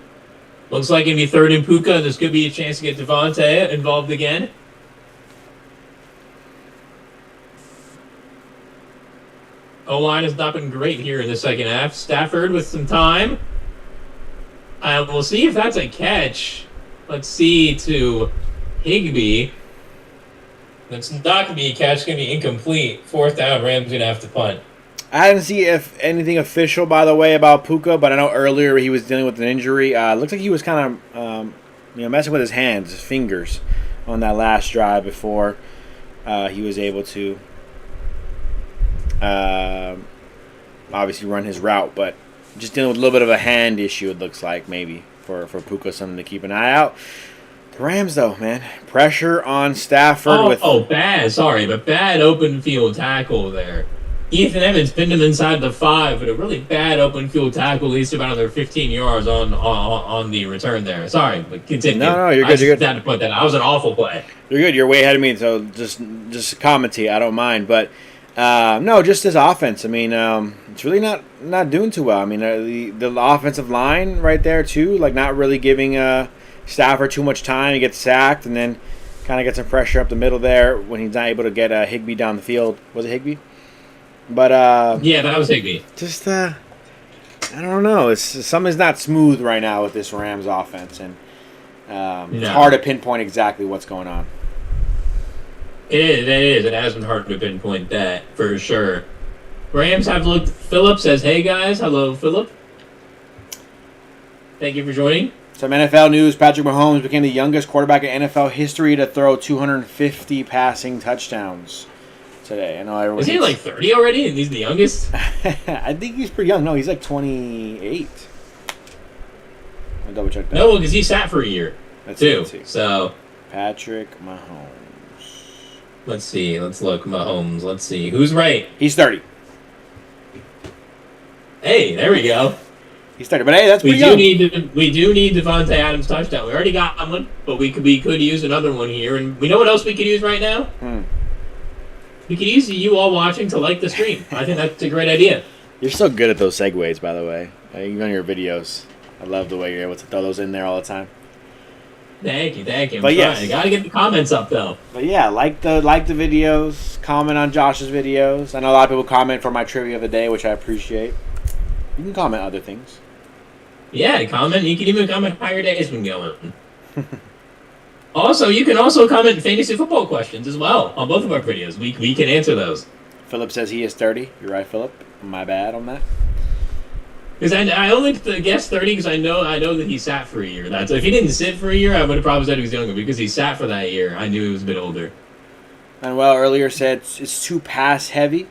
Looks like it'll be 3rd and Puka. This could be a chance to get Devontae involved again. O-line has not been great here in the second half. Stafford with some time. We'll see if that's a catch. Let's see to Higbee. It's not going to be a catch. It's going to be incomplete. 4th down. Rams going to have to punt. I didn't see if anything official, by the way, about Puka, but I know earlier he was dealing with an injury. Looks like he was kind of messing with his hands, his fingers, on that last drive before he was able to obviously run his route, but just dealing with a little bit of a hand issue, it looks like, maybe, for Puka, something to keep an eye out. The Rams, though, man, pressure on Stafford bad open field tackle there. Ethan Evans pinned him inside the 5, but a really bad open field tackle, at least about another 15 yards on the return there. Sorry, but continue. No, you're good. You're good. Had to put that. That was an awful play. You're good. You're way ahead of me, so just commentate. I don't mind, but no, just this offense. I mean, it's really not doing too well. I mean, the offensive line right there too, like not really giving Stafford too much time. He gets sacked, and then kind of gets some pressure up the middle there when he's not able to get Higbee down the field. Was it Higbee? But yeah, that was Higbee. Just I don't know. Something's not smooth right now with this Rams offense, and it's hard to pinpoint exactly what's going on. It is. It has been hard to pinpoint that for sure. Rams have looked. Philip says, "Hey guys, hello, Philip. Thank you for joining." Some NFL news: Patrick Mahomes became the youngest quarterback in NFL history to throw 250 passing touchdowns today. I know everyone. Is he like 30 already, and he's the youngest? I think he's pretty young. No, he's like 28. I'll double check that. No, because he sat for a year too. So Patrick Mahomes. Let's see. Let's look. Mahomes. Let's see. Who's right? He's 30. Hey, there we go. He's 30, but hey, that's pretty young. We do need Devontae Adams touchdown. We already got one, but we could use another one here. And we know what else we could use right now? We could use you all watching to like the stream. I think that's a great idea. You're so good at those segues, by the way. Even on your videos. I love the way you're able to throw those in there all the time. Thank you. But yes, you gotta get the comments up though. But yeah, like the videos, comment on Josh's videos. I know a lot of people comment for my trivia of the day, which I appreciate. You can comment other things. Yeah, comment. You can even comment how your day has been going. Also, you can also comment fantasy football questions as well on both of our videos. We can answer those. Philip says he is 30. You're right, Philip. My bad on that. Because I only guessed 30 because I know that he sat for a year. If he didn't sit for a year, I would have probably said he was younger. Because he sat for that year, I knew he was a bit older. Manuel earlier said it's too pass heavy.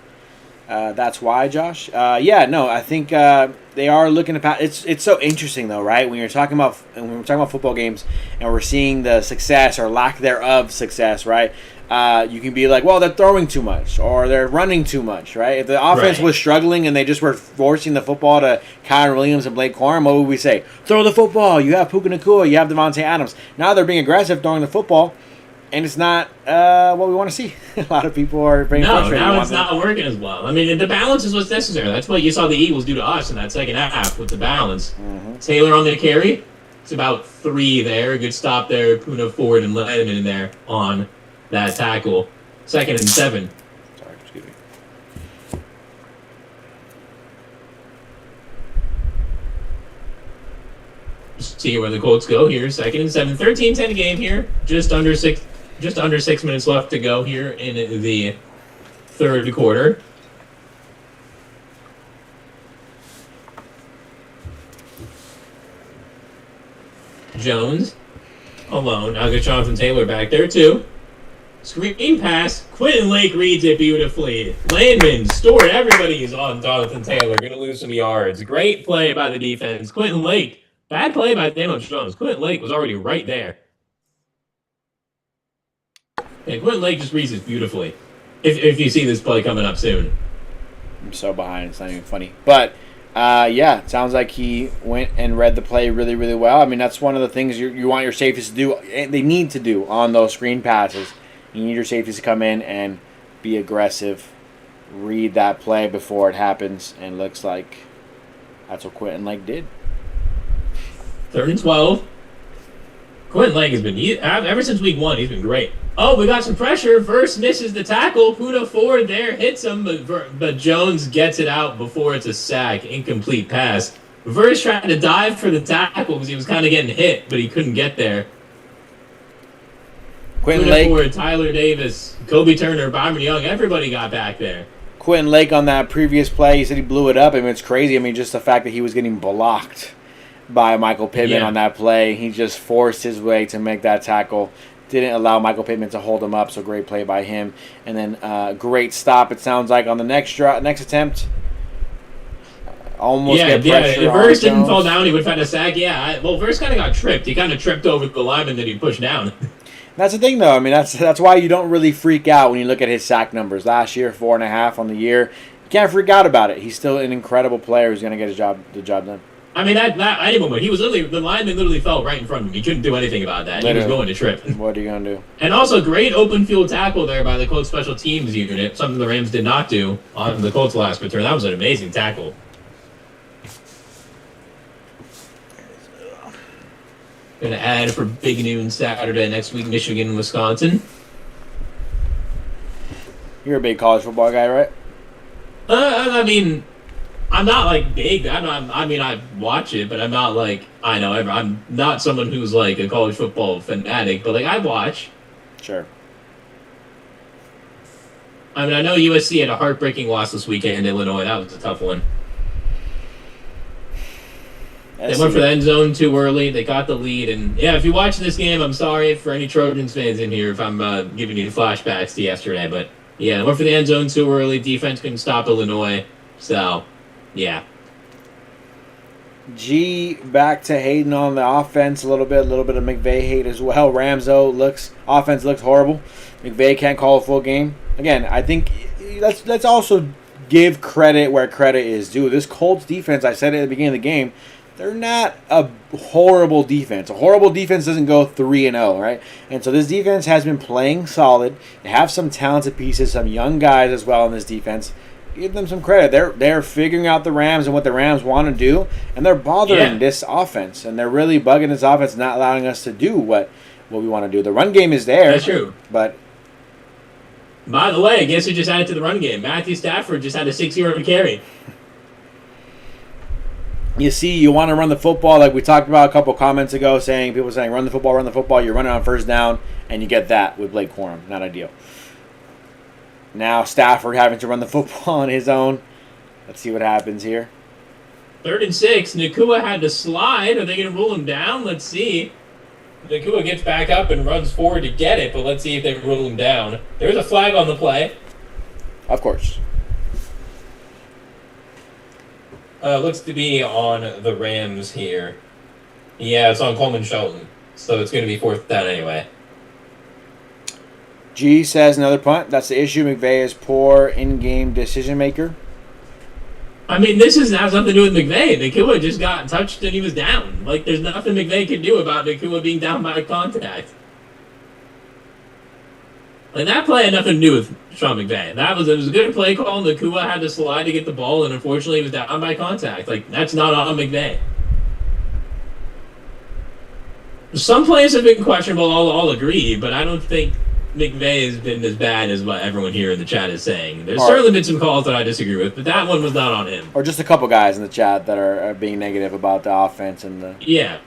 That's why, Josh. I think they are looking to pass. It's so interesting though, right? When we're talking about football games and we're seeing the success or lack thereof success, right? You can be like, well, they're throwing too much or they're running too much, right? If the offense was struggling and they just were forcing the football to Kyren Williams and Blake Corum, what would we say? Throw the football. You have Puka Nacua. You have Devontae Adams. Now they're being aggressive throwing the football. And it's not what we want to see. A lot of people are very frustrated. No, now it's not working as well. I mean, the balance is what's necessary. That's what you saw the Eagles do to us in that second half with the balance. Mm-hmm. Taylor on the carry. It's about 3 there. Good stop there. Puna Ford and Ledman in there on that tackle. 2nd and 7. Sorry, excuse me. See where the Colts go here. 2nd and 7. 13-10 game here. Just under 6 minutes left to go here in the third quarter. Jones alone. Now get Jonathan Taylor back there too. Screen pass. Quentin Lake reads it beautifully. Landman, Stewart, everybody's on Jonathan Taylor. Going to lose some yards. Great play by the defense. Quentin Lake. Bad play by Daniel Jones. Quentin Lake was already right there. And Quentin Lake just reads it beautifully. If you see this play coming up soon. I'm so behind. It's not even funny. But, it sounds like he went and read the play really, really well. I mean, that's one of the things you want your safeties to do. They need to do on those screen passes. You need your safeties to come in and be aggressive. Read that play before it happens. And looks like that's what Quentin Lake did. 3rd and 12. Quentin Lake has been, ever since week 1, he's been great. Oh, we got some pressure. Verse misses the tackle. Puna Ford there hits him, but Jones gets it out before it's a sack. Incomplete pass. Verse tried to dive for the tackle because he was kind of getting hit, but he couldn't get there. Quentin Lake. Ford, Tyler Davis, Kobe Turner, Byron Young, everybody got back there. Quentin Lake on that previous play, he said he blew it up. I mean, it's crazy. I mean, just the fact that he was getting blocked by Michael Pittman on that play. He just forced his way to make that tackle. Didn't allow Michael Pittman to hold him up, so great play by him. And then great stop, it sounds like, on the next attempt. Almost get pressure. If Verse didn't fall down, he would have had a sack. Verse kind of got tripped. He kind of tripped over the lineman that he pushed down. That's the thing, though. I mean, that's why you don't really freak out when you look at his sack numbers. Last year, 4.5 on the year. You can't freak out about it. He's still an incredible player who's going to get the job done. I mean, he was literally, the lineman literally fell right in front of him. He couldn't do anything about that. Literally. He was going to trip. What are you going to do? And also, great open field tackle there by the Colts special teams unit, something the Rams did not do on the Colts last return. That was an amazing tackle. Going to add for Big Noon Saturday next week, Michigan and Wisconsin. You're a big college football guy, right? I mean, I'm not like big. I watch it, but I'm not like I'm not someone who's like a college football fanatic. But like I watch. Sure. I mean, I know USC had a heartbreaking loss this weekend in Illinois. That was a tough one. They went for the end zone too early. They got the lead, and if you watch this game, I'm sorry for any Trojans fans in here if I'm giving you flashbacks to yesterday. But they went for the end zone too early. Defense couldn't stop Illinois, so yeah. G back to hating on the offense a little bit of McVay hate as well. Offense looks horrible. McVay can't call a full game. Again, I think let's also give credit where credit is due. This Colts defense, I said it at the beginning of the game, they're not a horrible defense. A horrible defense doesn't go 3-0, right? And so this defense has been playing solid. They have some talented pieces, some young guys as well in this defense. Give them some credit. They're figuring out the Rams and what the Rams want to do, and they're bothering this offense, and they're really bugging this offense, not allowing us to do what we want to do. The run game is there. That's true. But by the way, guess who just added to the run game? Matthew Stafford just had a 6-yard carry. You see, you want to run the football, like we talked about a couple comments ago, people saying, run the football, you're running on first down, and you get that with Blake Corum. Not ideal. Now Stafford having to run the football on his own. Let's see what happens here. 3rd and 6. Nacua had to slide. Are they going to rule him down? Let's see. Nacua gets back up and runs forward to get it, but let's see if they rule him down. There's a flag on the play. Of course. Looks to be on the Rams here. Yeah, it's on Coleman Shelton. So it's going to be 4th down anyway. G says another punt. That's the issue. McVay is poor in-game decision maker. I mean, this has something to do with McVay. Nacua just got touched and he was down. Like, there's nothing McVay can do about Nacua being down by contact. Like, that play had nothing to do with Sean McVay. It was a good play call. Nacua had to slide to get the ball, and unfortunately he was down by contact. Like, that's not on McVay. Some plays have been questionable, I'll agree, but I don't think McVay has been as bad as what everyone here in the chat is saying. There's certainly been some calls that I disagree with, but that one was not on him. Or just a couple guys in the chat that are being negative about the offense and the... Yeah.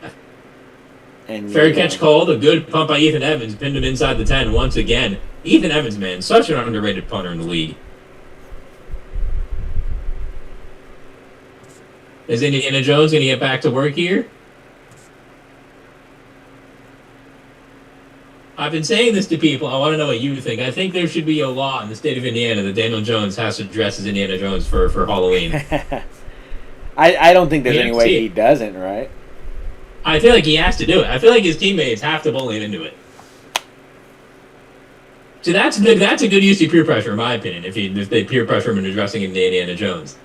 And fair catch called. A good punt by Ethan Evans. Pinned him inside the 10 once again. Ethan Evans, man, such an underrated punter in the league. Is Indiana Jones going to get back to work here? I've been saying this to people. I want to know what you think. I think there should be a law in the state of Indiana that Daniel Jones has to dress as Indiana Jones for Halloween. I don't think there's any way he doesn't, right? I feel like he has to do it. I feel like his teammates have to bully him into it. So that's a good use of peer pressure, in my opinion, if they peer pressure him into dressing into Indiana Jones.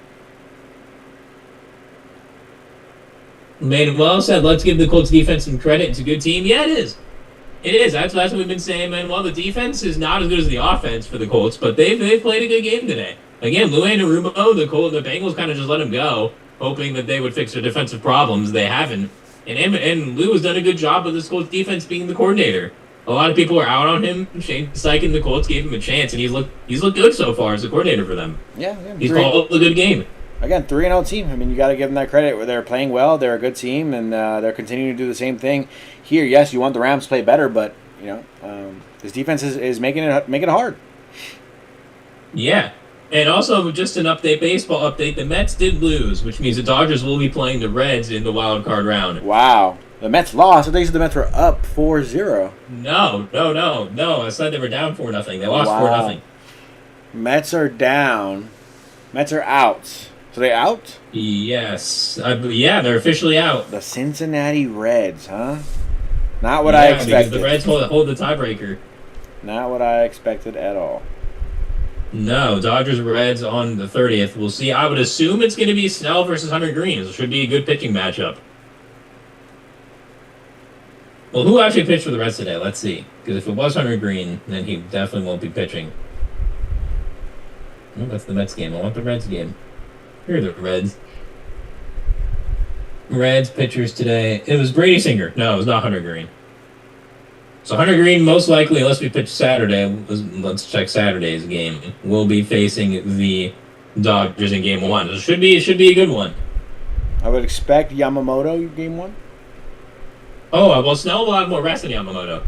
Manuel said, let's give the Colts defense some credit. It's a good team. Yeah, it is. It is. That's what we've been saying, Manuel. The defense is not as good as the offense for the Colts, but they've played a good game today. Again, Luan Arumo, the Bengals kind of just let him go, hoping that they would fix their defensive problems. They haven't. And Lou has done a good job with this Colts defense being the coordinator. A lot of people are out on him. Shane Steichen, the Colts, gave him a chance, and he's looked good so far as a coordinator for them. Yeah. He's called a good game. Again, 3-0 team. I mean, you got to give them that credit. They're playing well. They're a good team, and they're continuing to do the same thing here. Yes, you want the Rams to play better, but This defense is making it hard. Yeah. And also, just an baseball update, the Mets did lose, which means the Dodgers will be playing the Reds in the wild card round. Wow. The Mets lost. I think the Mets were up 4-0. No. I said they were down 4-0. They lost 4-0. Mets are down. Mets are out. So they out? Yes. They're officially out. The Cincinnati Reds, huh? Not what I expected. The Reds hold the tiebreaker. Not what I expected at all. No, Dodgers-Reds on the 30th. We'll see. I would assume it's going to be Snell versus Hunter Green. It should be a good pitching matchup. Well, who actually pitched for the Reds today? Let's see. Because if it was Hunter Green, then he definitely won't be pitching. Oh, that's the Mets game. I want the Reds game. Here are the Reds. Reds pitchers today. It was Brady Singer. No, it was not Hunter Green. So Hunter Green, most likely, unless we pitch Saturday, let's check Saturday's game, will be facing the Dodgers in Game 1. It should be a good one. I would expect Yamamoto Game 1. Oh, well, Snell will have more rest than Yamamoto.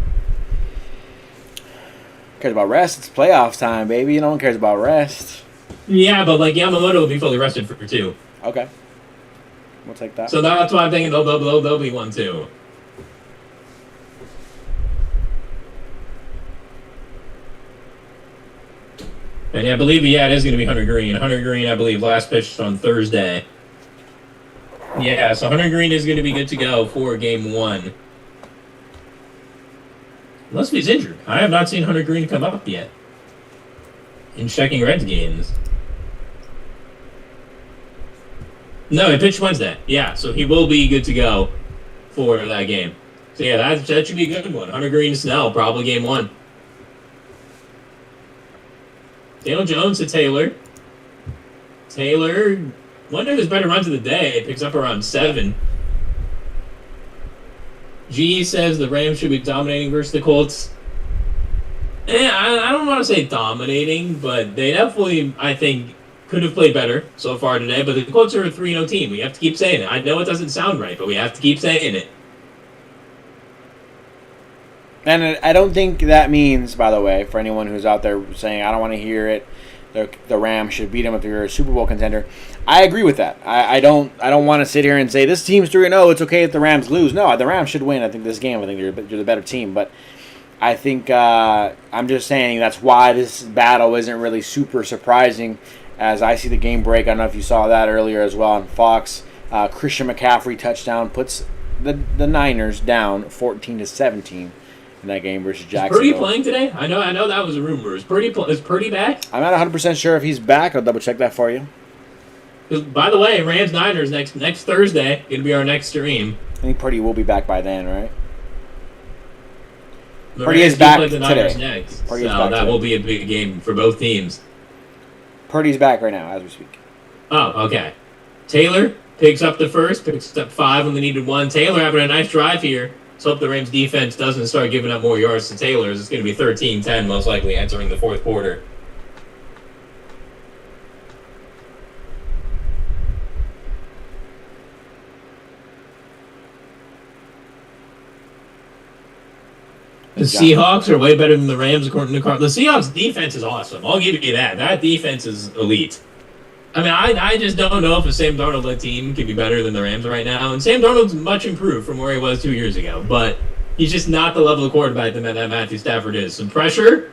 Cares about rest? It's playoffs time, baby. No one cares about rest. Yeah, but Yamamoto will be fully rested for 2. Okay. We'll take that. So that's why I'm thinking they'll be 1 too. And I believe, it is going to be Hunter Green. Hunter Green, I believe, last pitched on Thursday. Yeah, so Hunter Green is going to be good to go for Game 1. Unless he's injured. I have not seen Hunter Green come up yet in checking Reds games. No, he pitched Wednesday. Yeah, so he will be good to go for that game. So yeah, that should be a good one. Hunter Green, Snell, probably Game 1. Daniel Jones to Taylor. Taylor, one of his better runs of the day, picks up around 7. G says the Rams should be dominating versus the Colts. I don't want to say dominating, but they definitely, I think, could have played better so far today. But the Colts are a 3-0 team. We have to keep saying it. I know it doesn't sound right, but we have to keep saying it. And I don't think that means, by the way, for anyone who's out there saying, I don't want to hear it, the Rams should beat them if you're a Super Bowl contender. I agree with that. I don't want to sit here and say, this team's 3-0, it's okay if the Rams lose. No, the Rams should win, I think, this game. I think you're the better team. But I think I'm just saying that's why this battle isn't really super surprising as I see the game break. I don't know if you saw that earlier as well on Fox. Christian McCaffrey touchdown puts the Niners down 14-17. In that game versus Jacksonville. Is Purdy playing today? I know that was a rumor. Is Purdy back? I'm not 100% sure if he's back. I'll double check that for you. By the way, Rams-Niners next Thursday going to be our next stream. I think Purdy will be back by then, right? Purdy is back today. Next, so that will be a big game for both teams. Purdy's back right now as we speak. Oh, okay. Taylor picks up the first, picks up 5 when they needed 1. Taylor having a nice drive here. Let's hope the Rams defense doesn't start giving up more yards to Taylor. It's going to be 13-10 most likely entering the fourth quarter. The Seahawks are way better than the Rams according to Carl. The Seahawks defense is awesome. I'll give you that. That defense is elite. I mean, I just don't know if a Sam Darnold-led team can be better than the Rams right now. And Sam Darnold's much improved from where he was 2 years ago. But he's just not the level of quarterback that Matthew Stafford is. Some pressure.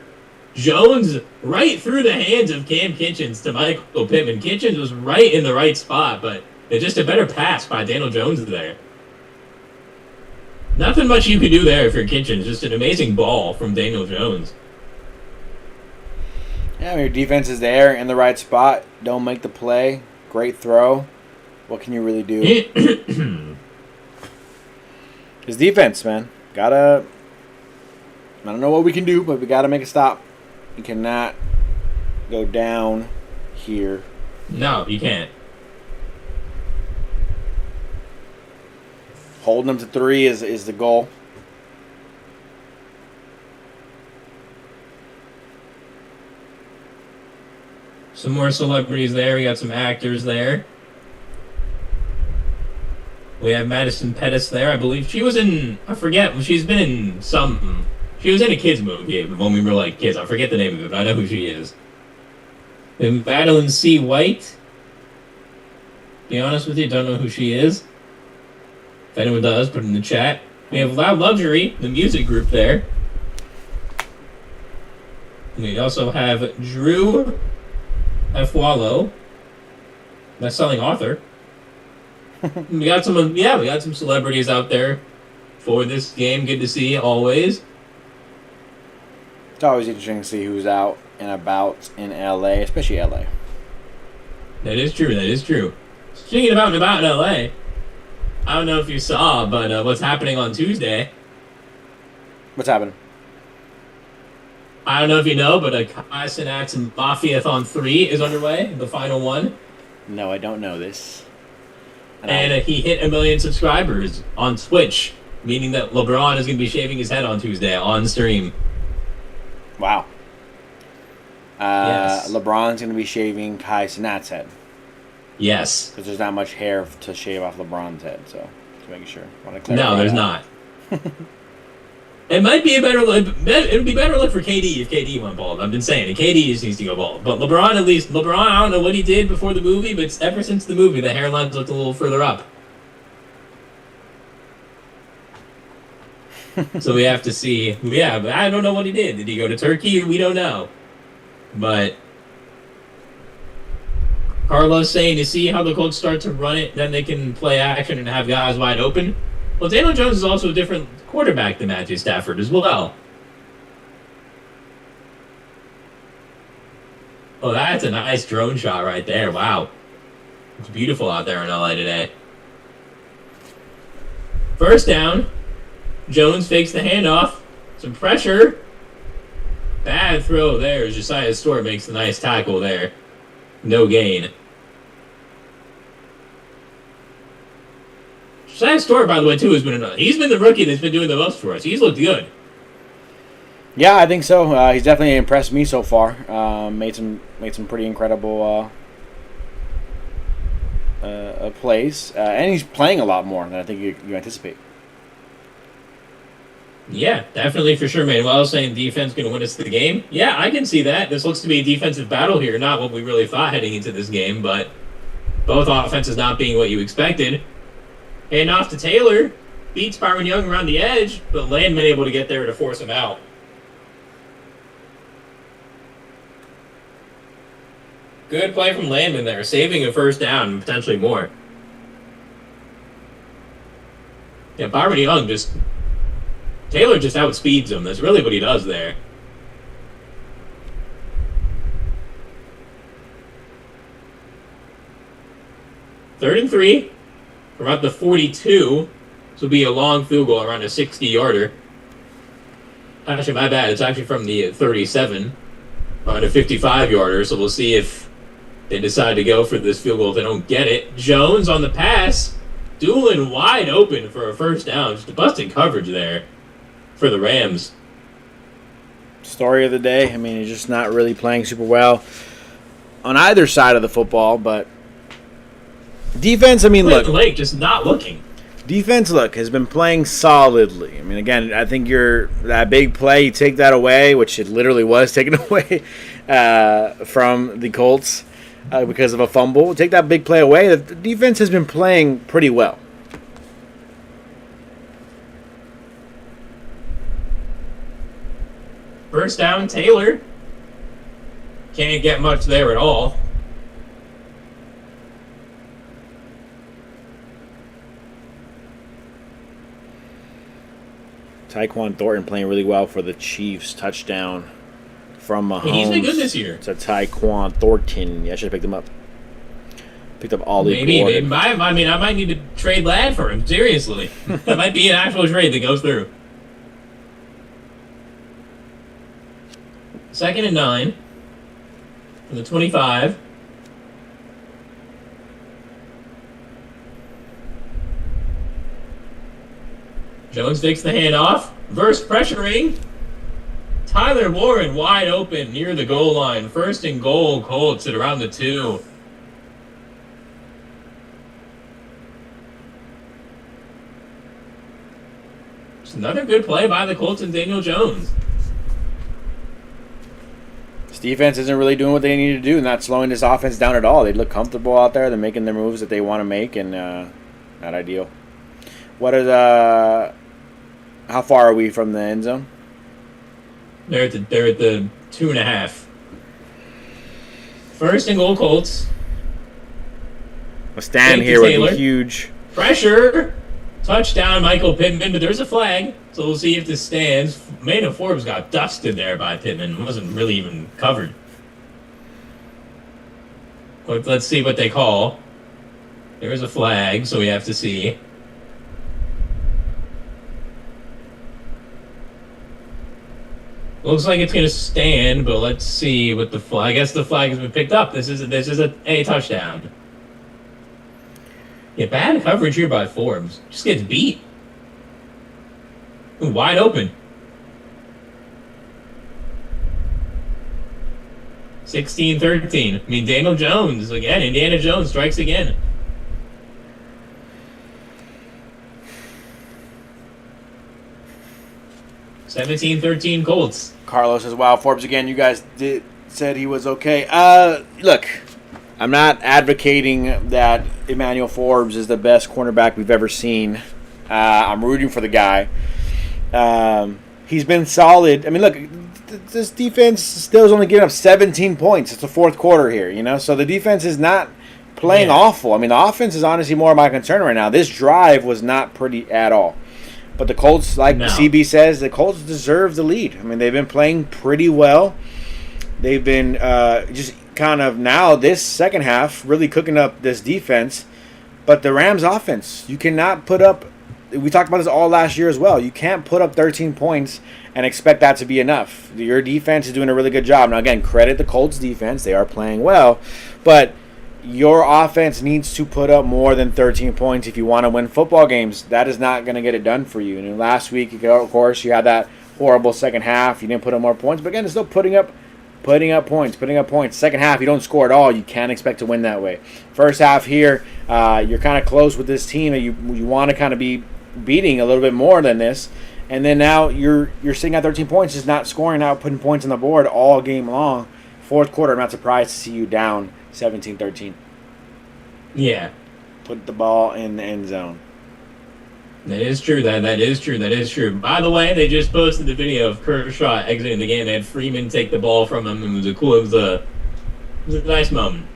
Jones right through the hands of Cam Kitchens to Michael Pittman. Kitchens was right in the right spot, but it's just a better pass by Daniel Jones there. Nothing much you could do there if you're Kitchens. Just an amazing ball from Daniel Jones. Yeah, I mean, your defense is there in the right spot. Don't make the play. Great throw. What can you really do? His defense, man. I don't know what we can do, but we gotta make a stop. You cannot go down here. No, you can't. Holding them to 3 is the goal. Some more celebrities there. We got some actors there. We have Madison Pettis there. I believe she was in, I forget, she's been in some She was in a kids movie when we were like kids. I forget the name of it, but I know who she is. And Madeline C. White. Be honest with you, don't know who she is. If anyone does, put it in the chat. We have Loud Luxury, the music group there. We also have Drew F. best-selling author. we got some celebrities out there for this game. Good to see always. It's always interesting to see who's out and about in LA, especially LA. That is true. Speaking about in LA, I don't know if you saw, but what's happening on Tuesday? What's happening? I don't know if you know, but Kyren Mafia-thon 3 is underway, the final one. No, I don't know this. And he hit 1 million subscribers on Twitch, meaning that LeBron is going to be shaving his head on Tuesday on stream. Wow. Yes. LeBron's going to be shaving Kai Cenat's head. Yes. Because there's not much hair to shave off LeBron's head, so just making sure. No, there's not. It might be a better look. It would be better look for KD if KD went bald. I've been saying it. KD just needs to go bald. But LeBron, I don't know what he did before the movie, but ever since the movie, the hairline's looked a little further up. So we have to see. Yeah, but I don't know what he did. Did he go to Turkey? We don't know. But Carlos saying to see how the Colts start to run it, then they can play action and have guys wide open. Well, Daniel Jones is also a different quarterback than Matthew Stafford as well. Oh, that's a nice drone shot right there. Wow. It's beautiful out there in LA today. First down. Jones fakes the handoff. Some pressure. Bad throw there. Josiah Stewart makes a nice tackle there. No gain. Josiah Stewart, by the way, too, he's been the rookie that's been doing the most for us. He's looked good. Yeah, I think so. He's definitely impressed me so far. Made some pretty incredible plays, and he's playing a lot more than I think you anticipate. Yeah, definitely for sure, man. Well, I was saying defense going to win us the game. Yeah, I can see that. This looks to be a defensive battle here, not what we really thought heading into this game, but both offenses not being what you expected. And off to Taylor, beats Kyren Young around the edge, but Landman able to get there to force him out. Good play from Landman there, saving a first down and potentially more. Yeah, Kyren Young Taylor just outspeeds him. That's really what he does there. Third and 3. We're about the 42. This will be a long field goal around a 60-yarder. Actually, my bad. It's actually from the 37 on a 55-yarder. So we'll see if they decide to go for this field goal if they don't get it. Jones on the pass. Doolin wide open for a first down. Just a busted coverage there for the Rams. Story of the day. I mean, he's just not really playing super well on either side of the football, but defense, I mean, look. Blake just not looking. Defense, look, has been playing solidly. I mean, again, I think that big play, you take that away, which it literally was taken away from the Colts because of a fumble. Take that big play away. The defense has been playing pretty well. First down, Taylor. Can't get much there at all. Tyquan Thornton playing really well for the Chiefs. Touchdown from Mahomes. He's been good this year. It's a Tyquan Thornton. Yeah, I should have picked him up. Picked up Ollie Maybe. Gordon. I might need to trade Ladd for him. Seriously. That might be an actual trade that goes through. 2nd and 9 from the 25. Jones takes the handoff. Verse pressuring. Tyler Warren wide open near the goal line. 1st and goal, Colts at around the 2. It's another good play by the Colts and Daniel Jones. This defense isn't really doing what they need to do, not slowing this offense down at all. They look comfortable out there. They're making the moves that they want to make, and not ideal. What is how far are we from the end zone? They're at the 2.5. First and goal, Colts. A stand here would be huge. Pressure. Touchdown, Michael Pittman, but there's a flag, so we'll see if this stands. Maynard Forbes got dusted there by Pittman. Wasn't really even covered. Let's see what they call. There's a flag, so we have to see. Looks like it's going to stand, but let's see what the flag. I guess the flag has been picked up. This is a touchdown. Yeah, bad coverage here by Forbes. Just gets beat. Ooh, wide open. 16-13. I mean, Daniel Jones again. Indiana Jones strikes again. $17-13 Colts. Carlos says, wow, Forbes again, you guys said he was okay. Look, I'm not advocating that Emmanuel Forbes is the best cornerback we've ever seen. I'm rooting for the guy. He's been solid. I mean, look, this defense still is only giving up 17 points. It's the fourth quarter here, you know? So the defense is not playing awful. I mean, the offense is honestly more of my concern right now. This drive was not pretty at all. But the Colts, like CB says, the Colts deserve the lead. I mean, they've been playing pretty well. They've been just kind of now this second half really cooking up this defense. But the Rams offense, you cannot put up – we talked about this all last year as well. You can't put up 13 points and expect that to be enough. Your defense is doing a really good job. Now, again, credit the Colts defense. They are playing well. But – your offense needs to put up more than 13 points if you want to win football games. That is not going to get it done for you. And last week, of course, you had that horrible second half. You didn't put up more points. But again, it's still putting up points. Second half, you don't score at all. You can't expect to win that way. First half here, you're kind of close with this team that you want to kind of be beating a little bit more than this. And then now you're sitting at 13 points, just not scoring, not putting points on the board all game long. Fourth quarter, I'm not surprised to see you down 17-13. Yeah. Put the ball in the end zone. That is true. That is true. By the way, they just posted the video of Kershaw exiting the game. They had Freeman take the ball from him. It was a nice moment.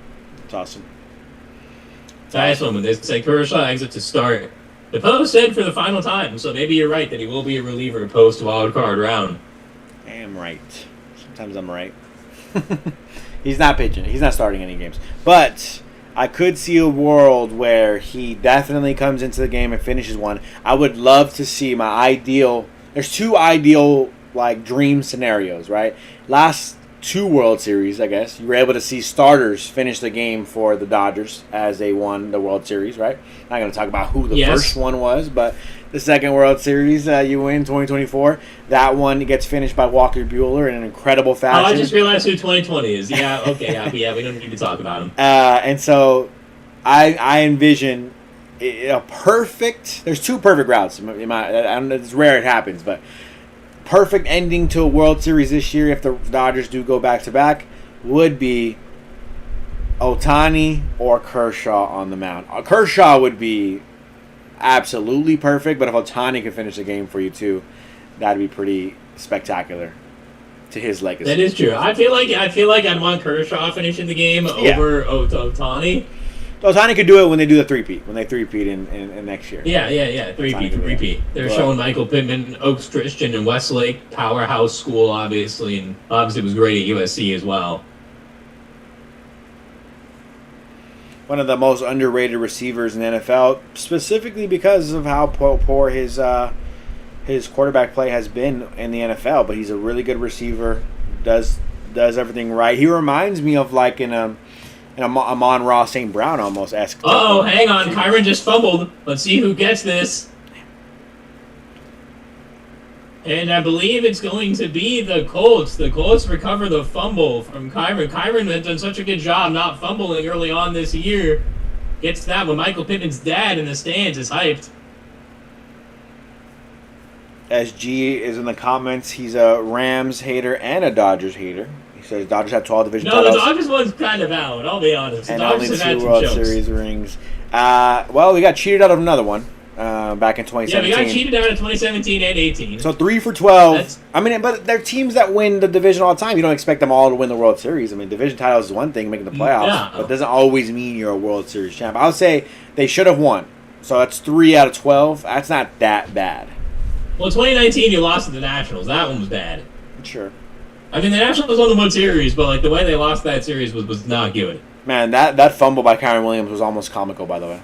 It's awesome. Nice moment. They say Kershaw exit to start. The post said for the final time, so maybe you're right that he will be a reliever post wild card round. I am right. Sometimes I'm right. He's not pitching. He's not starting any games. But I could see a world where he definitely comes into the game and finishes one. I would love to see my ideal. There's two ideal dream scenarios, right? Last two World Series, I guess, you were able to see starters finish the game for the Dodgers as they won the World Series, right? Not going to talk about who the first one was, but the second World Series you win 2024. That one gets finished by Walker Buehler in an incredible fashion. Oh, I just realized who 2020 is. Yeah, okay, yeah, we don't need to talk about him. And so I envision a perfect. There's two perfect routes. It's rare it happens, but perfect ending to a World Series this year if the Dodgers do go back-to-back would be Ohtani or Kershaw on the mound. Kershaw would be absolutely perfect, but if Ohtani can finish the game for you too, that'd be pretty spectacular to his legacy. That is true. I feel like I'd want Kershaw finishing the game over Ohtani. Ohtani could do it when they do the three-peat, when they three-peat in next year. Yeah, three-peat. They're showing Michael Pittman, Oaks Christian, and Westlake, powerhouse school, obviously, and obviously was great at USC as well. One of the most underrated receivers in the NFL, specifically because of how poor his quarterback play has been in the NFL. But he's a really good receiver, does everything right. He reminds me of an Amon-Ra St. Brown almost-esque. Oh, hang on. Kyren just fumbled. Let's see who gets this. And I believe it's going to be the Colts. The Colts recover the fumble from Kyren. Kyren has done such a good job not fumbling early on this year. Gets that when Michael Pittman's dad in the stands is hyped. SG is in the comments. He's a Rams hater and a Dodgers hater. He says Dodgers have 12 division No, titles. the Dodgers one's kind of out. I'll be honest. The And Dodgers only have had 2 some World chokes. Series rings. Well, we got cheated out of another one back in Yeah, 2017. we got cheated out of 2017 and 18. So 3 for 12. That's- I mean, but they're teams that win the division all the time. You don't expect them all to win the World Series. I mean, division titles is one thing, making the playoffs, Yeah. but it doesn't always mean you're a World Series champ. I would say they should have won. So that's 3 out of 12. That's not that bad. Well, 2019 you lost to the Nationals. That one was bad. Sure. I mean, the Nationals won the World Series, but like the way they lost that series was not good. Man, that fumble by Kyren Williams was almost comical, by the way.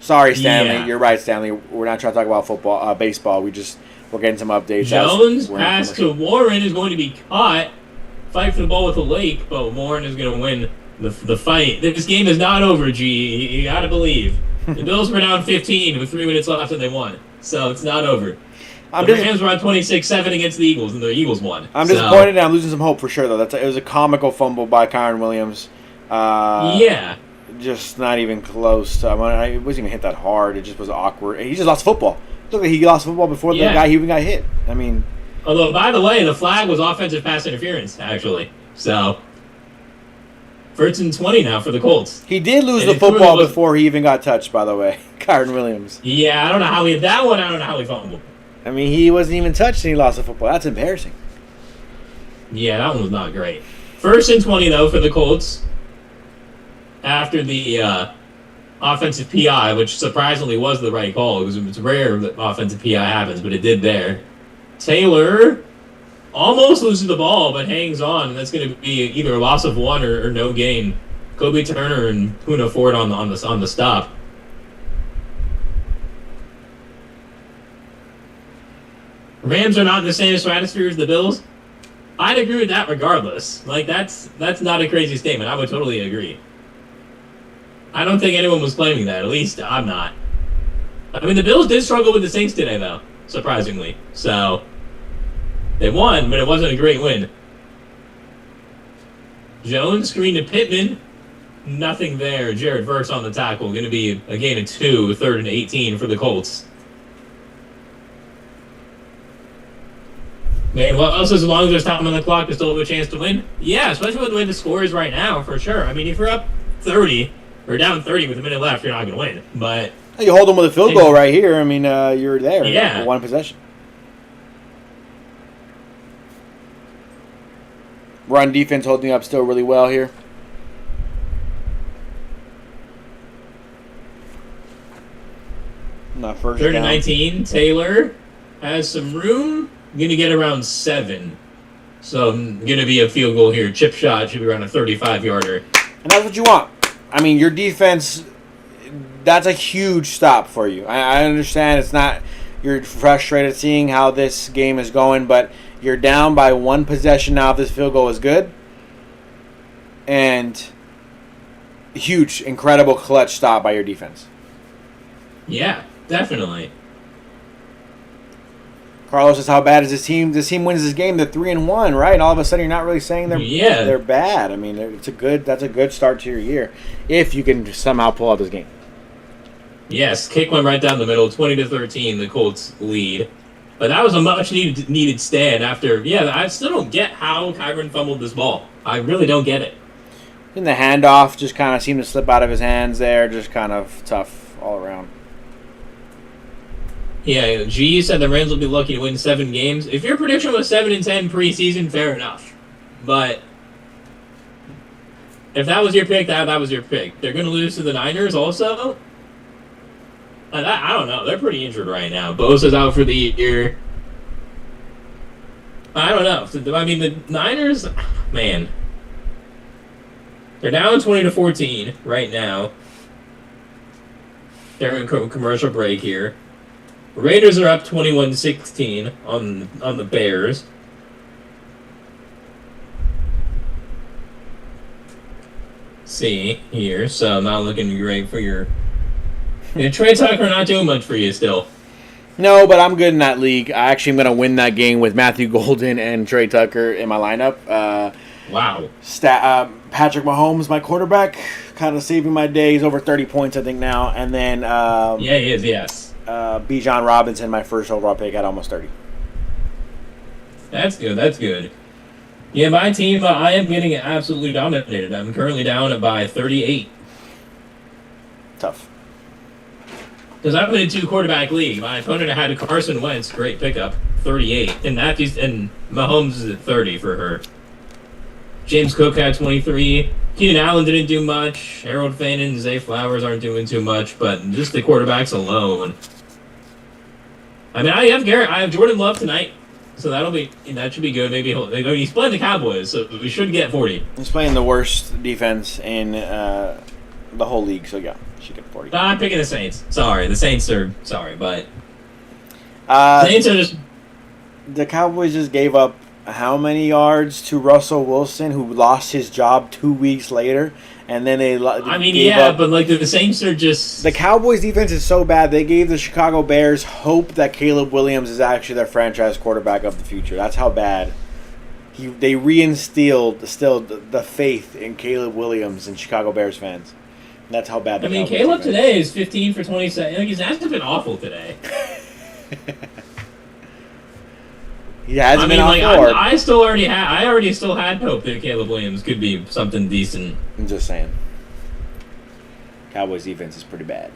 Sorry, Stanley. Yeah. You're right, Stanley. We're not trying to talk about football, baseball. We're getting some updates. Jones We're in pass to commercial. Warren is going to be caught. Fight for the ball with the Lake, but Warren is going to win the fight. This game is not over, G. You got to believe. The Bills were down 15 with 3 minutes left and they won. So it's not over. The Rams were on 26-7 against the Eagles, and the Eagles won. I'm disappointed and I'm losing some hope for sure, though. It was a comical fumble by Kyren Williams. Yeah. Just not even close. It wasn't even hit that hard. It just was awkward. He just lost football. It looked like he lost football before the guy even got hit. I mean... Although, by the way, the flag was offensive pass interference, actually. So, 1st and 20 now for the Colts. He did lose the football before he even got touched, by the way. Kyren Williams. Yeah, I don't know how he... That one, I don't know how he fumbled. I mean, he wasn't even touched and he lost the football. That's embarrassing. Yeah, that one was not great. 1st and 20, though, for the Colts. After the offensive PI, which surprisingly was the right call, because it's rare that offensive PI happens, but it did there. Taylor almost loses the ball, but hangs on, and that's going to be either a loss of 1 or no gain. Kobe Turner and Puka Ford on the stop. Rams are not in the same stratosphere as the Bills. I'd agree with that regardless. Like, that's not a crazy statement. I would totally agree. I don't think anyone was claiming that. At least I'm not. I mean, the Bills did struggle with the Saints today, though, surprisingly. So, they won, but it wasn't a great win. Jones screen to Pittman. Nothing there. Jared Verse on the tackle. Going to be a gain of 2, 3rd and 18 for the Colts. Man, well, also, as long as there's time on the clock, they still have a chance to win. Yeah, especially with the way the score is right now, for sure. I mean, if you're up 30 or down 30 with a minute left, you're not going to win. But you hold them with a field goal right here. I mean, you're there Yeah. for one possession. Run defense holding up still really well here. Not first 3rd down. and 19, Taylor has some room. Going to get around 7. So, going to be a field goal here. Chip shot should be around a 35-yarder. And that's what you want. I mean, your defense, that's a huge stop for you. I understand it's not, you're frustrated seeing how this game is going, but you're down by 1 possession now if this field goal is good. And huge, incredible clutch stop by your defense. Yeah, definitely. Carlos says, how bad is this team? This team wins this game. They're 3-1, right? And all of a sudden, you're not really saying they're bad. I mean, that's a good start to your year if you can somehow pull out this game. Yes, kick went right down the middle, 20-13. The Colts lead, but that was a much needed stand after. Yeah, I still don't get how Kyren fumbled this ball. I really don't get it. And the handoff just kind of seemed to slip out of his hands there. Just kind of tough all around. Yeah, G said the Rams will be lucky to win 7 games. If your prediction was 7-10 preseason, fair enough. But if that was your pick, that was your pick. They're going to lose to the Niners also. I don't know. They're pretty injured right now. Bosa's out for the year. I don't know. I mean, the Niners, man, they're down 20-14 right now. They're in commercial break here. Raiders are up 21-16 on the Bears. See here, so not looking great for your. Trey Tucker not doing much for you still. No, but I'm good in that league. I actually am going to win that game with Matthew Golden and Trey Tucker in my lineup. Wow. Patrick Mahomes, my quarterback, kind of saving my day. He's over 30 points, I think, now. And then yeah, he is. Yes. Bijan Robinson, my first overall pick, at almost 30. That's good. Yeah, my team, I am getting absolutely dominated. I'm currently down by 38. Tough. Because I'm in a 2-quarterback league. My opponent had Carson Wentz, great pickup, 38. And Mahomes is at 30 for her. James Cook had 23. Keenan Allen didn't do much. Harold Fane and Zay Flowers aren't doing too much, but just the quarterbacks alone. I mean, I have Jordan Love tonight. So that should be good. Maybe he's playing the Cowboys, so we should get 40. He's playing the worst defense in the whole league, so yeah, should get 40. No, I'm picking the Saints. Sorry, the Saints are but Saints are just. The Cowboys just gave up how many yards to Russell Wilson, who lost his job 2 weeks later, and then they. But like the Saints are just. The Cowboys' defense is so bad. They gave the Chicago Bears hope that Caleb Williams is actually their franchise quarterback of the future. That's how bad. They reinstilled the faith in Caleb Williams and Chicago Bears fans. That's how bad. Caleb today is 15 for 27. Like, he's actually been awful today. He hasn't been on board. I already still had hope that Caleb Williams could be something decent. I'm just saying. Cowboys defense is pretty bad.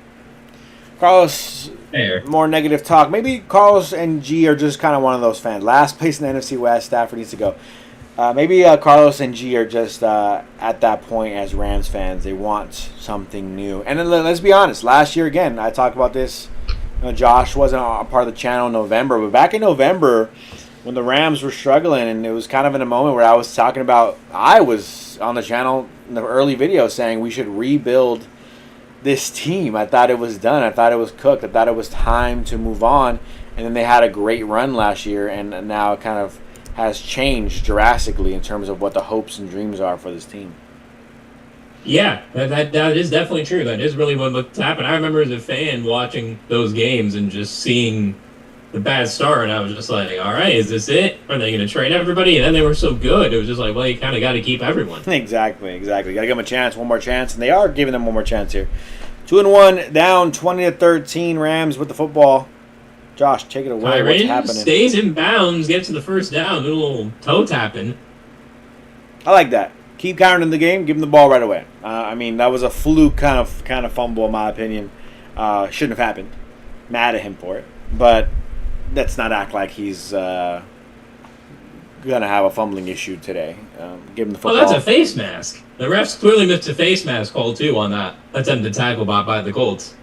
Carlos, Fair. More negative talk. Maybe Carlos and G are just kind of one of those fans. Last place in the NFC West, Stafford needs to go. Maybe Carlos and G are just at that point as Rams fans. They want something new. And then let's be honest. Last year, again, I talked about this. Josh wasn't a part of the channel in November. But back in November, when the Rams were struggling, and it was kind of in a moment where I was talking about, I was on the channel in the early video saying we should rebuild this team. I thought it was done. I thought it was cooked. I thought it was time to move on. And then they had a great run last year, and now it kind of has changed drastically in terms of what the hopes and dreams are for this team. Yeah, that is definitely true. That is really what's happened. I remember as a fan watching those games and just seeing the bad start, and I was just like, all right, is this it? Are they going to trade everybody? And then they were so good. It was just like, well, you kind of got to keep everyone. Exactly. You got to give them a chance, one more chance, and they are giving them one more chance here. 2-1, down 20-13, Rams with the football. Josh, take it away. Kyren What's happening? Stays in bounds, gets to the first down, do a little toe tapping. I like that. Keep Kyren in the game, give him the ball right away. That was a fluke kind of fumble, in my opinion. Shouldn't have happened. Mad at him for it. But let's not act like he's going to have a fumbling issue today. Give him the football. Oh, that's a face mask. The refs clearly missed a face mask call, too, on that attempted tackle by the Colts.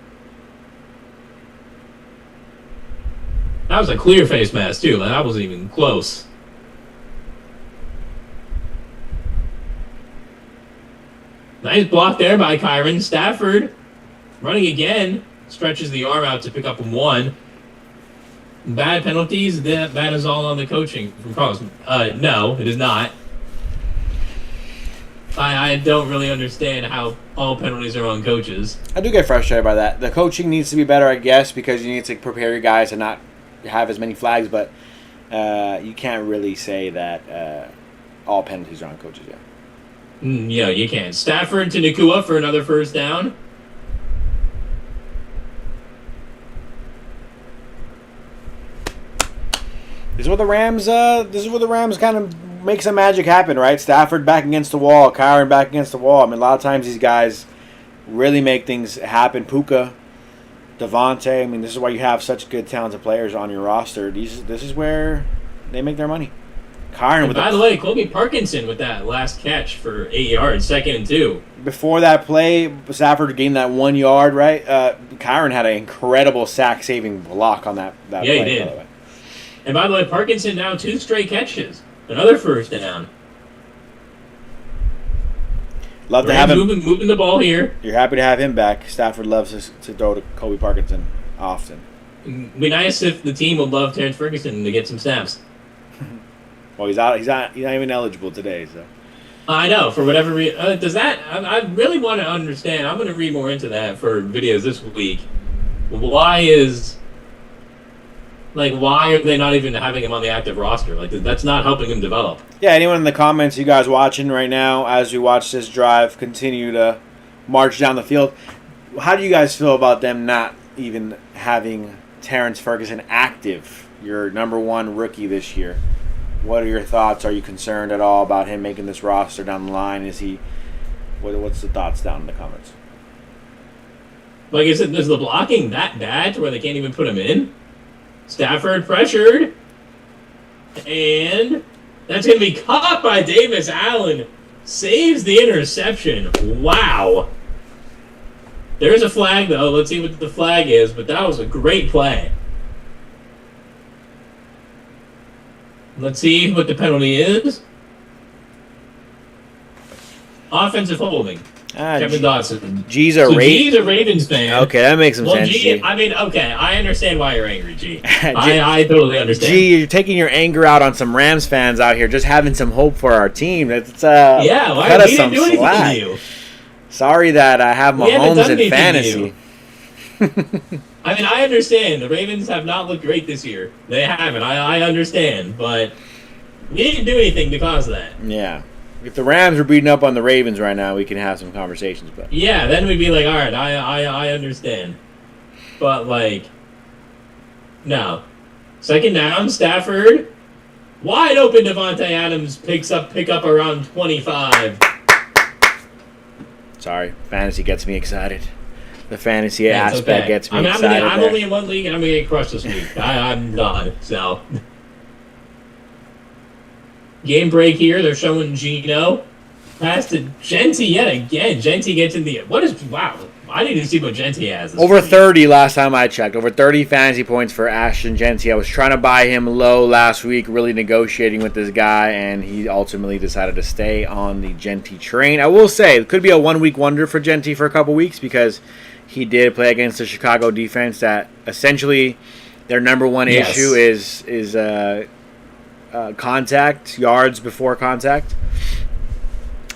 That was a clear face mask, too. That wasn't even close. Nice block there by Kyren. Stafford running again. Stretches the arm out to pick up 1. Bad penalties. That is all on the coaching from Carlos. No, it is not. I don't really understand how all penalties are on coaches. I do get frustrated by that. The coaching needs to be better, I guess, because you need to prepare your guys to not have as many flags, but you can't really say that all penalties are on coaches yet. Yeah, you can. Stafford to Nacua for another first down. This is where the Rams kind of make some magic happen, right? Stafford back against the wall, Kyren back against the wall. A lot of times these guys really make things happen. Puka, Devontae. This is why you have such good, talented players on your roster. This is where they make their money. Kyren. By the way, Colby Parkinson with that last catch for 8 yards, 2nd and 2. Before that play, Stafford gained that 1 yard, right? Kyren had an incredible sack-saving block on that play. Yeah, he did. By the way. And by the way, Parkinson now 2 straight catches. Another first down. Love to have him. Moving the ball here. You're happy to have him back. Stafford loves to throw to Colby Parkinson often. It'd be nice if the team would love Terrence Ferguson to get some snaps. Well, he's not even eligible today, so. I know, for whatever reason. Does that... I really want to understand. I'm going to read more into that for videos this week. Why are they not even having him on the active roster? That's not helping him develop. Yeah, anyone in the comments, you guys watching right now, as we watch this drive continue to march down the field, how do you guys feel about them not even having Terrence Ferguson active, your number one rookie this year. What are your thoughts? Are you concerned at all about him making this roster down the line? What's the thoughts down in the comments? Like I said, is the blocking that bad to where they can't even put him in? Stafford pressured. And that's going to be caught by Davis Allen. Saves the interception. Wow. There's a flag, though. Let's see what the flag is, but that was a great play. Let's see what the penalty is. Offensive holding. Kevin Dotson. G's a Ravens fan. Okay, that makes some sense. G, I mean, okay, I understand why you're angry, G. I totally understand. G, you're taking your anger out on some Rams fans out here, just having some hope for our team. That's yeah, why cut us we some didn't do anything slack. to you? Sorry that I have Mahomes in fantasy. I mean, I understand. The Ravens have not looked great this year. They haven't. I understand, but we didn't do anything to cause that. Yeah. If the Rams were beating up on the Ravens right now, we can have some conversations. But yeah, then we'd be like, all right, I understand. But, like, no. Second down, Stafford. Wide open, Devontae Adams pick up around 25. Sorry, fantasy gets me excited. The fantasy aspect gets me excited. I'm only in one league, and I'm going to get crushed this week. I'm done, so... Game break here. They're showing Gino. Pass to Genty yet again. Genty gets in the... Wow. I need to see what Genty has. Over 30 last time I checked. Over 30 fantasy points for Ashton Genty. I was trying to buy him low last week, really negotiating with this guy, and he ultimately decided to stay on the Genty train. I will say, it could be a one-week wonder for Genty for a couple weeks because he did play against the Chicago defense that essentially their number one issue is contact, yards before contact.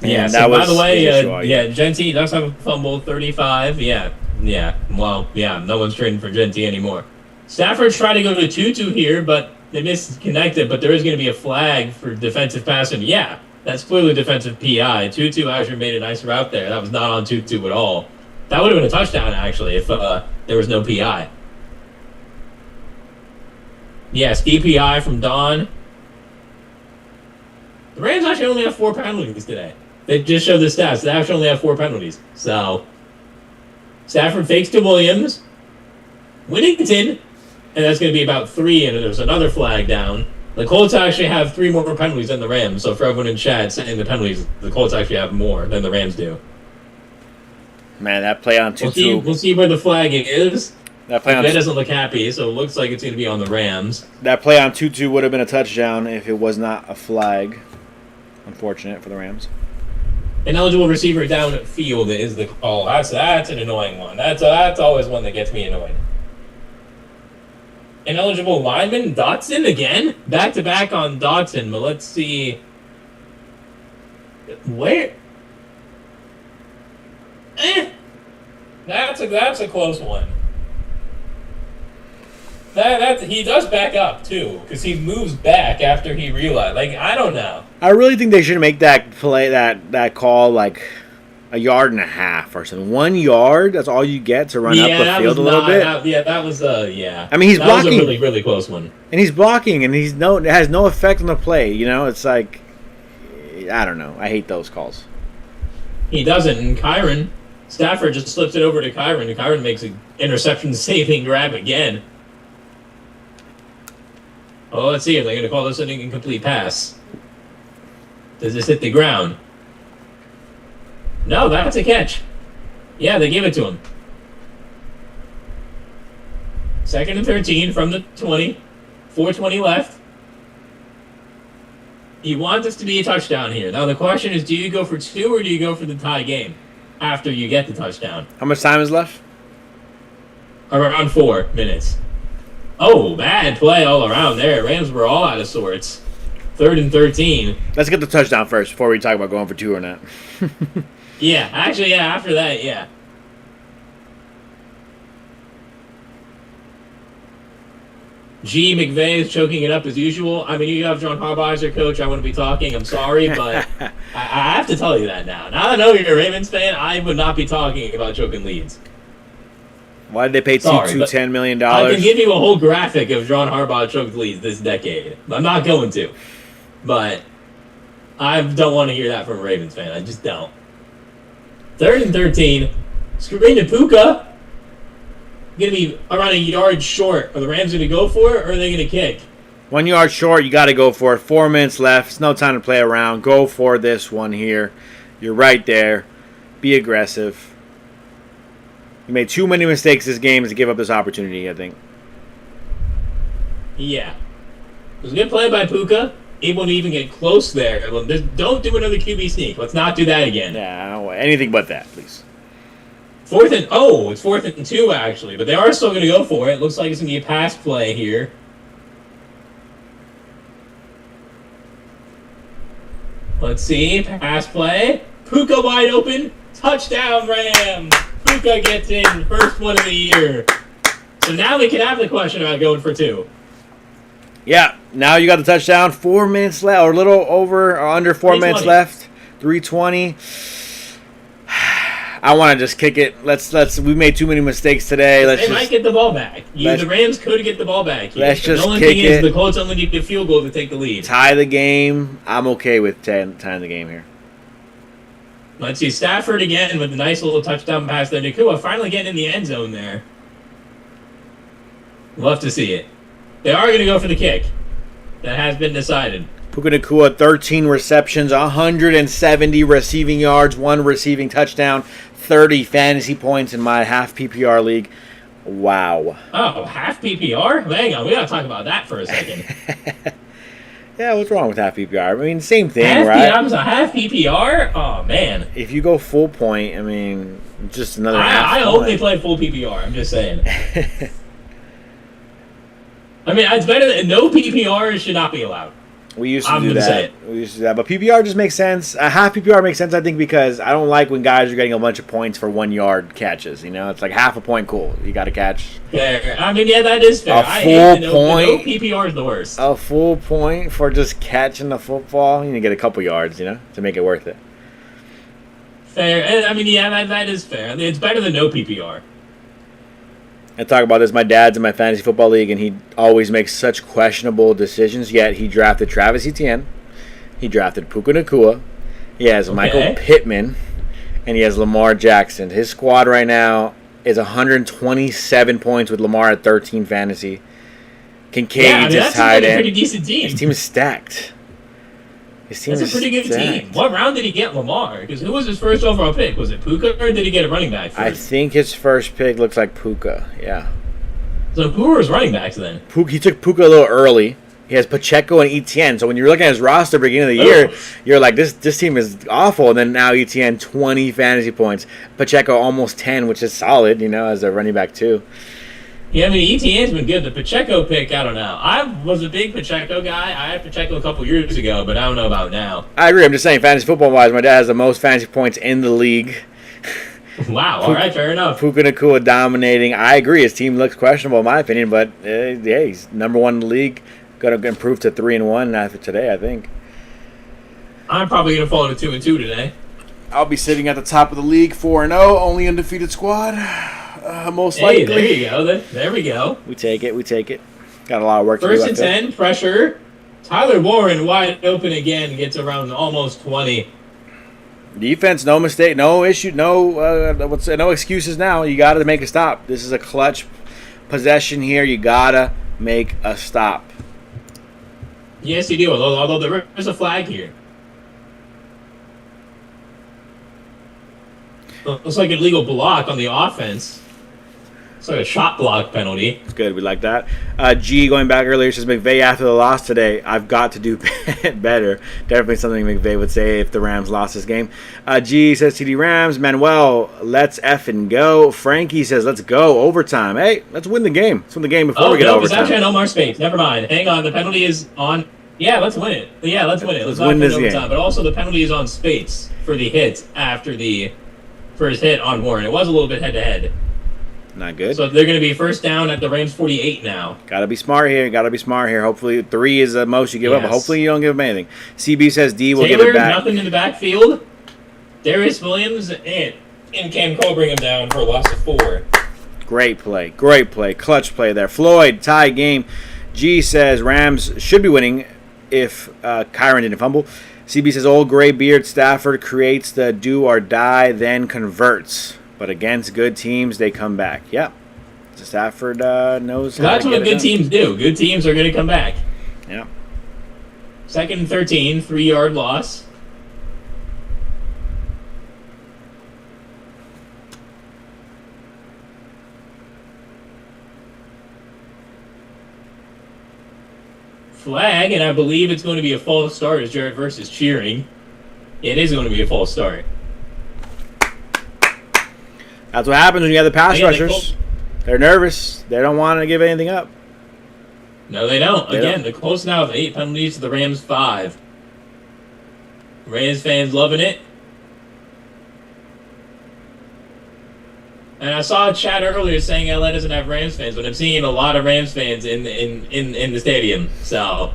Yeah, so by the way, Genty does have a fumble, 35. Yeah. Well, no one's trading for Genty anymore. Stafford's trying to go to Tutu here, but they misconnected, but there is going to be a flag for defensive pass. And yeah, that's clearly defensive PI. Tutu actually made a nice route there. That was not on Tutu at all. That would have been a touchdown, actually, if there was no PI. Yeah, ski PI from Don. The Rams actually only have 4 penalties today. They just showed the stats. They actually only have 4 penalties. So, Stafford fakes to Williams. Whittington. And that's going to be about 3, and there's another flag down. The Colts actually have 3 more penalties than the Rams. So, for everyone in chat saying the penalties, the Colts actually have more than the Rams do. Man, that play on Tutu. We'll see where the flag is. That play on doesn't look happy, so it looks like it's going to be on the Rams. That play on Tutu would have been a touchdown if it was not a flag. Unfortunate for the Rams. Ineligible receiver downfield is the call. That's an annoying one. That's always one that gets me annoyed. Ineligible lineman, Dotson again? Back-to-back on Dotson, but let's see. Where? That's a close one. He does back up, too, because he moves back after he realized. Like, I don't know. I really think they should make that play, that call, like, 1.5 yards or something. 1 yard, that's all you get to run up the field a little bit? That was, yeah. I mean, he's blocking. That was a really, really close one. And he's blocking, and it has no effect on the play. You know, it's like, I don't know. I hate those calls. He doesn't, and Kyren, Stafford just slips it over to Kyren, and Kyren makes an interception-saving grab again. Oh, let's see if they're going to call this an incomplete pass. Does this hit the ground? No, that's a catch. Yeah, they gave it to him. 2nd and 13 from the 20. 4:20 left. You want this to be a touchdown here. Now, the question is, do you go for 2 or do you go for the tie game after you get the touchdown? How much time is left? Around 4 minutes. Oh, bad play all around there. Rams were all out of sorts. 3rd and 13. Let's get the touchdown first before we talk about going for 2 or not. Yeah, actually, yeah, after that, yeah. McVay is choking it up as usual. I mean, you have John Harbaugh as your coach. I wouldn't be talking. I'm sorry, but I have to tell you that now. Now that I know you're a Ravens fan, I would not be talking about choking leads. Why did they pay $10 million? I can give you a whole graphic of John Harbaugh choked leads this decade. I'm not going to. But I don't want to hear that from a Ravens fan. I just don't. 3rd and 13. Screen to Puka. Going to be around a yard short. Are the Rams going to go for it, or are they going to kick? 1 yard short. You got to go for it. 4 minutes left. It's no time to play around. Go for this one here. You're right there. Be aggressive. You made too many mistakes this game to give up this opportunity, I think. Yeah. It was a good play by Puka. Able to even get close there. Well, don't do another QB sneak. Let's not do that again. Yeah, anything but that, please. It's 4th and 2, actually. But they are still going to go for it. Looks like it's going to be a pass play here. Let's see. Pass play. Puka wide open. Touchdown, Rams. Puka gets in. First one of the year. So now we can have the question about going for 2. Yeah, now you got the touchdown. 4 minutes left, or a little over or under 4 minutes left. 3:20. I want to just kick it. Let's. We made too many mistakes today. They might get the ball back. The Rams could get the ball back here. Let's just the only kick thing it. is the Colts only need a field goal to take the lead. Tie the game. I'm okay with tying the game here. Let's see. Stafford again with a nice little touchdown pass there. Nacua finally getting in the end zone there. Love to see it. They are going to go for the kick. That has been decided. Puka Nacua, 13 receptions, 170 receiving yards, 1 receiving touchdown, 30 fantasy points in my half PPR league. Wow. Oh, half PPR? Hang on, we got to talk about that for a second. Yeah, what's wrong with half PPR? I mean, same thing, right? Half Half PPR? Oh, man. If you go full point, I mean, just another I only play full PPR, I'm just saying. I mean, it's better than no PPR should not be allowed. We used to do that. But PPR just makes sense. Half PPR makes sense, I think, because I don't like when guys are getting a bunch of points for 1 yard catches. You know, it's like half a point, cool. You got to catch. Fair. I mean, yeah, that is fair. I hate the no PPR is the worst. A full point for just catching the football. You need to get a couple yards, you know, to make it worth it. Fair. I mean, yeah, that is fair. I mean, it's better than no PPR. I talk about this. My dad's in my fantasy football league, and he always makes such questionable decisions, yet he drafted Travis Etienne. He drafted Puka Nacua. He has Michael Pittman, and he has Lamar Jackson. His squad right now is 127 points with Lamar at 13 fantasy. Kincaid just tied in. That's a pretty decent team. His team is stacked. That's a pretty good team. What round did he get Lamar? Because who was his first overall pick? Was it Puka, or did he get a running back first? I think his first pick looks like Puka, yeah. So who were his running backs then? He took Puka a little early. He has Pacheco and Etienne. So when you're looking at his roster beginning of the year, you're like, this team is awful. And then now Etienne, 20 fantasy points. Pacheco almost 10, which is solid, you know, as a running back too. Yeah, I mean, Etienne's been good. The Pacheco pick, I don't know. I was a big Pacheco guy. I had Pacheco a couple years ago, but I don't know about now. I agree. I'm just saying, fantasy football-wise, my dad has the most fantasy points in the league. Wow, all right, fair enough. Puka Nacua dominating. I agree. His team looks questionable, in my opinion, but yeah, he's number 1 in the league. Going to improve to 3-1 after today, I think. I'm probably going to fall to 2-2 today. I'll be sitting at the top of the league, 4-0, only undefeated squad. Most likely. There you go. There we go. We take it. Got a lot of work to do. First and 10, pressure. Tyler Warren wide open again, gets around almost 20. Defense, no mistake, no issue, no excuses now. You got to make a stop. This is a clutch possession here. You got to make a stop. Yes, you do, although there is a flag here. Looks like an illegal block on the offense. It's like a shot block penalty. It's good. We like that. G going back earlier says McVay after the loss today, I've got to do better. Definitely something McVay would say if the Rams lost this game. G says TD Rams. Manuel, let's effing go. Frankie says let's go overtime. Hey, let's win the game. Let's win the game before we get overtime. It's actually on Omar Spates. Never mind. Hang on. The penalty is on. Yeah, let's win it. Yeah, let's win it. Let's win this overtime. game. But also the penalty is on Spates for the hit after the first hit on Warren. It was a little bit head-to-head. Not good. So they're going to be first down at the Rams 48 now. Got to be smart here. Hopefully 3 is the most you give up. But hopefully you don't give up anything. CB says D will give it back. Nothing in the backfield. Darius Williams and Cam Cole bring him down for a loss of 4. Great play. Clutch play there. Floyd, tie game. G says Rams should be winning if Kyren didn't fumble. CB says old gray beard Stafford creates the do or die, then converts. But against good teams, they come back. Yep. So Stafford knows how That's to what get it good done. teams do. Good teams are going to come back. Yeah. 2nd and 13, 3-yard loss. Flag, and I believe it's going to be a false start as Jared Verse is cheering. It is going to be a false start. That's what happens when you have the pass Again, rushers. They're nervous. They don't want to give anything up. No, they don't. They Again, don't. the Colts now have 8 penalties to the Rams 5. Rams fans loving it. And I saw a chat earlier saying LA doesn't have Rams fans, but I'm seeing a lot of Rams fans in the stadium. So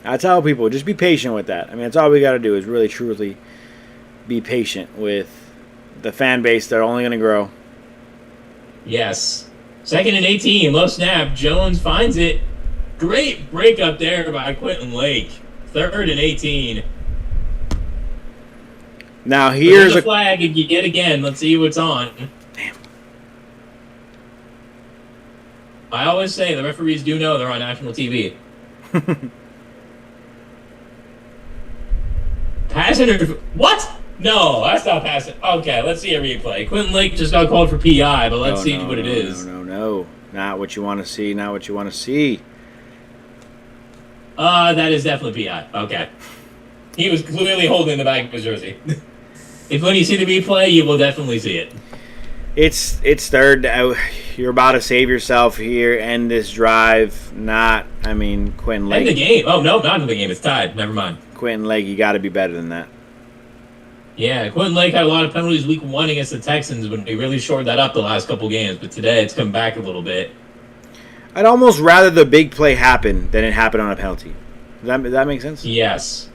I tell people, just be patient with that. I mean, that's all we got to do is really, truly be patient with the fan base. They're only going to grow. yes. 2nd and 18, low snap. Jones finds it. Great break up there by Quentin Lake. 3rd and 18. Now, Here's here's a a... flag and you get again. Let's see what's on. Damn. I always say the referees do know they're on national TV. Pass interference. What? No, that's not passing. Okay, let's see a replay. Quentin Lake just got called for PI, but let's see what it is. No. Not what you want to see. Not what you want to see. That is definitely PI. Okay. He was clearly holding the back of his jersey. If when you see the replay, you will definitely see it. It's 3rd. You're about to save yourself here. End this drive. Quentin Lake. End the game. Oh, no, not in the game. It's tied. Never mind. Quentin Lake, you got to be better than that. Yeah, Quentin Lake had a lot of penalties week 1 against the Texans, but he really shored that up the last couple games. But today, it's come back a little bit. I'd almost rather the big play happen than it happen on a penalty. Does that make sense? Yes.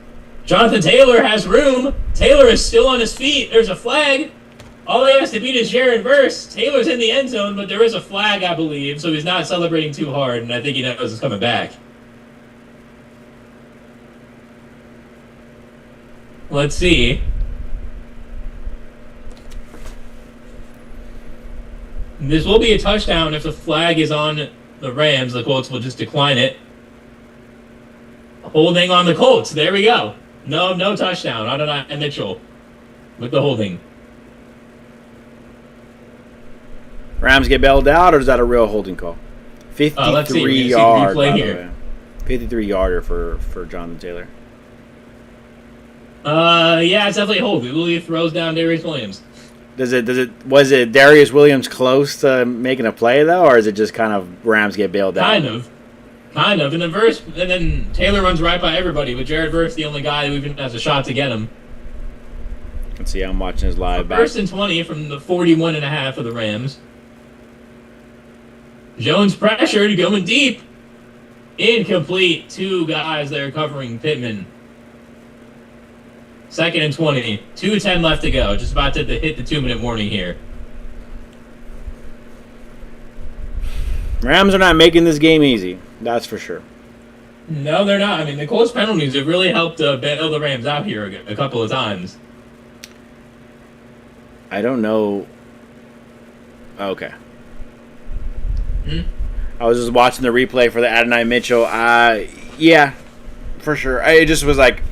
Jonathan Taylor has room. Taylor is still on his feet. There's a flag. All he has to beat is Jared Verse. Taylor's in the end zone, but there is a flag, I believe, so he's not celebrating too hard, and I think he knows it's coming back. Let's see. This will be a touchdown if the flag is on the Rams. The Colts will just decline it. Holding on the Colts. There we go. No touchdown. Adonai Mitchell with the holding. Rams get bailed out, or is that a real holding call? Let's see. 53 We're yard, gonna see the replay by the here. way. 53-yarder for Jonathan Taylor. Yeah, it's definitely a hold. We believe throws down Darius Williams. Was it Darius Williams close to making a play though, or is it just kind of Rams get bailed out? Kind of. And then Taylor runs right by everybody, with Jared Verse the only guy who even has a shot to get him. Let's see. I'm watching his live back. 1st and 20 from the 41.5 of the Rams. Jones pressured, going deep. Incomplete. 2 guys there covering Pittman. 2nd and 20. 2:10 left to go. Just about to hit the 2-minute warning here. Rams are not making this game easy. That's for sure. No, they're not. I mean, the Colts penalties have really helped bail the Rams out here a couple of times. I don't know. Okay. I was just watching the replay for the Adonai Mitchell. Yeah, for sure. It just was like,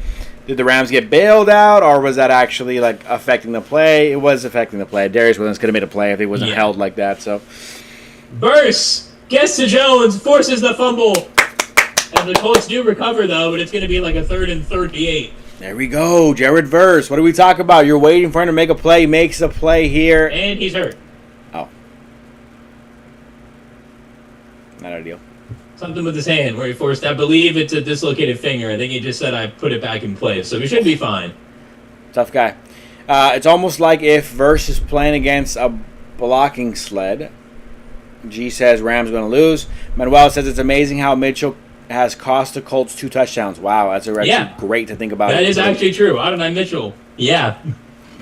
did the Rams get bailed out, or was that actually like affecting the play? It was affecting the play. Darius Williams could have made a play if he wasn't held like that. So, Burse gets to Jones, forces the fumble. And the Colts do recover though, but it's going to be like a 3rd and 38. there we go. Jared Verse. What do we talk about? You're waiting for him to make a play. He makes a play here. And he's hurt. Oh. Not ideal. Something with his hand where he forced, I believe it's a dislocated finger. I think he just said I put it back in place. So we should be fine. Tough guy. It's almost like if Verse is playing against a blocking sled. G says Rams going to lose. Manuel says it's amazing how Mitchell has cost the Colts 2 touchdowns. Wow, that's actually great to think about. That is actually true. Adonai Mitchell. Yeah.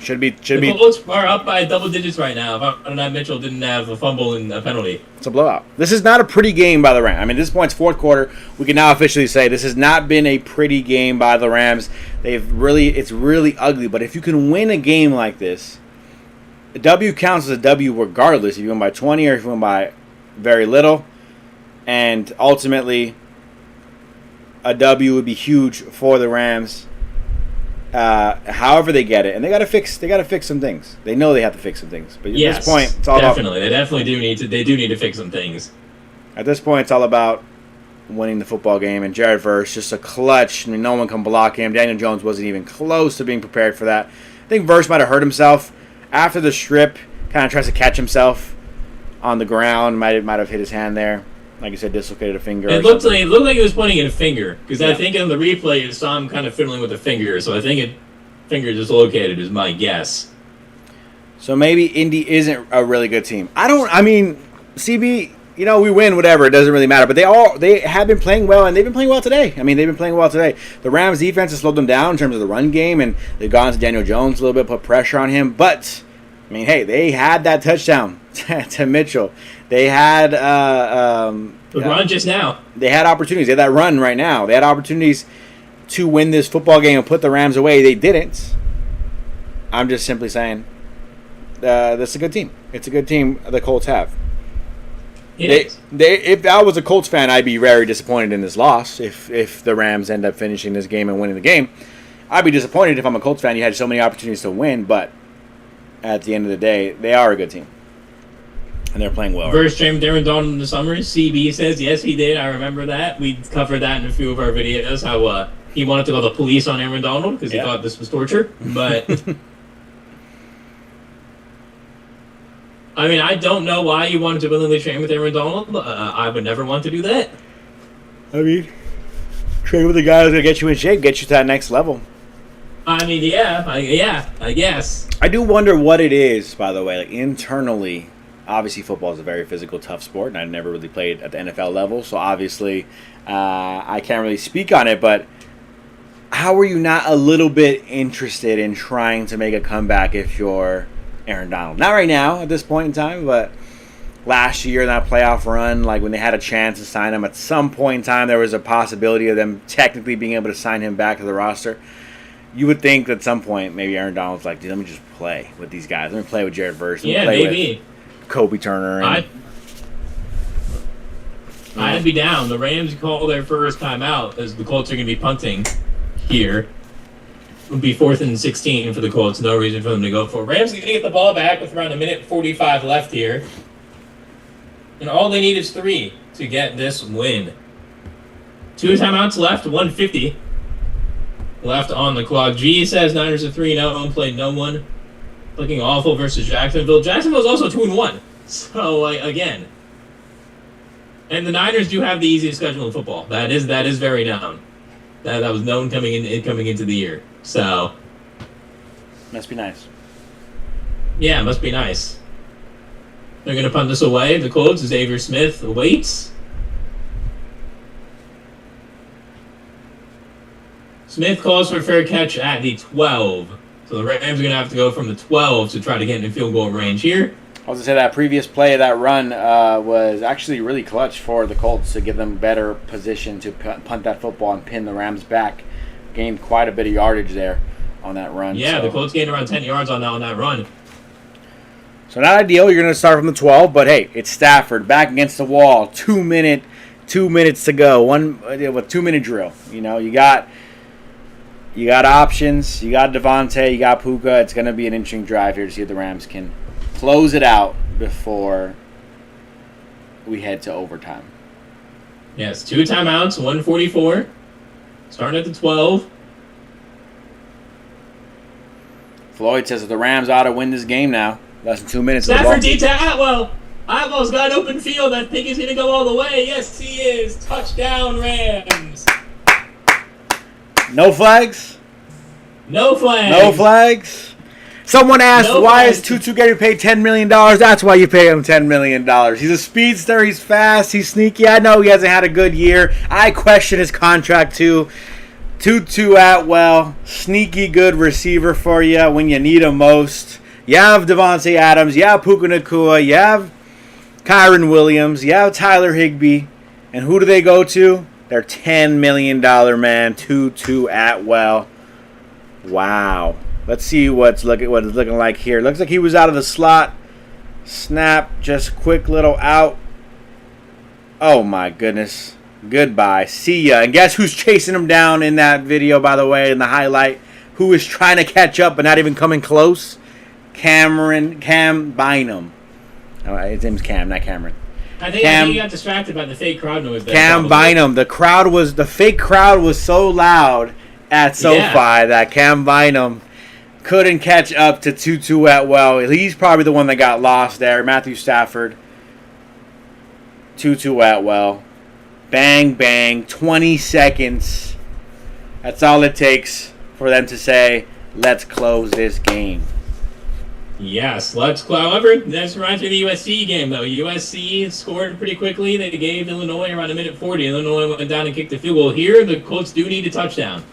Should be. The Colts are up by double digits right now. If Matt Mitchell didn't have a fumble and a penalty. It's a blowout. This is not a pretty game by the Rams. I mean, at this point, it's fourth quarter. We can now officially say this has not been a pretty game by the Rams. It's really ugly. But if you can win a game like this, a W counts as a W regardless if you win by 20 or if you win by very little. And ultimately, a W would be huge for the Rams. However they get it, and they got to fix some things. They know they have to fix some things. But at this point, it's all definitely. They definitely do need to. They do need to fix some things. At this point, it's all about winning the football game. And Jared Verse, just a clutch. I mean, no one can block him. Daniel Jones wasn't even close to being prepared for that. I think Verse might have hurt himself after the strip. Kind of tries to catch himself on the ground. Might have hit his hand there. Like you said, dislocated a finger. It looked like he was pointing at a finger because I think in the replay you saw him kind of fiddling with the finger. So I think finger dislocated is my guess. So maybe Indy isn't a really good team. CB, we win, whatever. It doesn't really matter. But they have been playing well, and they've been playing well today. The Rams defense has slowed them down in terms of the run game, and they've gone to Daniel Jones a little bit, put pressure on him. But they had that touchdown to Mitchell. They had run just now. They had opportunities. They had that run right now. They had opportunities to win this football game and put the Rams away. They didn't. I'm just simply saying that's a good team. It's a good team the Colts have. If I was a Colts fan, I'd be very disappointed in this loss. If the Rams end up finishing this game and winning the game, I'd be disappointed if I'm a Colts fan. You had so many opportunities to win, but at the end of the day, they are a good team. And they're playing well. Verse streamed Aaron Donald in the summer. CB says, yes, he did. I remember that. We covered that in a few of our videos, how he wanted to call the police on Aaron Donald because he thought this was torture. But, I don't know why you wanted to willingly train with Aaron Donald. I would never want to do that. Train with the guy who's going to get you in shape, get you to that next level. I guess. I do wonder what it is, by the way, like internally. Obviously, football is a very physical, tough sport, and I never really played at the NFL level, so obviously I can't really speak on it, but how are you not a little bit interested in trying to make a comeback if you're Aaron Donald? Not right now at this point in time, but last year in that playoff run, like when they had a chance to sign him, at some point in time there was a possibility of them technically being able to sign him back to the roster. You would think at some point maybe Aaron Donald's like, dude, let me just play with these guys. Let me play with Jared Verse. Maybe. Kobe Turner. I'd be down. The Rams call their first timeout as the Colts are going to be punting here. It would be 4th and 16 for the Colts. No reason for them to go for it. Rams are going to get the ball back with around 1:45 left here. And all they need is 3 to get this win. 2 timeouts left, 1:50 left on the clock. G says Niners are 3-0, played no one. Looking awful versus Jacksonville. Jacksonville's also 2-1. So, again. And the Niners do have the easiest schedule in football. That is very known. That was known coming into the year. So. Must be nice. Yeah, must be nice. They're going to punt this away. The Colts, Xavier Smith waits. Smith calls for a fair catch at the 12. So the Rams are going to have to go from the 12 to try to get in field goal range here. I was going to say that previous play of that run was actually really clutch for the Colts to give them better position to punt that football and pin the Rams back. Gained quite a bit of yardage there on that run. Yeah, the Colts gained around 10 yards on that run. So not ideal. You're going to start from the 12, but hey, it's Stafford back against the wall. 2 minutes to go. With 2-minute drill. You got options. You got Devontae. You got Puka. It's going to be an interesting drive here to see if the Rams can close it out before we head to overtime. Yes, 2 timeouts, 1:44. Starting at the 12. Floyd says that the Rams ought to win this game now. Less than 2 minutes. Stafford D to Atwell. Atwell's got an open field. I think he's going to go all the way. Yes, he is. Touchdown, Rams. No flags? No flags. No flags? Someone asked, why is Tutu getting paid $10 million? That's why you pay him $10 million. He's a speedster. He's fast. He's sneaky. I know he hasn't had a good year. I question his contract, too. Tutu Atwell, sneaky good receiver for you when you need him most. You have Devontae Adams, you have Puka Nacua, you have Kyren Williams, you have Tyler Higbee. And who do they go to? Their $10 million man, Tutu Atwell. Wow. Let's see what it's looking like here. Looks like he was out of the slot. Snap, just quick little out. Oh my goodness. Goodbye. See ya. And guess who's chasing him down in that video, by the way, in the highlight? Who is trying to catch up but not even coming close? Cam Bynum. Oh, his name's Cam, not Cameron. I think he got distracted by the fake crowd noise. Cam Bynum. The fake crowd was so loud at SoFi that Cam Bynum couldn't catch up to Tutu Atwell. He's probably the one that got lost there. Matthew Stafford. Tutu Atwell. Bang, bang. 20 seconds. That's all it takes for them to say, let's close this game. Yes, however, that's right to the USC game, though. USC scored pretty quickly. They gave Illinois around a minute 40. Illinois went down and kicked the field goal. Here, the Colts do need a touchdown.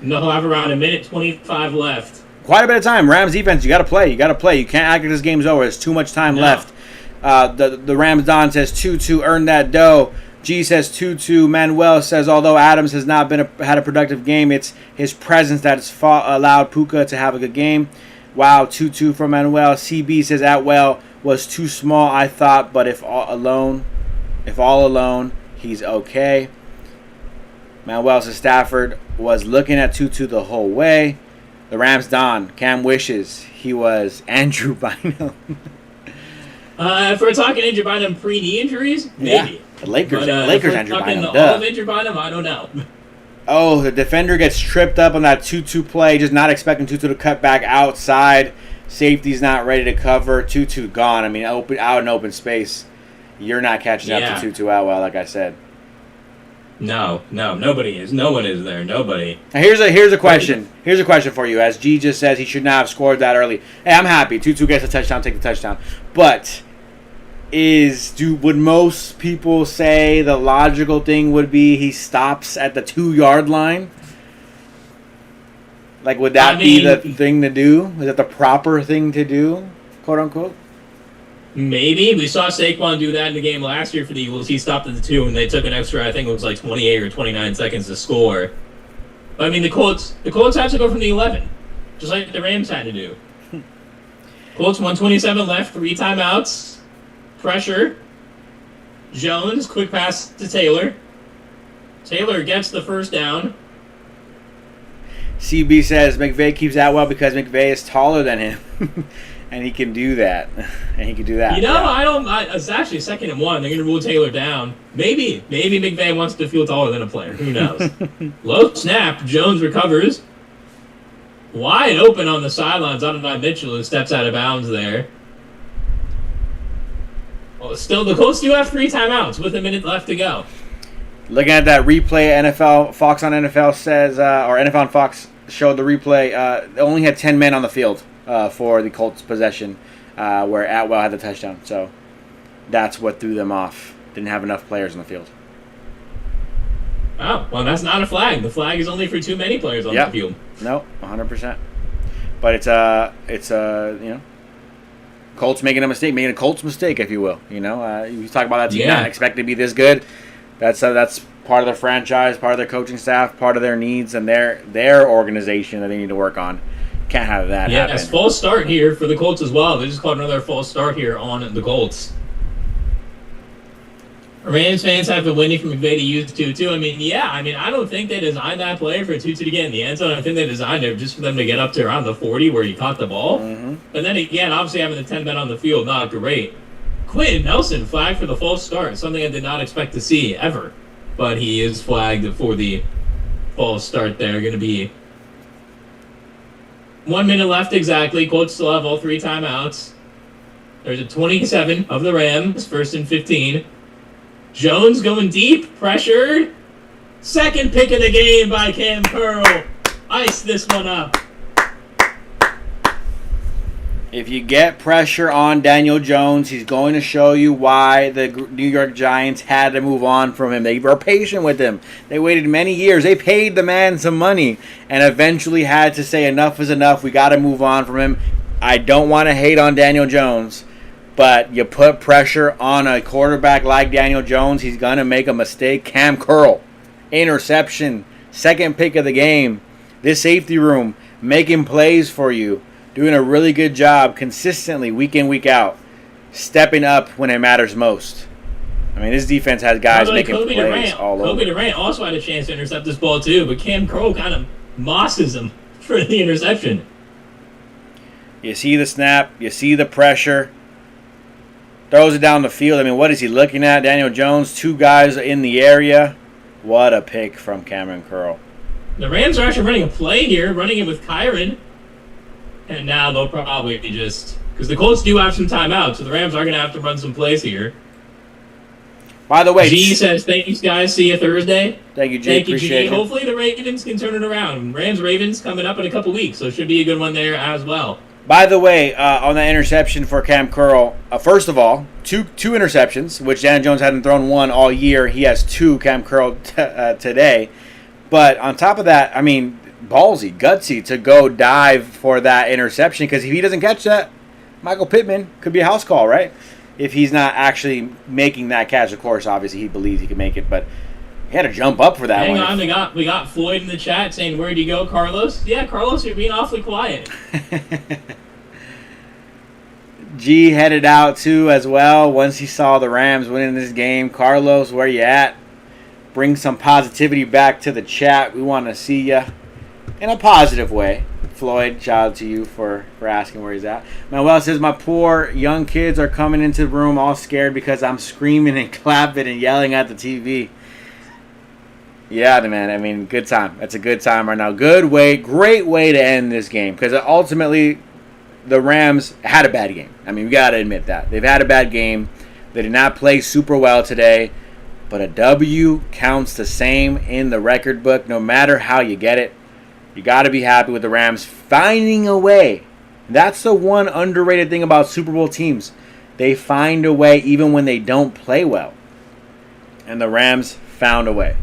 They'll have around a minute 25 left. Quite a bit of time. Rams defense, you got to play. You can't act like this game's over. There's too much time left. The Rams Don says Tutu earned that dough. G says Tutu. Manuel says although Adams has not had a productive game, it's his presence that has allowed Puka to have a good game. Wow, 2-2 from Manuel. CB says Atwell was too small, I thought, but if all alone, he's okay. Manuel says Stafford was looking at 2-2 the whole way. The Rams Don. Cam wishes he was Andrew Bynum. If we're talking Andrew Bynum pre-knee injuries, maybe. Yeah, the Lakers Andrew Bynum. All of Andrew Bynum, I don't know. Oh, the defender gets tripped up on that 2-2 play, just not expecting Tutu to cut back outside. Safety's not ready to cover. Tutu gone. I mean, out in open space. You're not catching up to Tutu Atwell, like I said. No, nobody is. No one is there. Nobody. Now here's a question. Here's a question for you. As G just says, he should not have scored that early. Hey, I'm happy. Tutu gets a touchdown, take the touchdown. But would most people say the logical thing would be he stops at the 2-yard line? Like, would that be the thing to do? Is that the proper thing to do, quote unquote? Maybe. We saw Saquon do that in the game last year for the Eagles. He stopped at the 2, and they took an extra, I think it was like 28 or 29 seconds to score. But, I mean, the Colts have to go from the 11, just like the Rams had to do. Colts 127 left, 3 timeouts. Pressure. Jones, quick pass to Taylor. Taylor gets the first down. CB says McVay keeps Atwell because McVay is taller than him. And he can do that. It's actually 2nd and 1. They're going to rule Taylor down. Maybe McVay wants to feel taller than a player. Who knows? Low snap. Jones recovers. Wide open on the sidelines. Adonai Mitchell, who steps out of bounds there. Well, still, the Colts do have 3 timeouts with a minute left to go. Looking at that replay, Fox on NFL says, or NFL on Fox showed the replay. They only had 10 men on the field for the Colts possession, where Atwell had the touchdown. So that's what threw them off. Didn't have enough players on the field. Oh, well, that's not a flag. The flag is only for too many players on the field. No, 100%. But it's Colts making a Colts mistake, if you will. You talk about that team not expecting to be this good. That's part of their franchise, part of their coaching staff, part of their needs and their organization that they need to work on. Can't have that happen. Yes, false start here for the Colts as well. They just called another false start here on the Colts. Rams fans have been waiting for McVay to use Tutu. I don't think they designed that play for Tutu to get in the end zone. I think they designed it just for them to get up to around the 40 where he caught the ball. Mm-hmm. But then again, obviously having the 10 men on the field, not great. Quentin Nelson flagged for the false start, something I did not expect to see ever. But he is flagged for the false start there. Going to be 1 minute left exactly. Colts still have all 3 timeouts. There's a 27 of the Rams, 1st and 15. Jones going deep, pressured. 2nd pick of the game by Cam Pearl. Ice this one up. If you get pressure on Daniel Jones, he's going to show you why the New York Giants had to move on from him. They were patient with him. They waited many years. They paid the man some money and eventually had to say enough is enough. We got to move on from him. I don't want to hate on Daniel Jones, but you put pressure on a quarterback like Daniel Jones, he's going to make a mistake. Cam Curl, interception, second pick of the game. This safety room making plays for you. Doing a really good job consistently, week in, week out. Stepping up when it matters most. I mean, this defense has guys making plays all over. Kobe Durant also had a chance to intercept this ball too, but Cam Crow kind of mosses him for the interception. You see the snap. You see the pressure. Throws it down the field. I mean, what is he looking at? Daniel Jones, two guys in the area. What a pick from Cameron Curl. The Rams are actually running a play here, running it with Kyren. And now they'll probably just... Because the Colts do have some timeouts, so the Rams are going to have to run some plays here. By the way... G says, thanks, guys. See you Thursday. Thank you, G. Thank you, Appreciate G. it. Hopefully the Ravens can turn it around. Rams-Ravens coming up in a couple weeks, so it should be a good one there as well. By the way, on that interception for Cam Curl, first of all, two interceptions, which Dan Jones hadn't thrown one all year. He has two, Cam Curl, today. But on top of that, I mean... ballsy, gutsy to go dive for that interception, because if he doesn't catch that, Michael Pittman could be a house call, right? If he's not actually making that catch, of course, obviously he believes he can make it, but he had to jump up for that one. Hang on, we got Floyd in the chat saying, where'd you go, Carlos? Yeah, Carlos, you're being awfully quiet. G headed out too as well once he saw the Rams winning this game. Carlos, where you at? Bring some positivity back to the chat. We want to see you in a positive way. Floyd, shout out to you for asking where he's at. Manuel says, my poor young kids are coming into the room all scared because I'm screaming and clapping and yelling at the TV. Yeah, man, I mean, good time. That's a good time right now. Great way to end this game, because ultimately the Rams had a bad game. I mean, we got to admit that. They've had a bad game. They did not play super well today, but a W counts the same in the record book no matter how you get it. You got to be happy with the Rams finding a way. That's the one underrated thing about Super Bowl teams. They find a way even when they don't play well. And the Rams found a way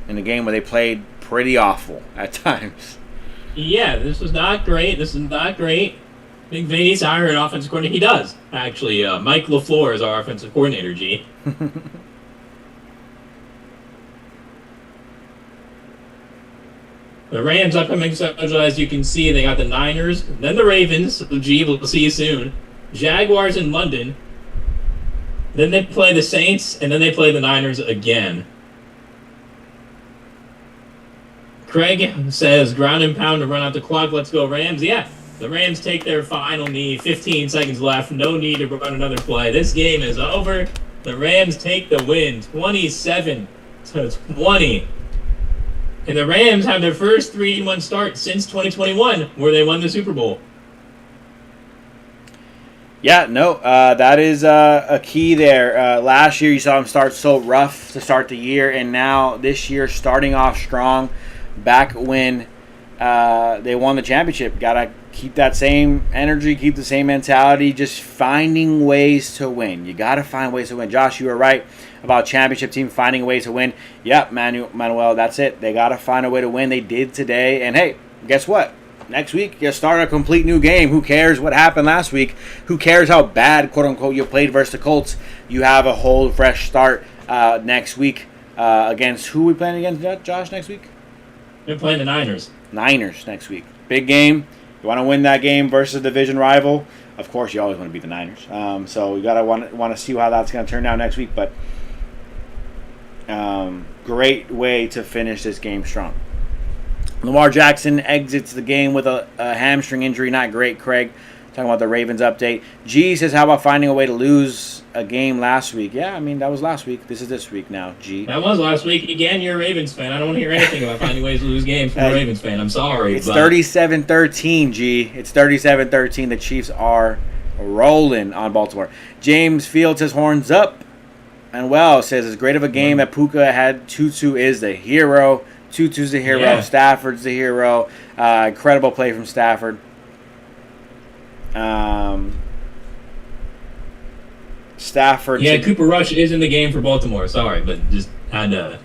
in a game where they played pretty awful at times. Yeah, this was not great. McVay's hired an offensive coordinator. He does, actually. Mike LaFleur is our offensive coordinator, G. The Rams' upcoming schedule, as you can see, they got the Niners, then the Ravens. So G, we'll see you soon. Jaguars in London. Then they play the Saints, and then they play the Niners again. Craig says, ground and pound to run out the clock. Let's go, Rams. Yeah, the Rams take their final knee. 15 seconds left. No need to run another play. This game is over. The Rams take the win, 27-20. And the Rams have their first 3-1 start since 2021, where they won the Super Bowl. Yeah, no, that is a key there. Last year you saw them start so rough to start the year, and now this year starting off strong. Back when they won the championship, gotta keep that same energy, keep the same mentality, just finding ways to win. You gotta find ways to win. Josh, you were right about championship team finding ways to win. Yep, Manuel, that's it. They gotta find a way to win. They did today, and hey, guess what? Next week, you start a complete new game. Who cares what happened last week? Who cares how bad, quote-unquote, you played versus the Colts? You have a whole fresh start next week against who we playing against, Josh, next week? They're playing the Niners. Niners next week. Big game. You want to win that game versus a division rival. Of course, you always want to beat the Niners. So you gotta want to see how that's going to turn out next week. But great way to finish this game strong. Lamar Jackson exits the game with a hamstring injury. Not great, Craig. Talking about the Ravens update. G says, how about finding a way to lose a game last week? Yeah, I mean, that was last week. This is this week now, G. That was last week. Again, you're a Ravens fan. I don't want to hear anything about finding ways to lose games from a Ravens fan. I'm sorry. It's 37-13, G. It's 37-13. The Chiefs are rolling on Baltimore. James Field says, horns up. And well, says, as great of a game that Puka had, Tutu is the hero. Tutu's the hero. Yeah. Stafford's the hero. Incredible play from Stafford. Stafford. Yeah, Cooper Rush is in the game for Baltimore. Sorry, but just had to.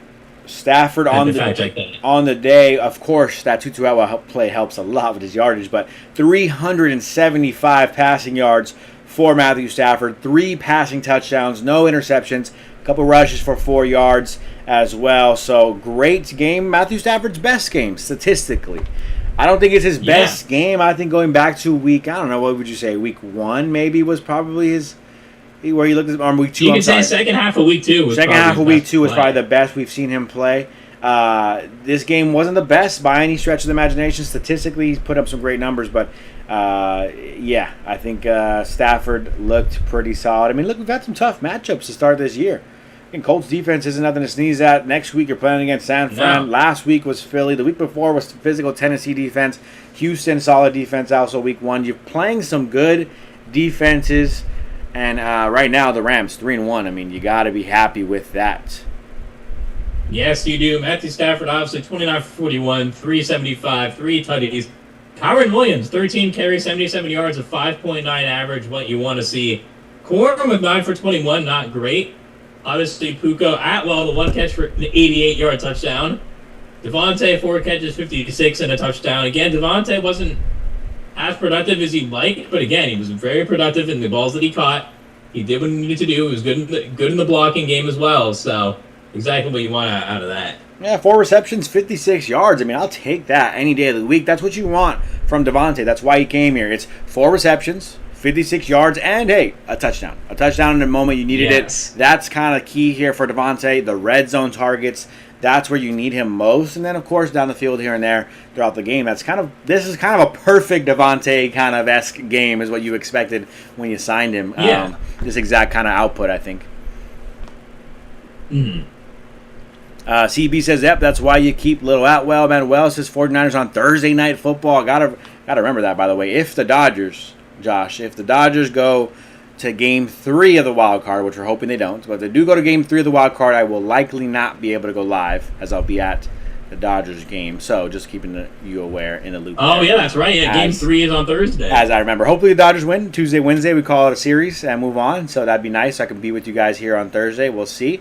Stafford Had on to the fact check that. on the day, of course, that Tutu Atwell play helps a lot with his yardage, but 375 passing yards for Matthew Stafford, 3 passing touchdowns, no interceptions, a couple rushes for 4 yards as well. So great game, Matthew Stafford's best game statistically. I don't think it's his best game. I think going back to week, I don't know, what would you say, week 1 maybe was probably his. Where you looked at on week 2, You can say second half of week 2 was second probably half of his week best 2 was play. probably the best we've seen him play. This game wasn't the best by any stretch of the imagination. Statistically, he's put up some great numbers, but yeah, I think Stafford looked pretty solid. I mean, look, we've had some tough matchups to start this year. I think Colts defense isn't nothing to sneeze at. Next week, you're playing against San Fran. No. Last week was Philly. The week before was physical Tennessee defense. Houston, solid defense also week 1. You're playing some good defenses. And right now, the Rams 3-1. I mean, you got to be happy with that. Yes, you do. Matthew Stafford, obviously 29 for 41, 375, 3 tutties. Kyren Williams, 13 carries, 77 yards, a 5.9 average, what you want to see. Corum with 9 for 21, not great. Obviously, Puka Atwell, the 1 catch for an 88-yard touchdown. Devontae, 4 catches, 56, and a touchdown. Again, Devontae wasn't as productive as he'd like, but again, he was very productive in the balls that he caught. He did what he needed to do. He was good in the blocking game as well, so exactly what you want out of that. Yeah, 4 receptions, 56 yards. I mean, I'll take that any day of the week. That's what you want from Devontae. That's why he came here. It's 4 receptions, 56 yards, and, hey, a touchdown. A touchdown in the moment you needed it. That's kind of key here for Devontae. The red zone targets, that's where you need him most. And then, of course, down the field here and there throughout the game. This is kind of a perfect Devontae kind of esque game is what you expected when you signed him. Yeah. This exact kind of output, I think. Mm-hmm. CB says, yep, that's why you keep little Atwell. Manuel says 49ers on Thursday Night Football. Gotta remember that, by the way. If the Dodgers go to Game 3 of the wild card, which we're hoping they don't, but if they do go to Game 3 of the wild card, I will likely not be able to go live, as I'll be at the Dodgers game. So just keeping you aware in the loop. Oh, yeah, that's right. Yeah, Game 3 is on Thursday. As I remember. Hopefully the Dodgers win. Tuesday, Wednesday, we call it a series and move on. So that'd be nice. I can be with you guys here on Thursday. We'll see.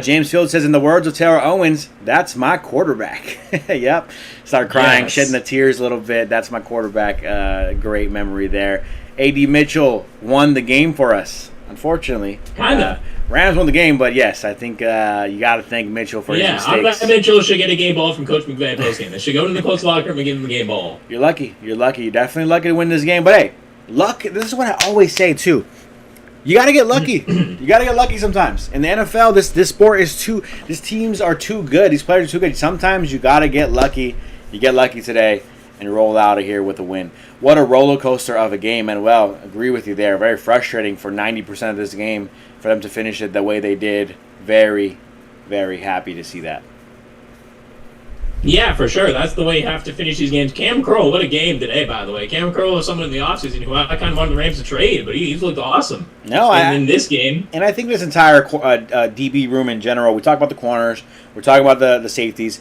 James Field says, in the words of Taylor Owens, that's my quarterback. Yep. Start crying, shedding the tears a little bit. That's my quarterback. Great memory there. A.D. Mitchell won the game for us, unfortunately. Kind of. Rams won the game, but yes, I think you got to thank Mitchell for his mistakes. I'm glad Mitchell should get a game ball from Coach McVay postgame. They should go to the Colts locker room and give him a game ball. You're lucky. You're definitely lucky to win this game. But hey, luck, this is what I always say too. You got to get lucky. You got to get lucky sometimes. In the NFL, this sport is these teams are too good. These players are too good. Sometimes you got to get lucky. You get lucky today and roll out of here with a win. What a roller coaster of a game. And, well, agree with you there. Very frustrating for 90% of this game for them to finish it the way they did. Very, very happy to see that. Yeah, for sure. That's the way you have to finish these games. Cam Curl, what a game today, by the way. Cam Curl was someone in the offseason who I kind of wanted the Rams to trade, but he's looked awesome. In this game. And I think this entire DB room in general, we talk about the corners, we're talking about the safeties.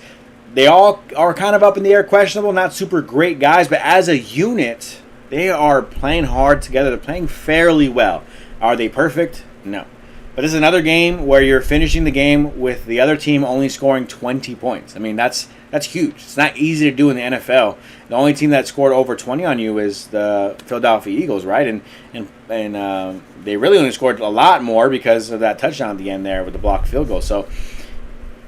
They all are kind of up in the air, questionable, not super great guys, but as a unit, they are playing hard together. They're playing fairly well. Are they perfect? No. But this is another game where you're finishing the game with the other team only scoring 20 points. I mean, that's huge. It's not easy to do in the NFL. The only team that scored over 20 on you is the Philadelphia Eagles, right? And they really only scored a lot more because of that touchdown at the end there with the blocked field goal. So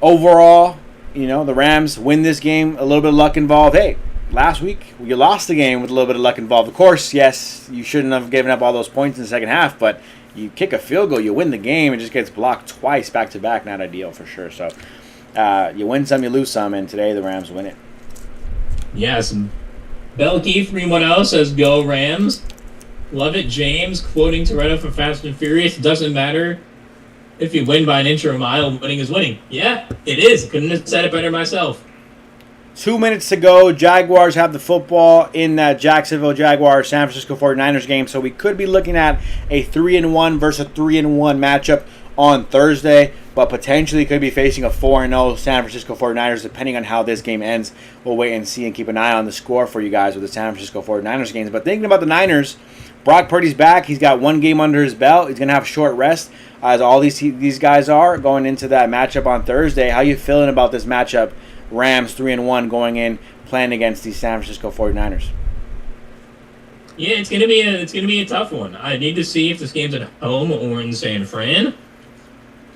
overall, the Rams win this game. A little bit of luck involved. Hey, last week you lost the game with a little bit of luck involved. Of course, yes, you shouldn't have given up all those points in the second half, but you kick a field goal, you win the game, it just gets blocked twice back-to-back. Not ideal for sure. So you win some, you lose some, and today the Rams win it. Yes. Belkey 310 says, go Rams. Love it. James quoting Toretto from Fast and Furious. Doesn't matter if you win by an inch or a mile, winning is winning. Yeah, it is. Couldn't have said it better myself. 2 minutes to go. Jaguars have the football in that Jacksonville Jaguars San Francisco 49ers game. So we could be looking at a 3-1 versus a 3-1 matchup on Thursday, but potentially could be facing a 4-0 San Francisco 49ers depending on how this game ends. We'll wait and see and keep an eye on the score for you guys with the San Francisco 49ers games. But thinking about the Niners, Brock Purdy's back. He's got one game under his belt. He's going to have short rest, as all these guys are going into that matchup on Thursday. How you feeling about this matchup? Rams 3-1 going in, playing against the San Francisco 49ers. Yeah, it's gonna be a tough one. I need to see if this game's at home or in San Fran.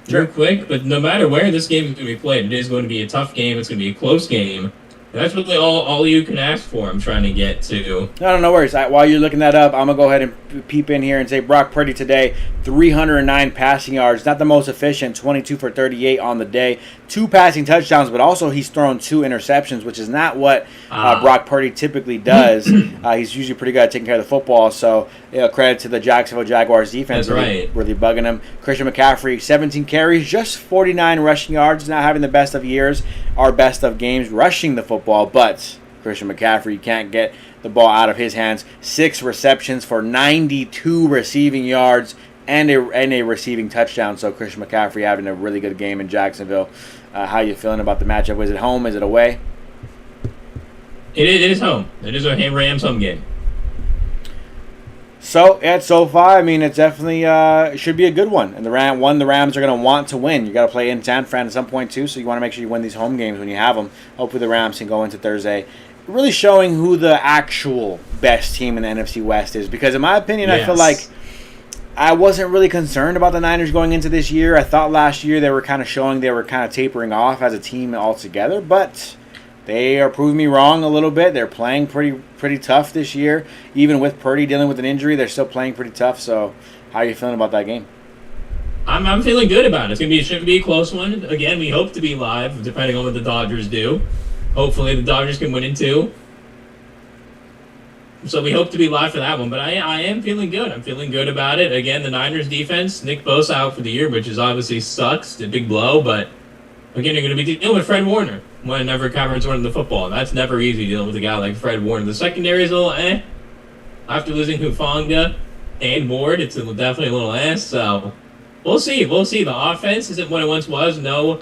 Sure. Real quick, but no matter where this game is going to be played, it is going to be a tough game. It's going to be a close game. That's really all you can ask for. I'm trying to get to. No worries. While you're looking that up, I'm going to go ahead and peep in here and say Brock Purdy today, 309 passing yards. Not the most efficient, 22 for 38 on the day. 2 passing touchdowns, but also he's thrown 2 interceptions, which is not what Brock Purdy typically does. He's usually pretty good at taking care of the football. So credit to the Jacksonville Jaguars defense. That's right. Really bugging him. Christian McCaffrey, 17 carries, just 49 rushing yards. Not having the best of years, our best of games rushing the football, but Christian McCaffrey can't get the ball out of his hands. 6 receptions for 92 receiving yards and a receiving touchdown. So Christian McCaffrey having a really good game in Jacksonville. How you feeling about the matchup? Is it home? Is it away? It is home. It is a Rams home game. So far, I mean, it's definitely it should be a good one. And the Rams are going to want to win. You got to play in San Fran at some point too, so you want to make sure you win these home games when you have them. Hopefully, the Rams can go into Thursday, really showing who the actual best team in the NFC West is. Because in my opinion, yes. I feel like I wasn't really concerned about the Niners going into this year. I thought last year they were kind of showing they were kind of tapering off as a team altogether, but they are proving me wrong a little bit. They're playing pretty tough this year. Even with Purdy dealing with an injury, they're still playing pretty tough. So how are you feeling about that game? I'm feeling good about it. It should be a close one. Again, we hope to be live, depending on what the Dodgers do. Hopefully the Dodgers can win it too. So we hope to be live for that one. But I am feeling good. I'm feeling good about it. Again, the Niners defense, Nick Bosa out for the year, which is obviously sucks. It's a big blow. But again, you're going to be dealing with Fred Warner whenever Kyren's running the football. And that's never easy dealing with a guy like Fred Warner. The secondary is a little After losing Hufanga and Ward, it's definitely a little So we'll see. The offense isn't what it once was. No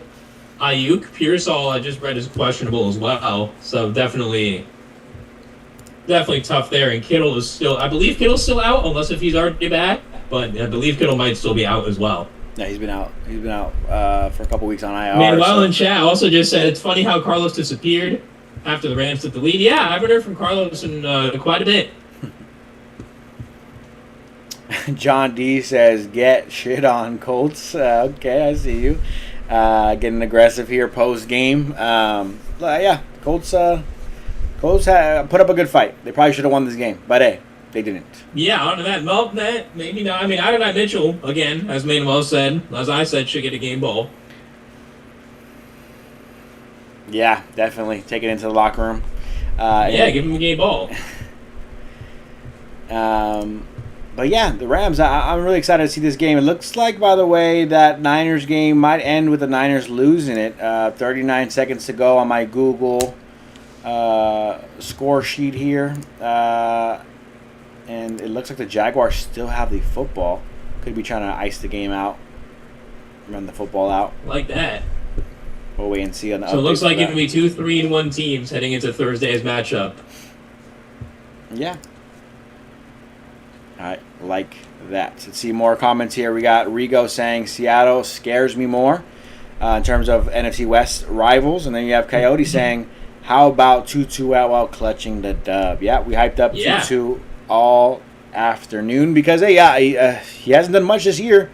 Ayuk. Pearsall, I just read, is questionable as well. So definitely tough there. And Kittle is I believe Kittle's still out, unless if he's already back. But I believe Kittle might still be out as well. Yeah, he's been out. For a couple weeks on IR. Manuel in chat also just said it's funny how Carlos disappeared after the Rams took the lead. Yeah, I haven't heard from Carlos in quite a bit. John D says, get shit on, Colts. Okay, I see you. Getting aggressive here post-game. Yeah, Colts put up a good fight. They probably should have won this game, but hey, they didn't. Yeah, on to that. Well, maybe not. I mean, Adonai Mitchell, again, as Manuel said, as I said, should get a game ball. Yeah, definitely. Take it into the locker room. Give him a game ball. But yeah, the Rams, I'm really excited to see this game. It looks like, by the way, that Niners game might end with the Niners losing it. 39 seconds to go on my Google score sheet here. And it looks like the Jaguars still have the football. Could be trying to ice the game out. Run the football out. Like that. We'll wait and see on the So it looks like it will be 2 3-1 teams heading into Thursday's matchup. Yeah. I like that. Let's see more comments here. We got Rigo saying Seattle scares me more in terms of NFC West rivals. And then you have Coyote saying, how about Tutu out while clutching the dub? Yeah, we hyped up Tutu all afternoon because, he hasn't done much this year.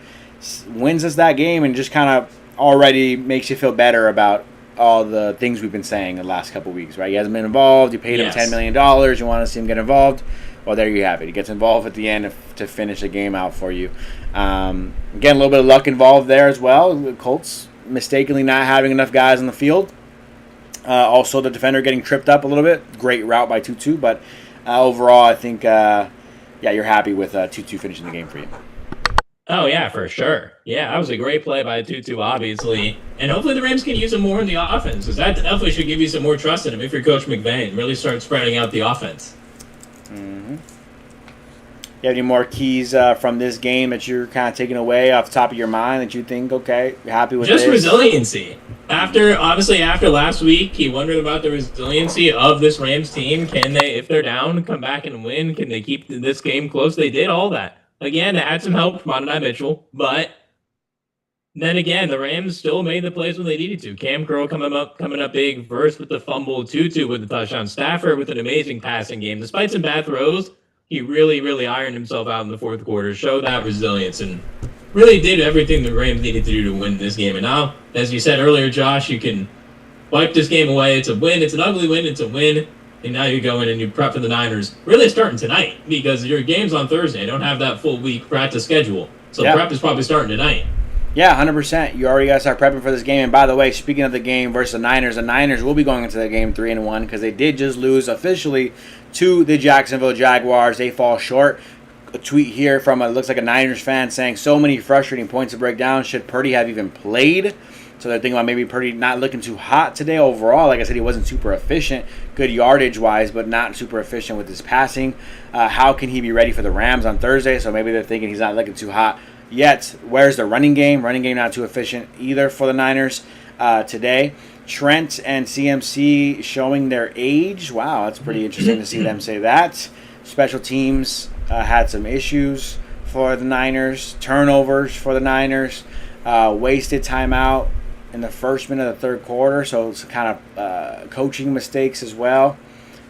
Wins us that game and just kind of already makes you feel better about all the things we've been saying the last couple weeks, right? He hasn't been involved. You paid him $10 million. You want to see him get involved. Well, there you have it. He gets involved at the end to finish the game out for you. Again, a little bit of luck involved there as well. The Colts mistakenly not having enough guys on the field. Also, the defender getting tripped up a little bit. Great route by Tutu, but overall, I think, you're happy with Tutu finishing the game for you. Oh yeah, for sure. Yeah, that was a great play by Tutu, obviously, and hopefully the Rams can use him more in the offense, because that definitely should give you some more trust in him if you're Coach McVay and really start spreading out the offense. Mm-hmm. You have any more keys from this game that you're kind of taking away off the top of your mind that you think, okay, you're happy with Just this? resiliency. After last week, he wondered about the resiliency of this Rams team. Can they, if they're down, come back and win? Can they keep this game close? They did all that. Again, they had some help from Adonai Mitchell, but then again, the Rams still made the plays when they needed to. Cam Curl coming up big, Verse with the fumble, Tutu with the touchdown, Stafford with an amazing passing game. Despite some bad throws, he really, really ironed himself out in the fourth quarter, showed that resilience, and really did everything the Rams needed to do to win this game. And now, as you said earlier, Josh, you can wipe this game away. It's a win. It's an ugly win. It's a win. And now you go in and you prep for the Niners, really starting tonight, because your game's on Thursday. Don't have that full week practice schedule. So prep is probably starting tonight. Yeah, 100%. You already got to start prepping for this game. And by the way, speaking of the game versus the Niners will be going into the game 3-1 because they did just lose officially to the Jacksonville Jaguars. They fall short. A tweet here from looks like a Niners fan saying so many frustrating points to break down. Should Purdy have even played? So they're thinking about maybe Purdy not looking too hot today overall. Like I said, he wasn't super efficient, good yardage-wise, but not super efficient with his passing. How can he be ready for the Rams on Thursday? So maybe they're thinking he's not looking too hot yet. Where's the running game? Running game not too efficient either for the Niners today. Trent and CMC showing their age. Wow, that's pretty interesting to see them say that. Special teams had some issues for the Niners. Turnovers for the Niners. Wasted timeout in the first minute of the third quarter. So it's kind of coaching mistakes as well.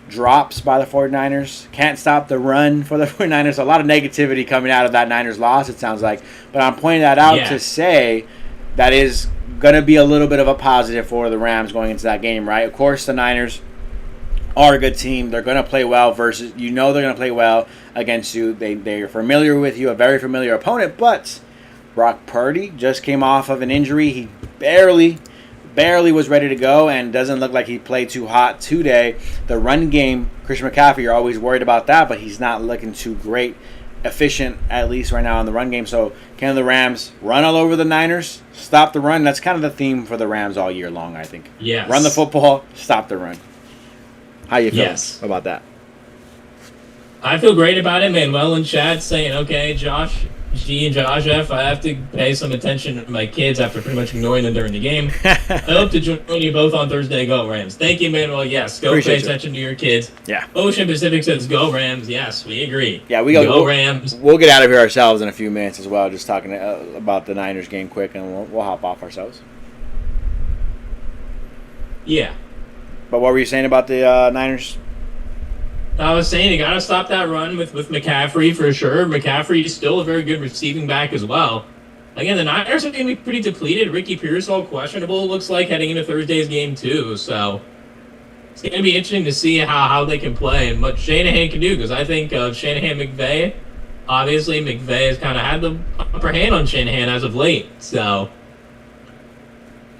Drops by the 49ers. Can't stop the run for the 49ers. A lot of negativity coming out of that Niners loss, it sounds like. But I'm pointing that out to say that is going to be a little bit of a positive for the Rams going into that game, right? Of course, the Niners are a good team. They're going to play well versus, they're going to play well against you. They're familiar with you, a very familiar opponent. But Brock Purdy just came off of an injury. He barely was ready to go and doesn't look like he played too hot today. The run game, Christian McCaffrey, you're always worried about that, but he's not looking too great, efficient at least right now in the run game. So can the Rams run all over the Niners, stop the run? That's kind of the theme for the Rams all year long, I think. Yes. Run the football, stop the run. How you feel about that? I feel great about it. Manuel in chat saying, okay, Josh F, I have to pay some attention to my kids after pretty much ignoring them during the game. I hope to join you both on Thursday. Go Rams. Thank you, Manuel. Yes, go pay attention to your kids. Yeah. Ocean Pacific says go Rams. Yes, we agree. Yeah, go Rams. We'll get out of here ourselves in a few minutes as well, just talking about the Niners game quick, and we'll hop off ourselves. Yeah. But what were you saying about the Niners? I was saying you got to stop that run with McCaffrey for sure. McCaffrey is still a very good receiving back as well. Again, the Niners are going to be pretty depleted. Ricky Pearsall questionable, looks like, heading into Thursday's game too. So it's going to be interesting to see how they can play and what Shanahan can do, because I think of Shanahan McVay. Obviously, McVay has kind of had the upper hand on Shanahan as of late. So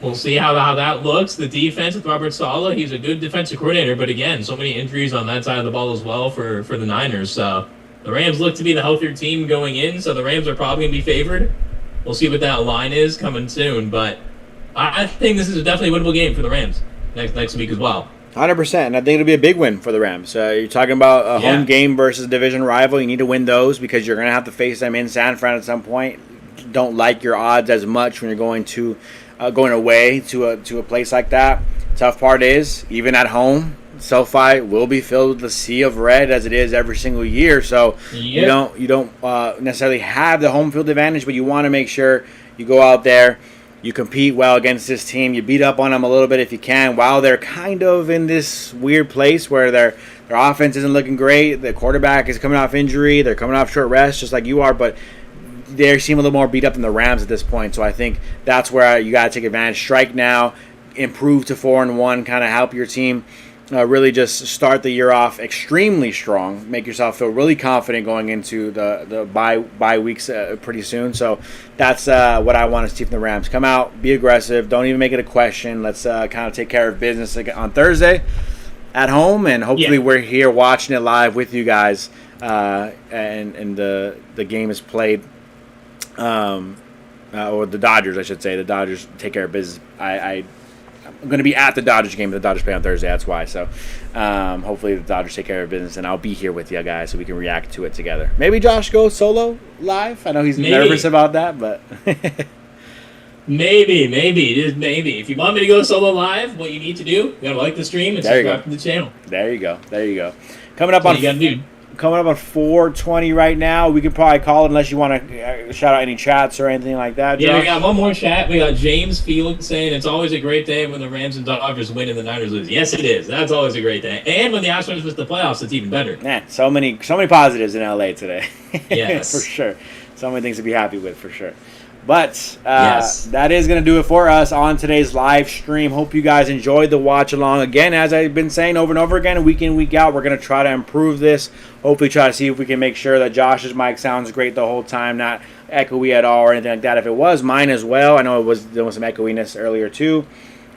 we'll see how that looks. The defense with Robert Saleh, he's a good defensive coordinator, but again, so many injuries on that side of the ball as well for the Niners. So the Rams look to be the healthier team going in, so the Rams are probably going to be favored. We'll see what that line is coming soon, but I think this is definitely a winnable game for the Rams next week as well. 100%, and I think it'll be a big win for the Rams. You're talking about a home game versus a division rival. You need to win those because you're going to have to face them in San Fran at some point. Don't like your odds as much when you're going away to a place like that. Tough part is, even at home, SoFi will be filled with a sea of red as it is every single year. So you don't necessarily have the home field advantage, but you want to make sure you go out there, you compete well against this team, you beat up on them a little bit if you can, while they're kind of in this weird place where their offense isn't looking great. The quarterback is coming off injury. They're coming off short rest just like you are, but they seem a little more beat up than the Rams at this point. So I think that's where you got to take advantage. Strike now, improve to 4-1, kind of help your team really just start the year off extremely strong, make yourself feel really confident going into the bye weeks pretty soon. So that's what I want to see from the Rams. Come out, be aggressive, don't even make it a question. Let's kind of take care of business on Thursday at home, and hopefully we're here watching it live with you guys, and the game is played Or the Dodgers, I should say. The Dodgers take care of business. I'm going to be at the Dodgers game. The Dodgers play on Thursday. That's why. So hopefully the Dodgers take care of business, and I'll be here with you guys so we can react to it together. Maybe Josh goes solo live. I know he's nervous about that, but maybe, just maybe. If you want me to go solo live, what you need to do, you got to like the stream and subscribe to the channel. There you go. Coming up on 4:20 right now. We could probably call it unless you want to shout out any chats or anything like that. Josh. Yeah, we got one more chat. We got James Field saying it's always a great day when the Rams and Dodgers win and the Niners lose. Yes, it is. That's always a great day. And when the Astros miss the playoffs, it's even better. Man, so many positives in LA today. Yes, for sure. So many things to be happy with, for sure. But that is going to do it for us on today's live stream. Hope you guys enjoyed the watch along. Again, as I've been saying over and over again, week in, week out, we're going to try to improve this. Hopefully try to see if we can make sure that Josh's mic sounds great the whole time, not echoey at all or anything like that. If it was, mine as well. I know there was some echoiness earlier too.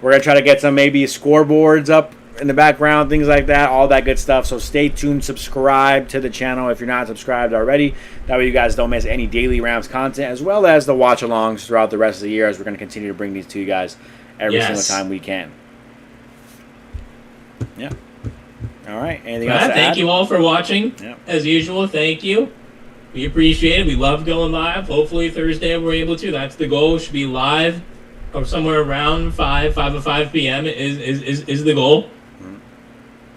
We're going to try to get some maybe scoreboards up in the background, things like that, all that good stuff. So stay tuned, subscribe to the channel if you're not subscribed already. That way you guys don't miss any daily Rams content, as well as the watch-alongs throughout the rest of the year, as we're going to continue to bring these to you guys every single time we can. Yeah. All right. Anything else to add? Thank you all for watching. Yeah. As usual, thank you. We appreciate it. We love going live. Hopefully Thursday we're able to. That's the goal. Should be live or somewhere around 5 p.m. is the goal.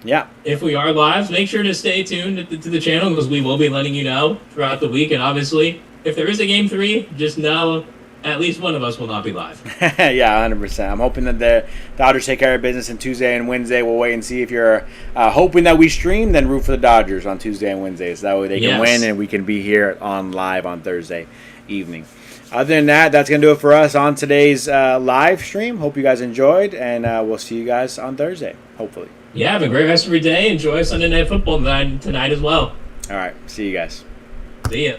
Yeah. If we are live, make sure to stay tuned to the channel because we will be letting you know throughout the week. And obviously, if there is a Game 3, just know at least one of us will not be live. Yeah, 100%. I'm hoping that the Dodgers take care of business on Tuesday and Wednesday. We'll wait and see. If you're hoping that we stream, then root for the Dodgers on Tuesday and Wednesday. So that way they can win and we can be here on live on Thursday evening. Other than that, that's going to do it for us on today's live stream. Hope you guys enjoyed, and we'll see you guys on Thursday, hopefully. Yeah, have a great rest of your day. Enjoy Sunday Night Football tonight as well. All right. See you guys. See ya.